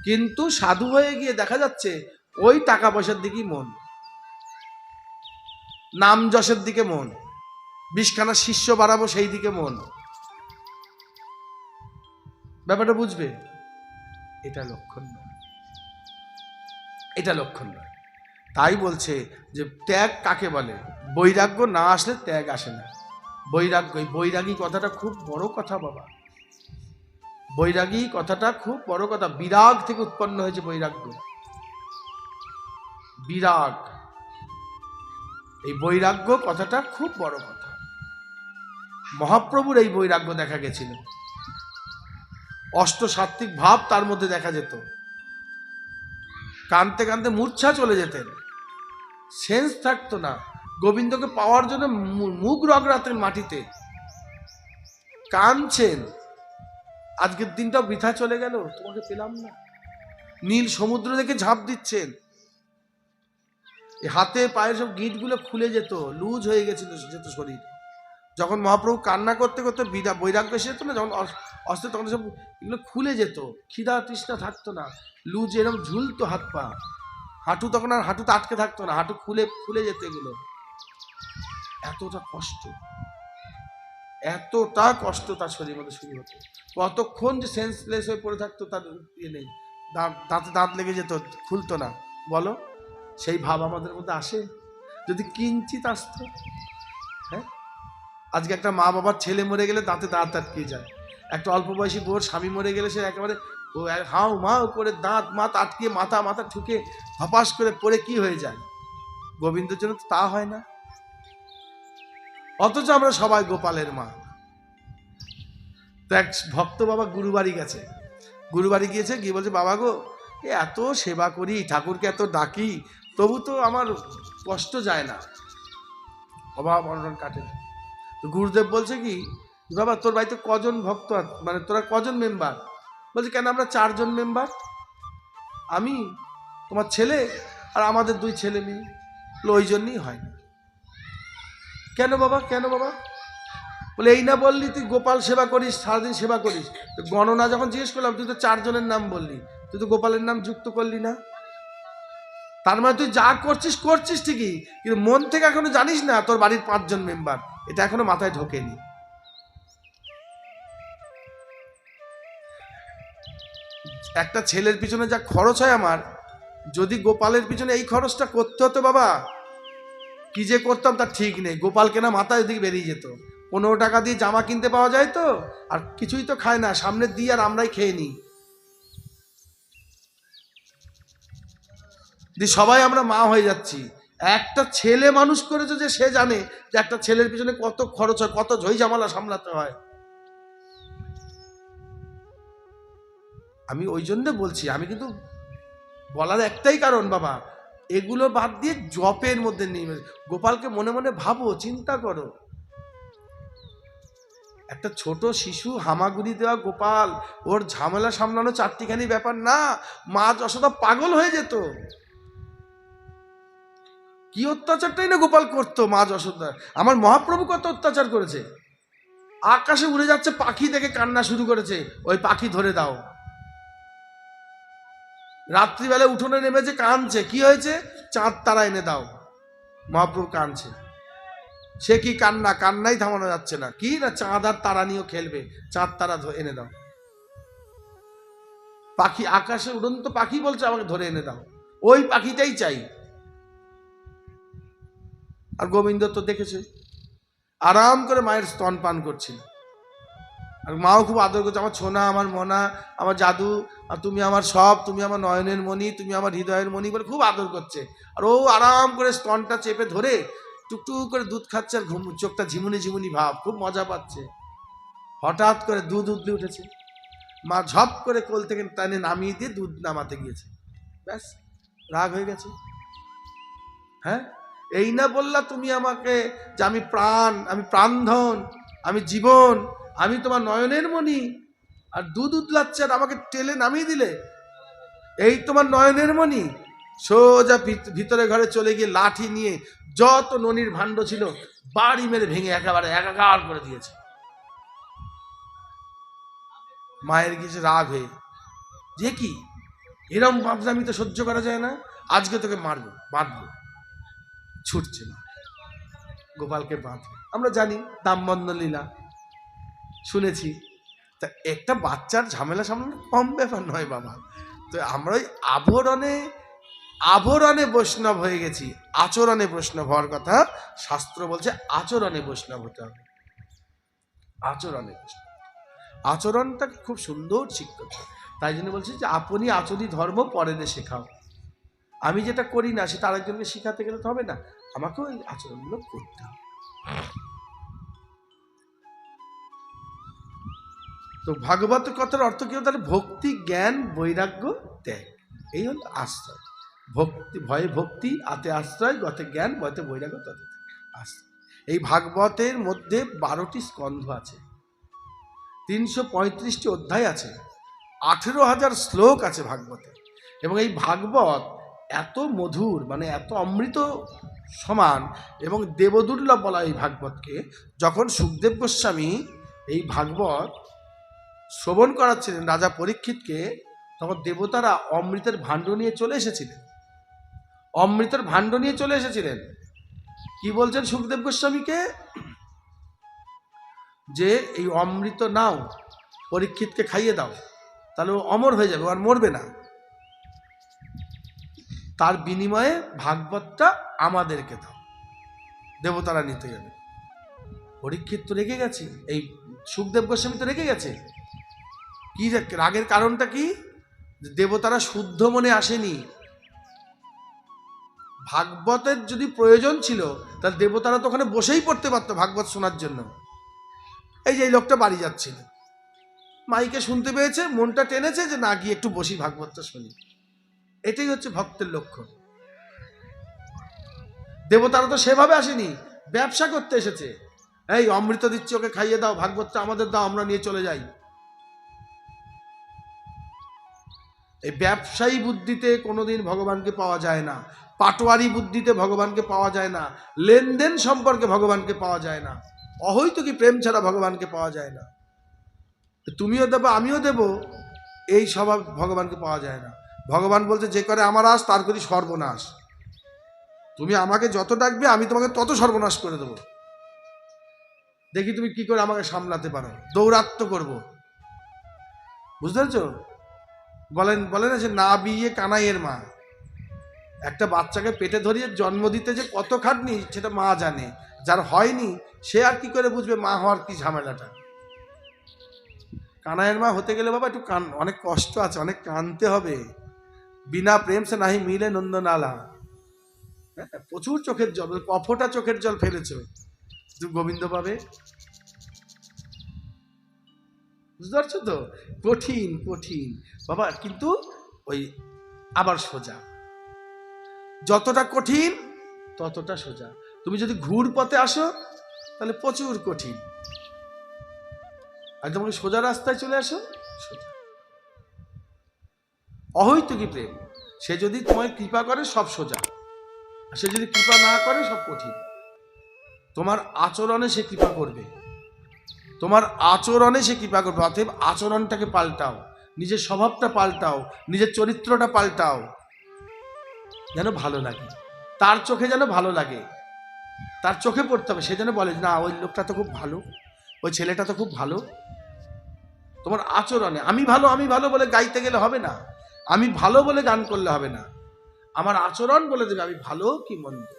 কিন্তু সাধু হয়ে গিয়ে দেখা যাচ্ছে ওই টাকা পয়সার দিকেই মন, নাম যশের দিকে মন, 20খানা শিষ্য বাড়াবো সেই দিকে মন। ব্যাপারটা বুঝবে? এটা লক্ষণ নয়, এটা লক্ষণ নয়। তাই বলছে যে ত্যাগ কাকে বলে? বৈরাগ্য না আসলে ত্যাগ আসে না। বৈরাগ্য, বৈরাগী কথাটা খুব বড় কথা বাবা, বৈরাগী কথাটা খুব বড় কথা। বিরাগ থেকে উৎপন্ন হয়েছে বৈরাগ্য, বিরাগ, এই বৈরাগ্য কথাটা খুব বড় কথা। মহাপ্রভুর এই বৈরাগ্য দেখা গেছিল, অষ্টসাত্ত্বিক ভাব তার মধ্যে দেখা যেত, কানতে কানতে মূর্ছা চলে যেতেন, সেন্স থাকতো না। গোবিন্দকে পাওয়ার জন্য মুখ রগড়াতেন মাটিতে, কাঁদছেন, আজকের দিনটাও বৃথা চলে গেল, তোমাকে পেলাম না। নীল সমুদ্র দেখে ঝাঁপ দিচ্ছেন, হাতে পায়ে সব গিঁটগুলো খুলে যেত, লুজ হয়ে গেছিল যেত শরীর। যখন মহাপ্রভু কান্না করতে করতে বৈরাগ্য এসে যেত না, যখন অস্ত্র, তখন সব এগুলো খুলে যেত, খিদা তৃষ্ণা থাকতো না, লুজ এরকম ঝুলতো হাত পা, হাঁটু তখন আর হাঁটুতে আটকে থাকতো না, হাঁটু খুলে খুলে যেত। এগুলো এতটা কষ্ট, এতটা কষ্ট তার শরীরের মধ্যে শুরু হতো। কতক্ষণ যে সেন্সলেস হয়ে পড়ে থাকতো তার ইয়ে নেই, দাঁতে দাঁত লেগে যেত, খুলতো না। বলো, সেই ভাব আমাদের মধ্যে আসে? যদি কিঞ্চিত আসতো। হ্যাঁ, আজকে একটা মা বাবার ছেলে মরে গেলে দাঁতে দাঁত আটকে যায়, একটা অল্প বয়সী বোর স্বামী মরে গেলে সে একেবারে হাউ মাউ করে দাঁত মাথা আটকে মাথা ঠুকে হপাস করে পড়ে কি হয়ে যায়। গোবিন্দের জন্য তো তা হয় না, অথচ আমরা সবাই গোপালের মা। তো এক ভক্ত বাবা গুরু বাড়ি গেছে, গুরুবাড়ি গিয়েছে, গিয়ে বলছে বাবা গো এত সেবা করি, ঠাকুরকে এত ডাকি, তবু তো আমার কষ্ট যায় না, অভাব অনটন কাটে না। তো গুরুদেব বলছে কি বাবা তোর বাড়িতে কজন ভক্ত মানে তোরা কজন মেম্বার? বলছে কেন আমরা 4 জন মেম্বার, আমি, তোমার ছেলে আর আমাদের 2 ছেলে মেয়ে। ওই জন্যই হয় না। কেন বাবা, কেন বাবা? বলে এই না বললি তুই গোপাল সেবা করিস, সারাদিন সেবা করিস, তো গণনা যখন জিজ্ঞেস করলাম তুই তো 4 জনের নাম বললি, তুই তো গোপালের নাম যুক্ত করলি না। তার মানে তুই যা করছিস করছিস ঠিকই, কিন্তু মন থেকে এখনো জানিস না তোর বাড়ির 5 জন মেম্বার, এটা এখনো মাথায় ঢোকেনি। একটা ছেলের পিছনে যা খরচ হয় আমার, যদি গোপালের পিছনে এই খরচটা করতে হতো বাবা, কি যে করতাম তার ঠিক নেই। গোপাল কেনা মাথায় দিকে বেরিয়ে যেত। 15 টাকা দিয়ে জামা কিনতে পাওয়া যায় তো, আর কিছুই তো খায় না, সামনে দিয়ে আর আমরাই খেয়ে নিই। সবাই আমরা মা হয়ে যাচ্ছি। একটা ছেলে মানুষ করেছে যে সে জানে যে একটা ছেলের পিছনে কত খরচ হয়, কত ঝই ঝামেলা সামলাতে হয়। আমি ওই জন্য বলছি, আমি কিন্তু বলার একটাই কারণ বাবা, এগুলো বাদ দিয়ে জপের মধ্যে নেমে গোপালকে মনে মনে ভাবো, চিন্তা করো। একটা ছোট শিশু হামাগুড়ি দেওয়া গোপাল, ওর ঝামেলা সামলানো 4টিখানি ব্যাপার না। মা যশোদা পাগল হয়ে যেত। কি অত্যাচারটাই না গোপাল করতো মা যশোদা। আমার মহাপ্রভু কত অত্যাচার করেছে। আকাশে উড়ে যাচ্ছে পাখি দেখে কান্না শুরু করেছে, ওই পাখি ধরে দাও। রাত্রিবেলা উঠোনে নেমেছে, কাঁদছে, কি হয়েছে? চাঁদ তারা এনে দাও। মহাপ্রভু কাঁদছে। সে কি কান্না, কান্নাই থামানো যাচ্ছে না। কি না চাঁদ আর তারা নিয়েও খেলবে, চাঁদ তারা এনে দাও। পাখি, আকাশে উড়ন্ত পাখি বলছে আমাকে ধরে এনে দাও, ওই পাখিটাই চাই। আর গোবিন্দ তো দেখেছে আরাম করে মায়ের স্তন পান করছিল, আর মাও খুব আদর করছে, আমার ছোনা, আমার মনা, আমার জাদু, আর তুমি আমার সব, তুমি আমার নয়নের মণি, তুমি আমার হৃদয়ের মণি বলে খুব আদর করছে। আর ও আরাম করে স্তনটা চেপে ধরে টুকটুক করে দুধ খাচ্ছে, আর চোখটা ঝিমুনি ঝিমুনি ভাব, খুব মজা পাচ্ছে। হঠাৎ করে দুধ উতলে উঠেছে, মা ঝপ করে কোল থেকে টানে নামিয়ে দিয়ে দুধ নামাতে গিয়েছে, ব্যাস রাগ হয়ে গেছে। হ্যাঁ, এই না বললা তুমি আমাকে যে আমি প্রাণ, আমি প্রাণধন, আমি জীবন, আমি তোমার নয়নের মণি, আর দুধ উতলাচ্ছে আর আমাকে টেলে নামিয়ে দিলে। এই তোমার নয়নের মণি। সোজা ভিতরে ঘরে চলে গিয়ে লাঠি নিয়ে যত ননির ভাণ্ড ছিল বাড়ি মেরে ভেঙে একেবারে একাকার করে দিয়েছে। মায়ের কিছু রাগ হয়ে, যে কি এরম বাদরামি তো সহ্য করা যায় না, আজকে তোকে মারবো, বাঁধবো। ছুটছে না, গোপালকে বাঁধবে। আমরা জানি দামবন্ধ লীলা, শুনেছি। তা একটা বাচ্চার ঝামেলা সামলানো কম ব্যাপার নয় বাবা। তো আমরা ওই আভরণে বৈষ্ণব হয়ে গেছি, আচরণে বৈষ্ণব হওয়ার কথা শাস্ত্র বলছে। আচরণে বৈষ্ণব হতে হবে, আচরণে বৈষ্ণব। আচরণটাকে খুব সুন্দর শিখতে হবে। তাই জন্য বলছি যে আপনি আচরি ধর্ম পরেদের শেখাও। আমি যেটা করি না সেটা আরেকজনকে শেখাতে গেলে তো হবে না, আমাকেও এই আচরণগুলো করতে হবে। তো ভাগবত কথার অর্থ কি? তাহলে ভক্তি, জ্ঞান, বৈরাগ্য, ত্যাগ, এই হল আশ্রয়। ভক্তি, ভয়ে ভক্তি, আতে আশ্রয়, গতে জ্ঞান, বতে বৈরাগ্য, ততে আশ্রয়। এই ভাগবতের মধ্যে 12টি স্কন্ধ আছে, 335টি অধ্যায় আছে, 18,000 শ্লোক আছে ভাগবতে। এবং এই ভাগবত এত মধুর, মানে এত অমৃত সমান এবং দেবদুর্লভ বলা এই ভাগবতকে। যখন সুখদেব গোস্বামী এই ভাগবত শ্রবণ করাচ্ছিলেন রাজা পরীক্ষিতকে, তখন দেবতারা অমৃতের ভাণ্ড নিয়ে চলে এসেছিলেন। অমৃতের ভাণ্ড নিয়ে চলে এসেছিলেন। কি বলছেন সুখদেব গোস্বামীকে? যে এই অমৃত নাও, পরীক্ষিতকে খাইয়ে দাও, তাহলে ও অমর হয়ে যাবে, ও আর মরবে না। তার বিনিময়ে ভাগবতটা আমাদেরকে দাও, দেবতারা নিতে যাবে। পরীক্ষিত তো রেগে গেছে, এই সুখদেব গোস্বামী তো রেগে গেছে। কি রাগের কারণটা কি? দেবতারা শুদ্ধ মনে আসেনি। ভাগবতের যদি প্রয়োজন ছিল তাহলে দেবতারা তো ওখানে বসেই পড়তে পারতো ভাগবত শোনার জন্য। এই যে এই লোকটা বাড়ি যাচ্ছিল, মাইকে শুনতে পেয়েছে, মনটা টেনেছে যে না গিয়ে একটু বসি ভাগবতটা শুনি। এটাই হচ্ছে ভক্তের লক্ষণ। দেবতারা তো সেভাবে আসেনি, ব্যবসা করতে এসেছে। এই অমৃত দিচ্ছি, ওকে খাইয়ে দাও, ভাগবতটা আমাদের দাও, আমরা নিয়ে চলে যাই। এই ব্যবসায়ী বুদ্ধিতে কোনোদিন ভগবানকে পাওয়া যায় না, পাটোয়ারি বুদ্ধিতে ভগবানকে পাওয়া যায় না, লেনদেন সম্পর্কে ভগবানকে পাওয়া যায় না, অহৈতুকী প্রেম ছাড়া ভগবানকে পাওয়া যায় না। তুমিও দেবো আমিও দেব, এই স্বভাব ভগবানকে পাওয়া যায় না। ভগবান বলছে যে করে আমার আস তার করি সর্বনাশ। তুমি আমাকে যত ডাকবে আমি তোমাকে তত সর্বনাশ করে দেবো, দেখি তুমি কি করে আমাকে সামলাতে পারো, দৌরাত্ম করব। বুঝতে পারছো? বলেন না যে না বিয়ে কানাইয়ের মা। একটা বাচ্চাকে পেটে ধরিয়ে জন্ম দিতে যে কত খাটনি সেটা মা জানে, যার হয়নি সে আর কি করে বুঝবে মা হওয়ার কি ঝামেলাটা। কানাইয়ের মা হতে গেলে বাবা একটু অনেক কষ্ট আছে, অনেক কানতে হবে। বিনা প্রেম সে নাহি মিলে নন্দ নালা। প্রচুর চোখের জল, কফটা চোখের জল ফেলেছো, তুমি গোবিন্দ পাবে। বুঝতে পারছো তো? কঠিন কঠিন বাবা, কিন্তু ওই আবার সোজা। যতটা কঠিন ততটা সোজা। তুমি যদি ঘুর পথে আসো তাহলে প্রচুর কঠিন, আর তোমাকে সোজা রাস্তায় চলে আসো সোজা। অহৈতুকী প্রেম, সে যদি তোমায় কৃপা করে সব সোজা, আর সে যদি কৃপা না করে সব কঠিন। তোমার আচরণে সে কৃপা করবে, তোমার আচরণে সে কৃপা করবে। অতএব আচরণটাকে পাল্টাও, নিজের স্বভাবটা পাল্টাও, নিজের চরিত্রটা পাল্টাও, যেন ভালো লাগে, তার চোখে যেন ভালো লাগে, তার চোখে পড়তে হবে। সে যেন বলে না ওই লোকটা তো খুব ভালো, ওই ছেলেটা তো খুব ভালো। তোমার আচরণে আমি ভালো বলে গাইতে গেলে হবে না, আমি ভালো বলে গান করলে হবে না, আমার আচরণ বলে দেবে আমি ভালো কি মন্দ।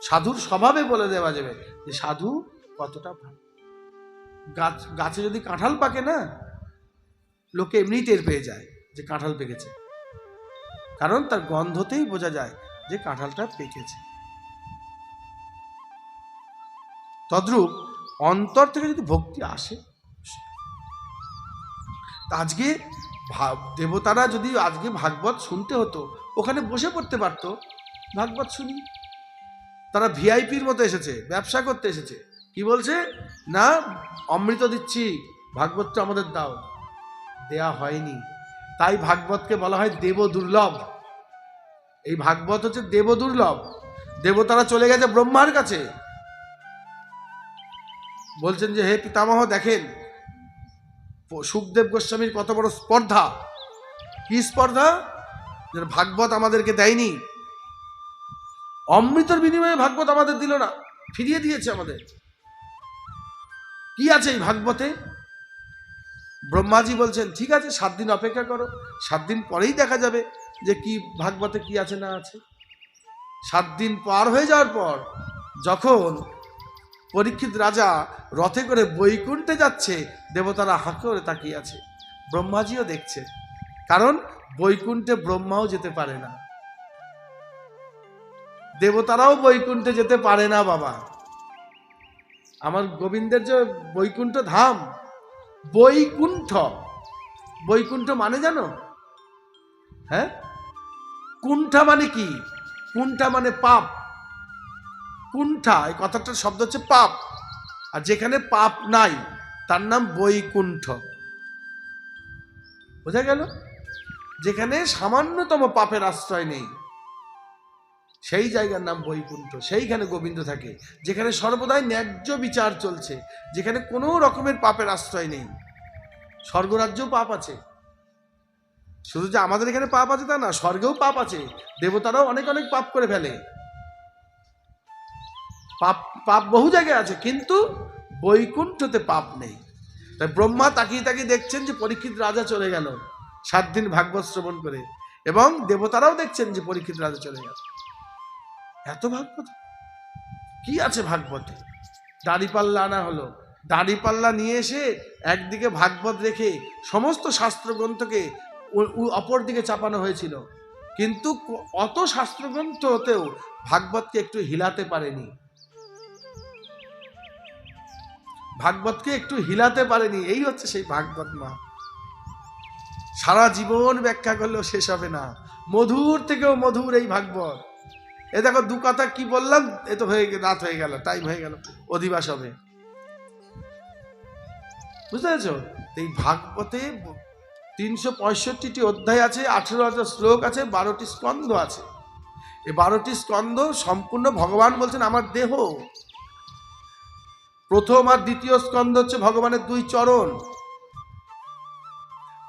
সাধুর স্বভাবে বলে দেওয়া যাবে যে সাধু কতটা ভালো। গাছে যদি কাঁঠাল পাকে না, লোকে এমনি টের পেয়ে যায় যে কাঁঠাল পেকেছে, কারণ তার গন্ধতেই বোঝা যায় যে কাঁঠালটা পেকেছে। তদ্রূপ অন্তর থেকে যদি ভক্তি আসে, আজকে দেবতারা যদি আজকে ভাগবত শুনতে হতো, ওখানে বসে পড়তে পারতো, ভাগবত শুনি। তারা ভিআইপির মতো এসেছে, ব্যবসা করতে এসেছে। কি বলছে না অমৃত দিচ্ছি, ভাগবতটা আমাদের দাও, দেয়া হয়নি। তাই ভাগবতকে বলা হয় দেব দুর্লভ। এই ভাগবত হচ্ছে দেব দুর্লভ। দেবতারা চলে গেছে ব্রহ্মার কাছে, বলছেন যে হে পিতামহ দেখেন সুখদেব গোস্বামীর কত বড় স্পর্ধা। কি স্পর্ধা? ভাগবত আমাদেরকে দেয়নি, অমৃতর বিনিময়ে ভাগবত আমাদের দিল না, ফিরিয়ে দিয়েছে আমাদের। কি আছে এই ভাগবতে? ব্রহ্মাজি বলছেন ঠিক আছে 7 দিন অপেক্ষা করো, 7 দিন পরেই দেখা যাবে যে কি ভাগবতে কি আছে না আছে। 7 দিন পার হয়ে যাওয়ার পর যখন পরীক্ষিত রাজা রথে করে বৈকুণ্ঠে যাচ্ছে, দেবতারা হাঁ করে তাকিয়ে আছে, ব্রহ্মাজিও দেখছে, কারণ বৈকুণ্ঠে ব্রহ্মাও যেতে পারে না, দেবতারাও বৈকুণ্ঠে যেতে পারে না বাবা। আমার গোবিন্দের যে বৈকুণ্ঠ ধাম, বৈকুণ্ঠ, বৈকুণ্ঠ মানে জানো? হ্যাঁ, কুণ্ঠা মানে কি? কুণ্ঠা মানে পাপ। কুণ্ঠা এই কথাটার শব্দ হচ্ছে পাপ, আর যেখানে পাপ নাই তার নাম বৈকুণ্ঠ। বোঝা গেল? যেখানে সামান্যতম পাপের আশ্রয় নেই সেই জায়গার নাম বৈকুণ্ঠ, সেইখানে গোবিন্দ থাকে। যেখানে সর্বদাই ন্যায্য বিচার চলছে, যেখানে কোনো রকমের পাপের আশ্রয় নেই। স্বর্গরাজ্যেও পাপ আছে, শুধু যে আমাদের এখানে পাপ আছে তা না, স্বর্গেও পাপ আছে। দেবতারাও অনেক অনেক পাপ করে ফেলে, পাপ পাপ বহু জায়গায় আছে, কিন্তু বৈকুণ্ঠতে পাপ নেই। তাই ব্রহ্মা তাকিয়ে তাকিয়ে দেখছেন যে পরীক্ষিত রাজা চলে গেল 7 দিন ভাগবত শ্রবণ করে, এবং দেবতারাও দেখছেন যে পরীক্ষিত রাজা চলে গেল। এত ভাগবত কি আছে ভাগবতে? দাঁড়িপাল্লা আনা হলো, দাঁড়িপাল্লা নিয়ে এসে একদিকে ভাগবত রেখে সমস্ত শাস্ত্রগ্রন্থকে অপর দিকে চাপানো হয়েছিল, কিন্তু অত শাস্ত্রগ্রন্থ হতেও ভাগবতকে একটু হিলাতে পারেনি। ভাগবতকে একটু হিলাতে পারেনি, এই হচ্ছে সেই ভাগবত মা। সারা জীবন ব্যাখ্যা করলেও শেষ হবে না, মধুর থেকেও মধুর এই ভাগবত। এ দেখো দু কথা কি বললাম, এ তো রাত হয়ে গেল, টাইম হয়ে গেল, অধিবাস হবে। বুঝতে পেরেছ? এই ভাগবতে 365টি অধ্যায় আছে, 18,000 শ্লোক আছে, 12টি স্কন্ধ আছে। এই 12টি স্কন্ধ সম্পূর্ণ ভগবান বলছেন আমার দেহ। প্রথম আর দ্বিতীয় স্কন্ধ হচ্ছে ভগবানের 2 চরণ,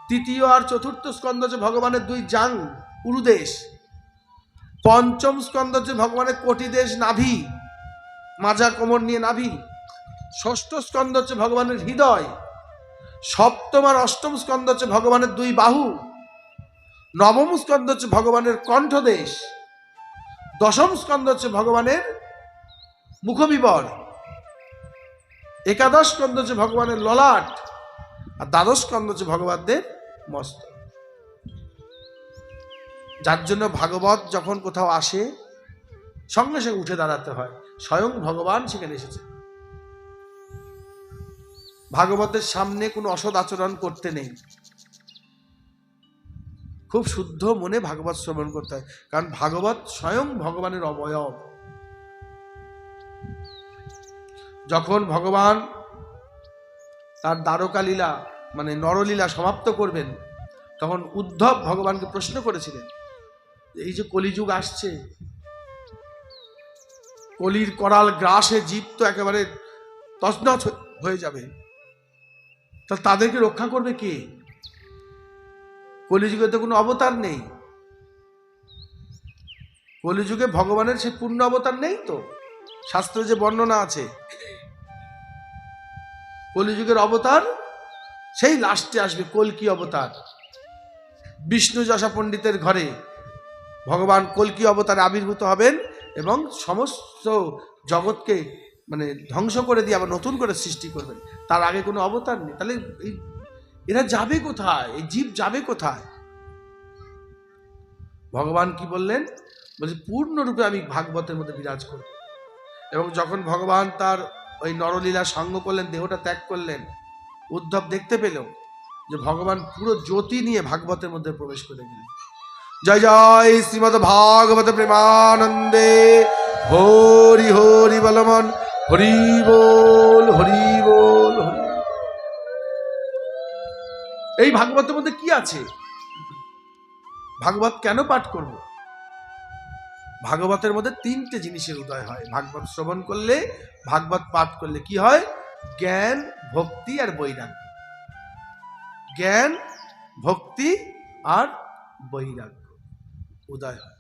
তৃতীয় আর চতুর্থ স্কন্ধ হচ্ছে ভগবানের 2 জাং উরুদেশ, পঞ্চম স্কন্ধ হচ্ছে ভগবানের কোটি দেশ নাভি, মাজা কোমর নিয়ে নাভি, ষষ্ঠ স্কন্ধ হচ্ছে ভগবানের হৃদয়, সপ্তম আর অষ্টম স্কন্ধ হচ্ছে ভগবানের 2 বাহু, নবম স্কন্ধ হচ্ছে ভগবানের কণ্ঠদেশ, দশম স্কন্ধ হচ্ছে ভগবানের মুখবিবর, একাদশ স্কন্ধ হচ্ছে ভগবানের ললাট, আর দ্বাদশ স্কন্ধ হচ্ছে ভগবানদের মস্তক। যার জন্য ভাগবত যখন কোথাও আসে সঙ্গে সঙ্গে উঠে দাঁড়াতে হয়, স্বয়ং ভগবান সেখানে এসেছে। ভাগবতের সামনে কোনো অসৎ আচরণ করতে নেই, খুব শুদ্ধ মনে ভাগবত শ্রবণ করতে হয়, কারণ ভাগবত স্বয়ং ভগবানের অবয়ব। যখন ভগবান তার দ্বারকা লীলা মানে নরলীলা সমাপ্ত করবেন, তখন উদ্ধব ভগবানকে প্রশ্ন করেছিলেন, এই যে কলিযুগ আসছে, কলির করাল গ্রাসে জীব তো একেবারে তছনছ হয়ে যাবে, তাহলে তাদেরকে রক্ষা করবে কে? কলিযুগে তো কোনো অবতার নেই, কলিযুগে ভগবানের সে পূর্ণ অবতার নেই তো, শাস্ত্রে যে বর্ণনা আছে কলিযুগের অবতার সেই লাস্টে আসবে কল্কি অবতার। বিষ্ণু যশা পণ্ডিতের ঘরে ভগবান কল্কি অবতারে আবির্ভূত হবেন এবং সমস্ত জগৎকে মানে ধ্বংস করে দিয়ে আবার নতুন করে সৃষ্টি করবেন। তার আগে কোনো অবতার নেই। তাহলে এরা যাবে কোথায়? এই জীব যাবে কোথায়? ভগবান কি বললেন? বলছে পূর্ণরূপে আমি ভাগবতের মধ্যে বিরাজ করব। এবং যখন ভগবান তার ওই নরলীলা সঙ্গ করলেন, দেহটা ত্যাগ করলেন, উদ্ধব দেখতে পেল যে ভগবান পুরো জ্যোতি নিয়ে ভাগবতের মধ্যে প্রবেশ করে গেলেন। জয় জয় শ্রীমদ ভাগবত প্রেমানন্দে, হরি হরি বলমন, হরি বল হরি বল হরি। এই ভাগবতের মধ্যে কি আছে? ভাগবত কেন পাঠ করব? ভাগবতের মধ্যে 3টে জিনিসের উদয় হয় ভাগবত শ্রবণ করলে, ভাগবত পাঠ করলে। কি হয়? জ্ঞান, ভক্তি আর বৈরাগ্য। জ্ঞান, ভক্তি আর বৈরাগ্য উদয় হয়।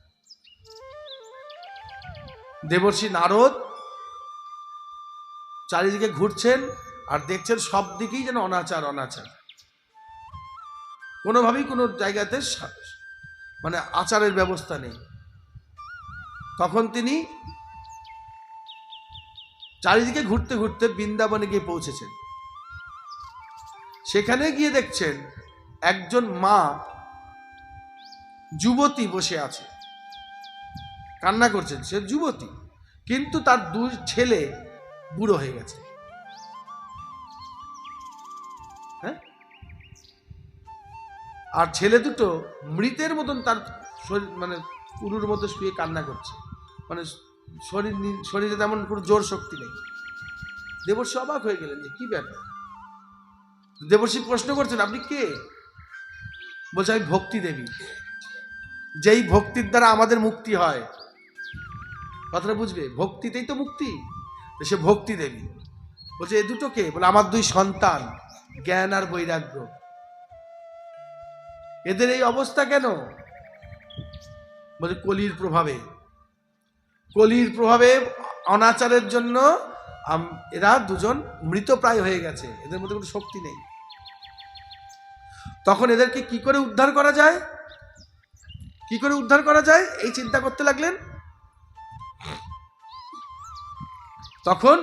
দেবর্ষি নারদ চারিদিকে ঘুরছেন আর দেখছেন সব দিকেই যেন অনাচার অনাচার, কোনোভাবেই কোনো জায়গাতে মানে আচারের ব্যবস্থা নেই। তখন তিনি চারিদিকে ঘুরতে ঘুরতে বৃন্দাবনে গিয়ে পৌঁছেছেন। সেখানে গিয়ে দেখছেন একজন মা যুবতী বসে আছে, কান্না করছেন। সে যুবতী, কিন্তু তার 2 ছেলে বুড়ো হয়ে গেছে। হ্যাঁ, আর ছেলে দুটো মৃতের মতন তার শরীর মানে উরুর মধ্যে শুয়ে কান্না করছে, মানে শরীরে তেমন কোনো জোর শক্তি নেই। দেবর্ষি অবাক হয়ে গেলেন যে কি ব্যাপার। দেবর্ষি প্রশ্ন করছেন, আপনি কে? বলছে আমি ভক্তি দেবী, যেই ভক্তির দ্বারা আমাদের মুক্তি হয়। কথাটা বুঝবে, ভক্তিতেই তো মুক্তি। সে ভক্তি দেবী। বলছে এ দুটো কে? বলে আমার 2 সন্তান, জ্ঞান আর বৈরাগ্য। এদের এই অবস্থা কেন? বলে কলির প্রভাবে। কলির প্রভাবে অনাচারের জন্য এরা দুজন মৃতপ্রায় হয়ে গেছে, এদের মধ্যে কোনো শক্তি নেই। তখন এদেরকে কি করে উদ্ধার করা যায়, কি করে উদ্ধার করা যায় এই চিন্তা করতে লাগলেন। তখন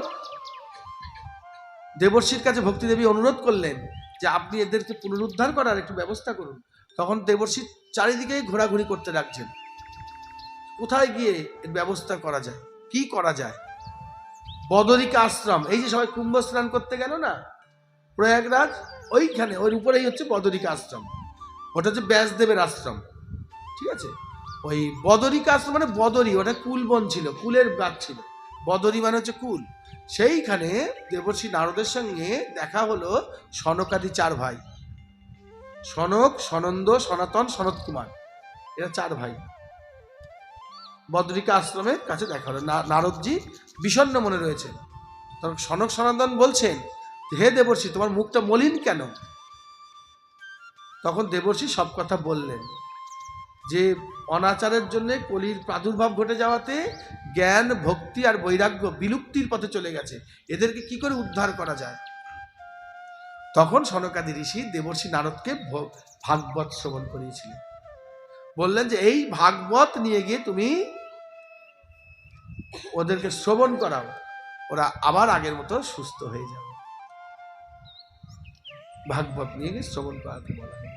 দেবর্ষির কাছে ভক্তি দেবী অনুরোধ করলেন যে আপনি এদেরকে পুনরুদ্ধার করার একটু ব্যবস্থা করুন। তখন দেবর্ষি চারিদিকে ঘোরাঘুরি করতে লাগছেন, কোথায় গিয়ে এর ব্যবস্থা করা যায়, কি করা যায়। বদরিকা আশ্রম, এই যে সবাই কুম্ভ স্নান করতে গেল না প্রয়াগরাজ, ওইখানে ওর উপরেই হচ্ছে বদরিকা আশ্রম। ওটা হচ্ছে ব্যাসদেবের আশ্রম, ঠিক আছে। ওই বদরিকা আশ্রম মানে বদরি, ওটা কুলবন ছিল, কুলের গাছ ছিল। বদরি মানে হচ্ছে কুল। সেইখানে দেবর্ষি নারদের সঙ্গে দেখা হলো সনকাদি 4 ভাই, সনক, সনন্দ, সনাতন, সনত কুমার, এরা 4 ভাই। বদরিকা আশ্রমের কাছে দেখা হলো। নারদজি বিষণ্ণ মনে রয়েছে। তখন সনক সনাতন বলছেন, হে দেবর্ষি, তোমার মুখটা মলিন কেন? তখন দেবর্ষি সব কথা বললেন, যে অনাচারের জন্য কলির প্রাদুর্ভাব ঘটে যাওয়াতে জ্ঞান, ভক্তি আর বৈরাগ্য বিলুপ্তির পথে চলে গেছে, এদেরকে কি করে উদ্ধার করা যায়। তখন সনকাদি ঋষি দেবর্ষি নারদকে ভাগবত শ্রবণ করিয়েছিলেন। বললেন যে এই ভাগবত নিয়ে গিয়ে তুমি ওদেরকে শ্রবণ করাও, ওরা আবার আগের মতো সুস্থ হয়ে যাবে। ভাগবত নিয়ে গিয়ে শ্রবণ করাতে বলা হয়।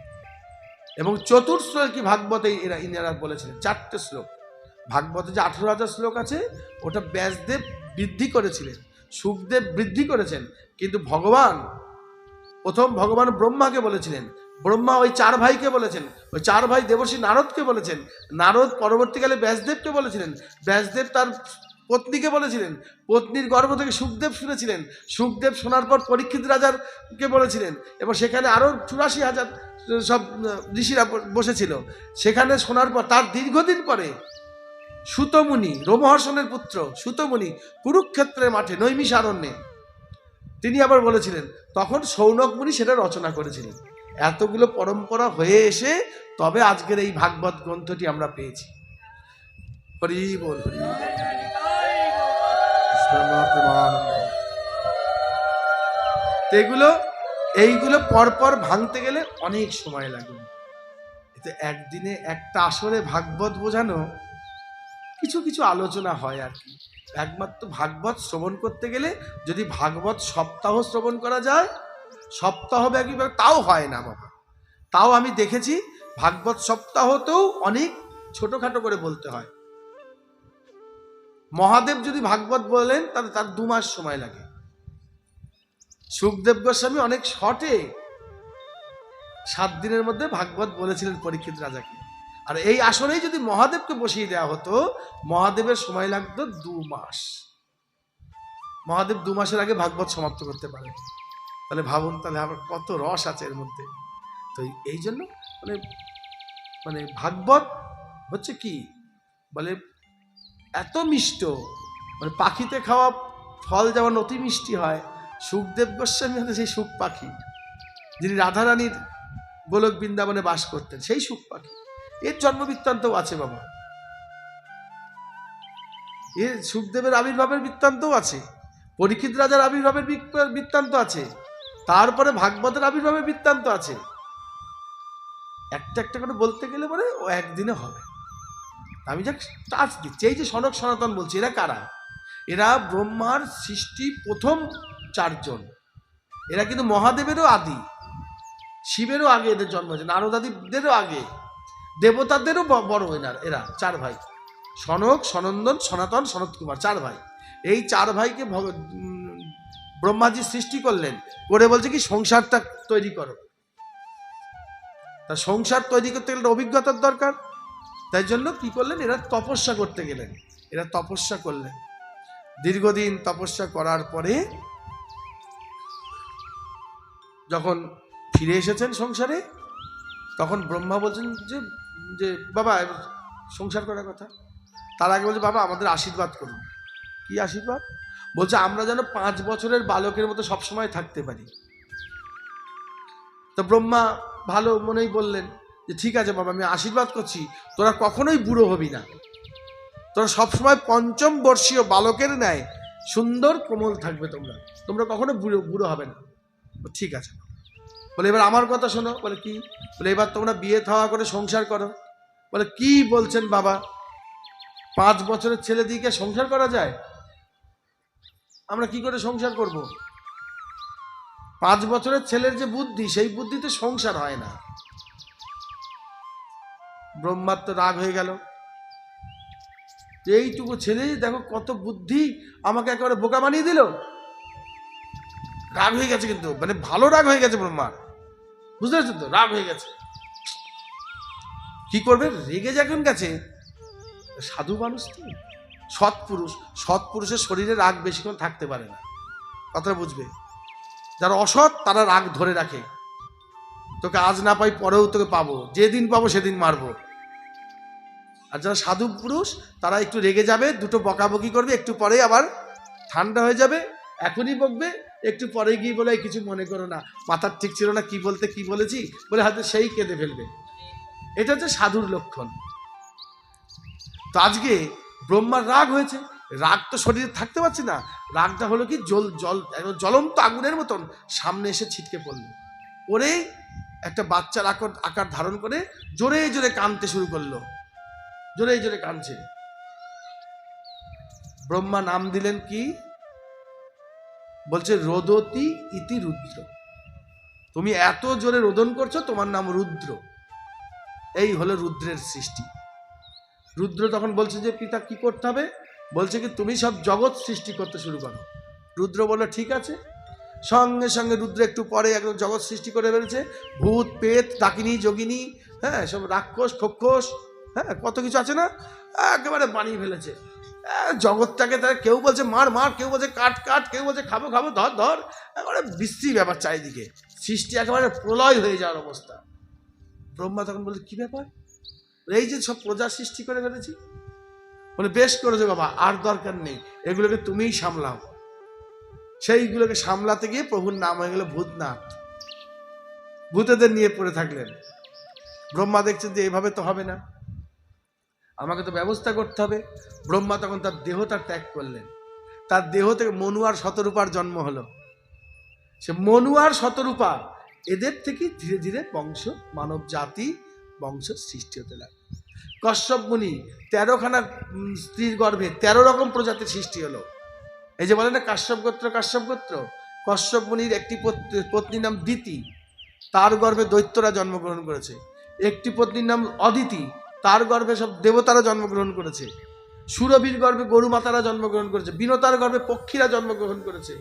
এবং চতুর্শ্লোকী ভাগবতে ইনারা বলেছিলেন, 4টে শ্লোক। ভাগবতে যে 18,000 শ্লোক আছে, ওটা ব্যাসদেব বৃদ্ধি করেছিলেন, সুখদেব বৃদ্ধি করেছেন, কিন্তু প্রথম ভগবান ব্রহ্মাকে বলেছিলেন, ব্রহ্মা ওই 4 ভাইকে বলেছেন, ওই 4 ভাই দেবর্ষি নারদকে বলেছেন, নারদ পরবর্তীকালে ব্যাসদেবকে বলেছিলেন, ব্যাসদেব তার পত্নীকে বলেছিলেন, পত্নীর গর্ভ থেকে সুখদেব শুনেছিলেন, সুখদেব শোনার পর পরীক্ষিত রাজারকে বলেছিলেন, এবং সেখানে আরও 84,000 সব ঋষিরা বসেছিল। সেখানে শোনার পর তার দীর্ঘদিন পরে সুতমুনি, রোমহর্ষণের পুত্র সুতমুনি, কুরুক্ষেত্রের মাঠে নৈমিষারণ্যে তিনি আবার বলেছিলেন, তখন সৌনক মুনি সেটা রচনা করেছিলেন। এতগুলো পরম্পরা হয়ে এসে তবে আজকের এই ভাগবত গ্রন্থটি আমরা পেয়েছি। হরি বল, হরি বল। এইগুলো পরপর ভাঙতে গেলে অনেক সময় লাগে। এতে একদিনে একটা আসরে ভাগবত বোঝানো, কিছু কিছু আলোচনা হয় আর কি। একমাত্র ভাগবত শ্রবণ করতে গেলে যদি ভাগবত সপ্তাহ শ্রবণ করা যায়, সপ্তাহব্যাপী, তাও হয় না বাবা। তাও আমি দেখেছি ভাগবত সপ্তাহতেও অনেক ছোটখাটো করে বলতে হয়। মহাদেব যদি ভাগবত বলেন তাহলে তার 2 মাস সময় লাগে। সুখদেব গোস্বামী অনেক শর্টে 7 দিনের মধ্যে ভাগবত বলেছিলেন পরীক্ষিত রাজাকে। আর এই আসরেই যদি মহাদেবকে বসিয়ে দেওয়া হতো, মহাদেবের সময় লাগতো 2 মাস। মহাদেব 2 মাসের আগে ভাগবত সমাপ্ত করতে পারে। তাহলে ভাবুন, তাহলে আবার কত রস আছে এর মধ্যে। তো এই জন্য মানে ভাগবত হচ্ছে কি বলে, এত মিষ্ট, মানে পাখিতে খাওয়া ফল যেমন অতি মিষ্টি হয়, সুখদেব গোস্বামী হচ্ছে সেই সুখ পাখি, যিনি রাধারানীর গোলক বৃন্দাবনে বাস করতেন, সেই সুখ পাখি। এর জন্মবৃত্তান্তও আছে বাবা, এর সুখদেবের আবির্ভাবের বৃত্তান্তও আছে, পরীক্ষিত রাজার আবির্ভাবের বৃত্তান্ত আছে, তারপরে ভাগবতের আবির্ভাবের বৃত্তান্ত আছে। একটা একটা করে বলতে গেলে পরে ও একদিনে হবে। আমি যা টাচ দিচ্ছি, এই যে সনক সনাতন বলছি, এরা কারা? এরা ব্রহ্মার সৃষ্টি প্রথম 4 জন। এরা কিন্তু মহাদেবেরও আদি, শিবেরও আগে এদের জন্ম হয়েছে, নারদাদিদেরও আগে, দেবতাদেরও বড়। এরা 4 ভাই, সনক, সনন্দন, সনাতন, সনত কুমার, 4 ভাই। এই 4 ভাইকে ব্রহ্মাজি সৃষ্টি করলেন, করে বলছে কি সংসারটা তৈরি করো। তা সংসার তৈরি করতে গেলে অভিজ্ঞতার দরকার। তাই জন্য কি করলেন, এরা তপস্যা করতে গেলেন। এরা তপস্যা করলেন, দীর্ঘদিন তপস্যা করার পরে যখন ফিরে এসেছেন সংসারে, তখন ব্রহ্মা বলছেন যে বাবা সংসার করার কথা। তার আগে বলছে, বাবা আমাদের আশীর্বাদ করুন। কি আশীর্বাদ? বলছে আমরা যেন 5 বছরের বালকের মতো সবসময় থাকতে পারি। তো ব্রহ্মা ভালো মনেই বললেন যে ঠিক আছে বাবা, আমি আশীর্বাদ করছি, তোরা কখনোই বুড়ো হবি না, তোরা সবসময় 5ম বর্ষীয় বালকের ন্যায় সুন্দর কোমল থাকবে, তোমরা কখনো বুড়ো হবে না। ঠিক আছে। বলে এবার আমার কথা শোনো। বলে কি? বলে এবার তোমরা বিয়ে থাওয়া করে সংসার করো। বলে কি বলছেন বাবা, 5 বছরের ছেলে দিকে সংসার করা যায়? আমরা কি করে সংসার করব? 5 বছরের ছেলের যে বুদ্ধি, সেই বুদ্ধিতে সংসার হয় না। ব্রহ্মার তো রাগ হয়ে গেল এইটুকু ছেলে দেখো কত বুদ্ধি, আমাকে একেবারে বোকা বানিয়ে দিল। রাগ হয়ে গেছে, কিন্তু মানে ভালো রাগ হয়ে গেছে ব্রহ্মার, বুঝতে পারছেন তো? রাগ হয়ে গেছে। কি করবে, রেগে যখন গেছে, সাধু মানুষ তো, সৎপুরুষ, সৎপুরুষের শরীরে রাগ বেশিক্ষণ থাকতে পারে না, কথাটা বুঝবে। যারা অসৎ তারা রাগ ধরে রাখে, তোকে আজ না পাই পরেও তোকে পাবো, যেদিন পাবো সেদিন মারবো। আর যারা সাধু পুরুষ তারা একটু রেগে যাবে, দুটো বকাবকি করবে, একটু পরে আবার ঠান্ডা হয়ে যাবে, এখনই বকবে, একটু পরে গিয়ে বলে কিছু মনে করো না, মাথার ঠিক ছিল না, কি বলেছি বলে হয়তো সেই কেঁদে ফেলবে। এটা হচ্ছে সাধুর লক্ষণ। তো আজকে ব্রহ্মার রাগ হয়েছে, রাগ তো শরীরে থাকতে পারছে না, রাগটা হলো কি জ্বলন্ত আগুনের মতন সামনে এসে ছিটকে পড়লো, ওরে একটা বাচ্চার আকার ধারণ করে জোরে জোরে কাঁদতে শুরু করলো, জোরে জোরে কাঁদছে। ব্রহ্মা নাম দিলেন কি, বলছে রোদতি ইতি রুদ্র, তুমি এত জোরে রোদন করছো, তোমার নাম রুদ্র। এই হলো রুদ্রের সৃষ্টি। রুদ্র তখন বলছে যে পিতা কি করতে হবে, বলছে কি তুমি সব জগৎ সৃষ্টি করতে শুরু করো। রুদ্র বলল ঠিক আছে। সঙ্গে সঙ্গে রুদ্র একটু পরে একদম জগৎ সৃষ্টি করে ফেলেছে, ভূত পেত ডাকিনী যোগিনী, হ্যাঁ সব রাক্ষস খক্ষস, হ্যাঁ কত কিছু আছে না, একেবারে বানিয়ে ফেলেছে জগৎটাকে। তারা কেউ বলছে মার মার, কেউ বলছে কাট কাট, কেউ বলছে খাবো খাবো, ধর ধর, একেবারে বিশ্রী ব্যাপার চারিদিকে, সৃষ্টি একেবারে প্রলয় হয়ে যাওয়ার অবস্থা। ব্রহ্মা তখন বলছে কি ব্যাপার, এই যে সব প্রজা সৃষ্টি করে ফেলেছি, বলে বেশ করেছো বাবা, আর দরকার নেই, এগুলোকে তুমিই সামলাও। সেইগুলোকে সামলাতে গিয়ে প্রভুর নাম হয়ে গেল ভূতনাথ, ভূতেদের নিয়ে পড়ে থাকলেন। ব্রহ্মা দেখছেন যে এভাবে তো হবে না, আমাকে তো ব্যবস্থা করতে হবে। ব্রহ্মা তখন তার দেহটা ত্যাগ করলেন, তার দেহ থেকে মনু আর শতরূপার জন্ম হলো। সে মনু আর শতরূপা, এদের থেকে ধীরে ধীরে মানব জাতি বংশ সৃষ্টি হতে লাগলো। কশ্যপ মুনি 13খানা স্ত্রীর গর্ভে 13 রকম প্রজাতির সৃষ্টি হলো। এই যে বলে না কাশ্যপ গোত্র, কাশ্যপ গোত্র, কশ্যপ মুনির একটি পত্নীর নাম দিতি, তার গর্ভে দৈত্যরা জন্মগ্রহণ করেছে। একটি পত্নীর নাম অদিতি, তার গর্ভে সব দেবতারা জন্মগ্রহণ করেছে। সুরভির গর্ভে গরু মাতারা জন্মগ্রহণ করেছে। বিনতার গর্ভে পক্ষীরা জন্মগ্রহণ করেছে।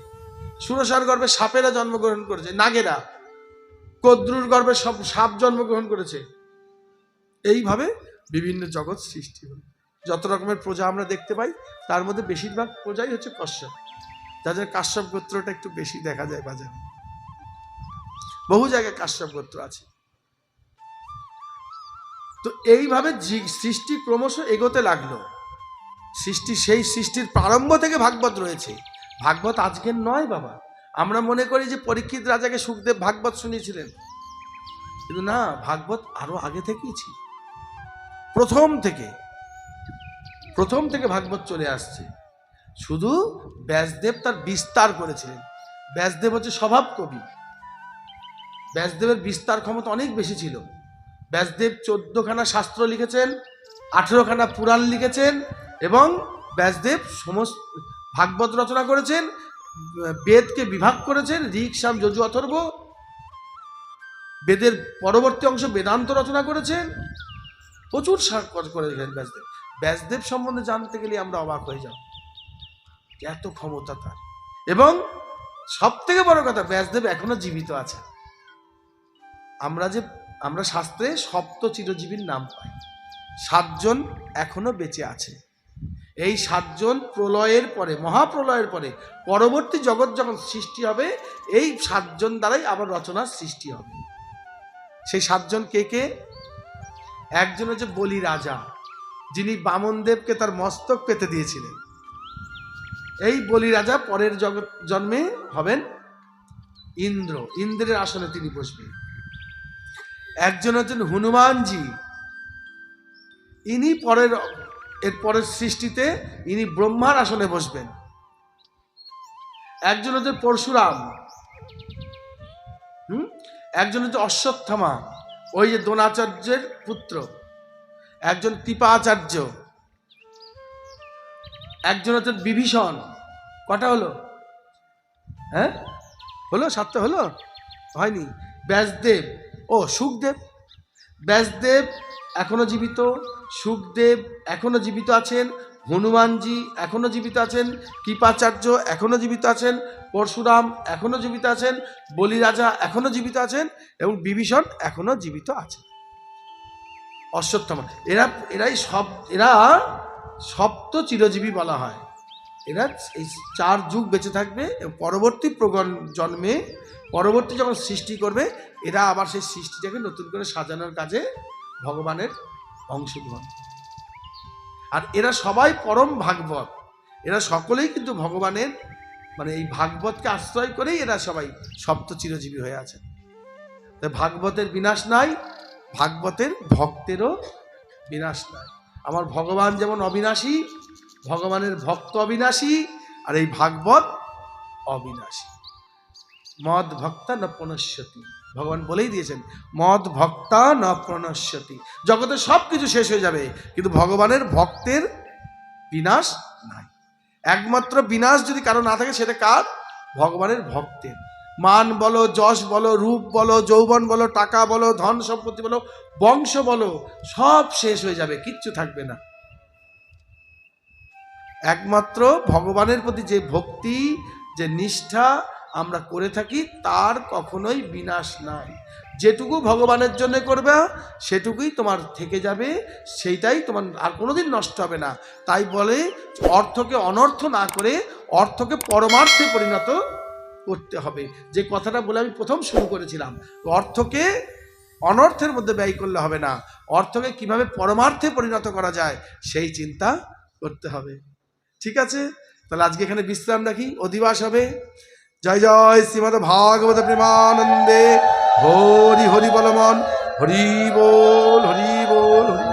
সুরসার গর্ভে সাপেরা জন্মগ্রহণ করেছে, নাগেরা। কদ্রুর গর্ভে সব সাপ জন্মগ্রহণ করেছে। এইভাবে বিভিন্ন জগৎ সৃষ্টি হল। যত রকমের প্রজা আমরা দেখতে পাই তার মধ্যে বেশিরভাগ প্রজাই হচ্ছে কশ্যপ, যাদের কাশ্যপ গোত্রটা একটু বেশি দেখা যায় বাজারে, বহু জায়গায় কাশ্যপ গোত্র আছে। তো এইভাবে সৃষ্টি ক্রমশ এগোতে লাগলো। সেই সৃষ্টির প্রারম্ভ থেকে ভাগবত রয়েছে। ভাগবত আজকের নয় বাবা, আমরা মনে করি যে পরীক্ষিত রাজাকে সুখদেব ভাগবত শুনিয়েছিলেন, কিন্তু না, ভাগবত আরো আগে থেকেই ছিল। প্রথম থেকে ভাগবত চলে আসছে, শুধু ব্যাসদেব তার বিস্তার করেছিলেন। ব্যাসদেব হচ্ছে স্বভাব কবি, ব্যাসদেবের বিস্তার ক্ষমতা অনেক বেশি ছিল। ব্যাসদেব 14খানা শাস্ত্র লিখেছেন, 18খানা পুরাণ লিখেছেন, এবং ব্যাসদেব সমস্ত ভাগবত রচনা করেছেন, বেদকে বিভাগ করেছেন, ঋক সাম যজু অথর্ব, বেদের পরবর্তী অংশ বেদান্ত রচনা করেছেন, প্রচুর করেছেন ব্যাসদেব। ব্যাসদেব সম্বন্ধে জানতে গেলে আমরা অবাক হয়ে যাব, এত ক্ষমতা তার। এবং সব থেকে বড় কথা, ব্যাসদেব এখনো জীবিত আছে। আমরা শাস্ত্রে সপ্ত চিরজীবীর নাম পাই, 7 জন এখনো বেঁচে আছে। এই 7 জন প্রলয়ের পরে, মহাপ্রলয়ের পরে, পরবর্তী জগৎ যখন সৃষ্টি হবে, এই 7 জন দ্বারাই আবার রচনার সৃষ্টি হবে। সেই 7 জন কে কে? একজন হচ্ছে বলি রাজা, যিনি বামনদেবকে তার মস্তক পেতে দিয়েছিলেন। এই বলি রাজা পরের জন্মে হবেন ইন্দ্র, ইন্দ্রের আসনে তিনি বসবেন। একজন হচ্ছেন হনুমানজি, ইনি পরের সৃষ্টিতে ইনি ব্রহ্মার আসনে বসবেন। একজন হচ্ছে পরশুরাম, একজন হচ্ছে অশ্বত্থামা, ওই যে দ্রোণাচার্যের পুত্র। একজন কৃপাচার্য, একজন হচ্ছেন বিভীষণ। কটা হলো? হ্যাঁ হলো, 7টা হলো? হয়নি। ব্যাসদেব, সুখদেব। ব্যাসদেব এখনো জীবিত, সুখদেব এখনো জীবিত আছেন, হনুমানজি এখনো জীবিত আছেন, কৃপাচার্য এখনো জীবিত আছেন, পরশুরাম এখনো জীবিত আছেন, বলিরাজা এখনো জীবিত আছেন এবং বিভীষণ এখনো জীবিত আছেন। অশ্বত্থামা এরা সপ্ত চিরজীবী বলা হয়। এরা এই 4 যুগ বেঁচে থাকবে এবং পরবর্তী জন্মে পরবর্তী যখন সৃষ্টি করবে এরা আবার সেই সৃষ্টিটাকে নতুন করে সাজানোর কাজে ভগবানের অংশগ্রহণ। আর এরা সবাই পরম ভাগবত, এরা সকলেই কিন্তু ভগবানের মানে এই ভাগবতকে আশ্রয় করেই এরা সবাই সপ্ত চিরজীবী হয়ে আছেন। তাই ভাগবতের বিনাশ নাই, ভাগবতের ভক্তেরও বিনাশ নাই। আমার ভগবান যেমন অবিনাশী, ভগবানের ভক্ত অবিনাশী, আর এই ভাগবত অবিনাশী। মদ ভক্তা ন প্রণশ্যতি, ভগবান বলেই দিয়েছেন মদ ভক্তা ন প্রণশ্যতি। জগতে সব কিছু শেষ হয়ে যাবে কিন্তু ভগবানের ভক্তের বিনাশ নাই। একমাত্র বিনাশ যদি কারো না থাকে সেটা কার? ভগবানের ভক্তের। মান বলো, যশ বলো, রূপ বলো, যৌবন বলো, টাকা বলো, ধন সম্পত্তি বলো, বংশ বলো, সব শেষ হয়ে যাবে, কিচ্ছু থাকবে না। একমাত্র ভগবানের প্রতি যে ভক্তি, যে নিষ্ঠা আমরা করে থাকি তার কখনোই বিনাশ নাই। যেটুকু ভগবানের জন্য করবে সেটুকুই তোমার থেকে যাবে, সেইটাই তোমার আর কোনোদিন নষ্ট হবে না। তাই বলে অর্থকে অনর্থ না করে অর্থকে পরমার্থে পরিণত করতে হবে। যে কথাটা বলে আমি প্রথম শুরু করেছিলাম, অর্থকে অনর্থের মধ্যে ব্যয় করলে হবে না, অর্থকে কিভাবে পরমার্থে পরিণত করা যায় সেই চিন্তা করতে হবে। ঠিক আছে, তাহলে আজকে এখানে বিশ্রাম রাখি, অধিবাস হবে। জয় জয় শ্রীমদ ভাগবত প্রেমানন্দে। হরি হরি বল মন, হরি বল হরি বল হরি।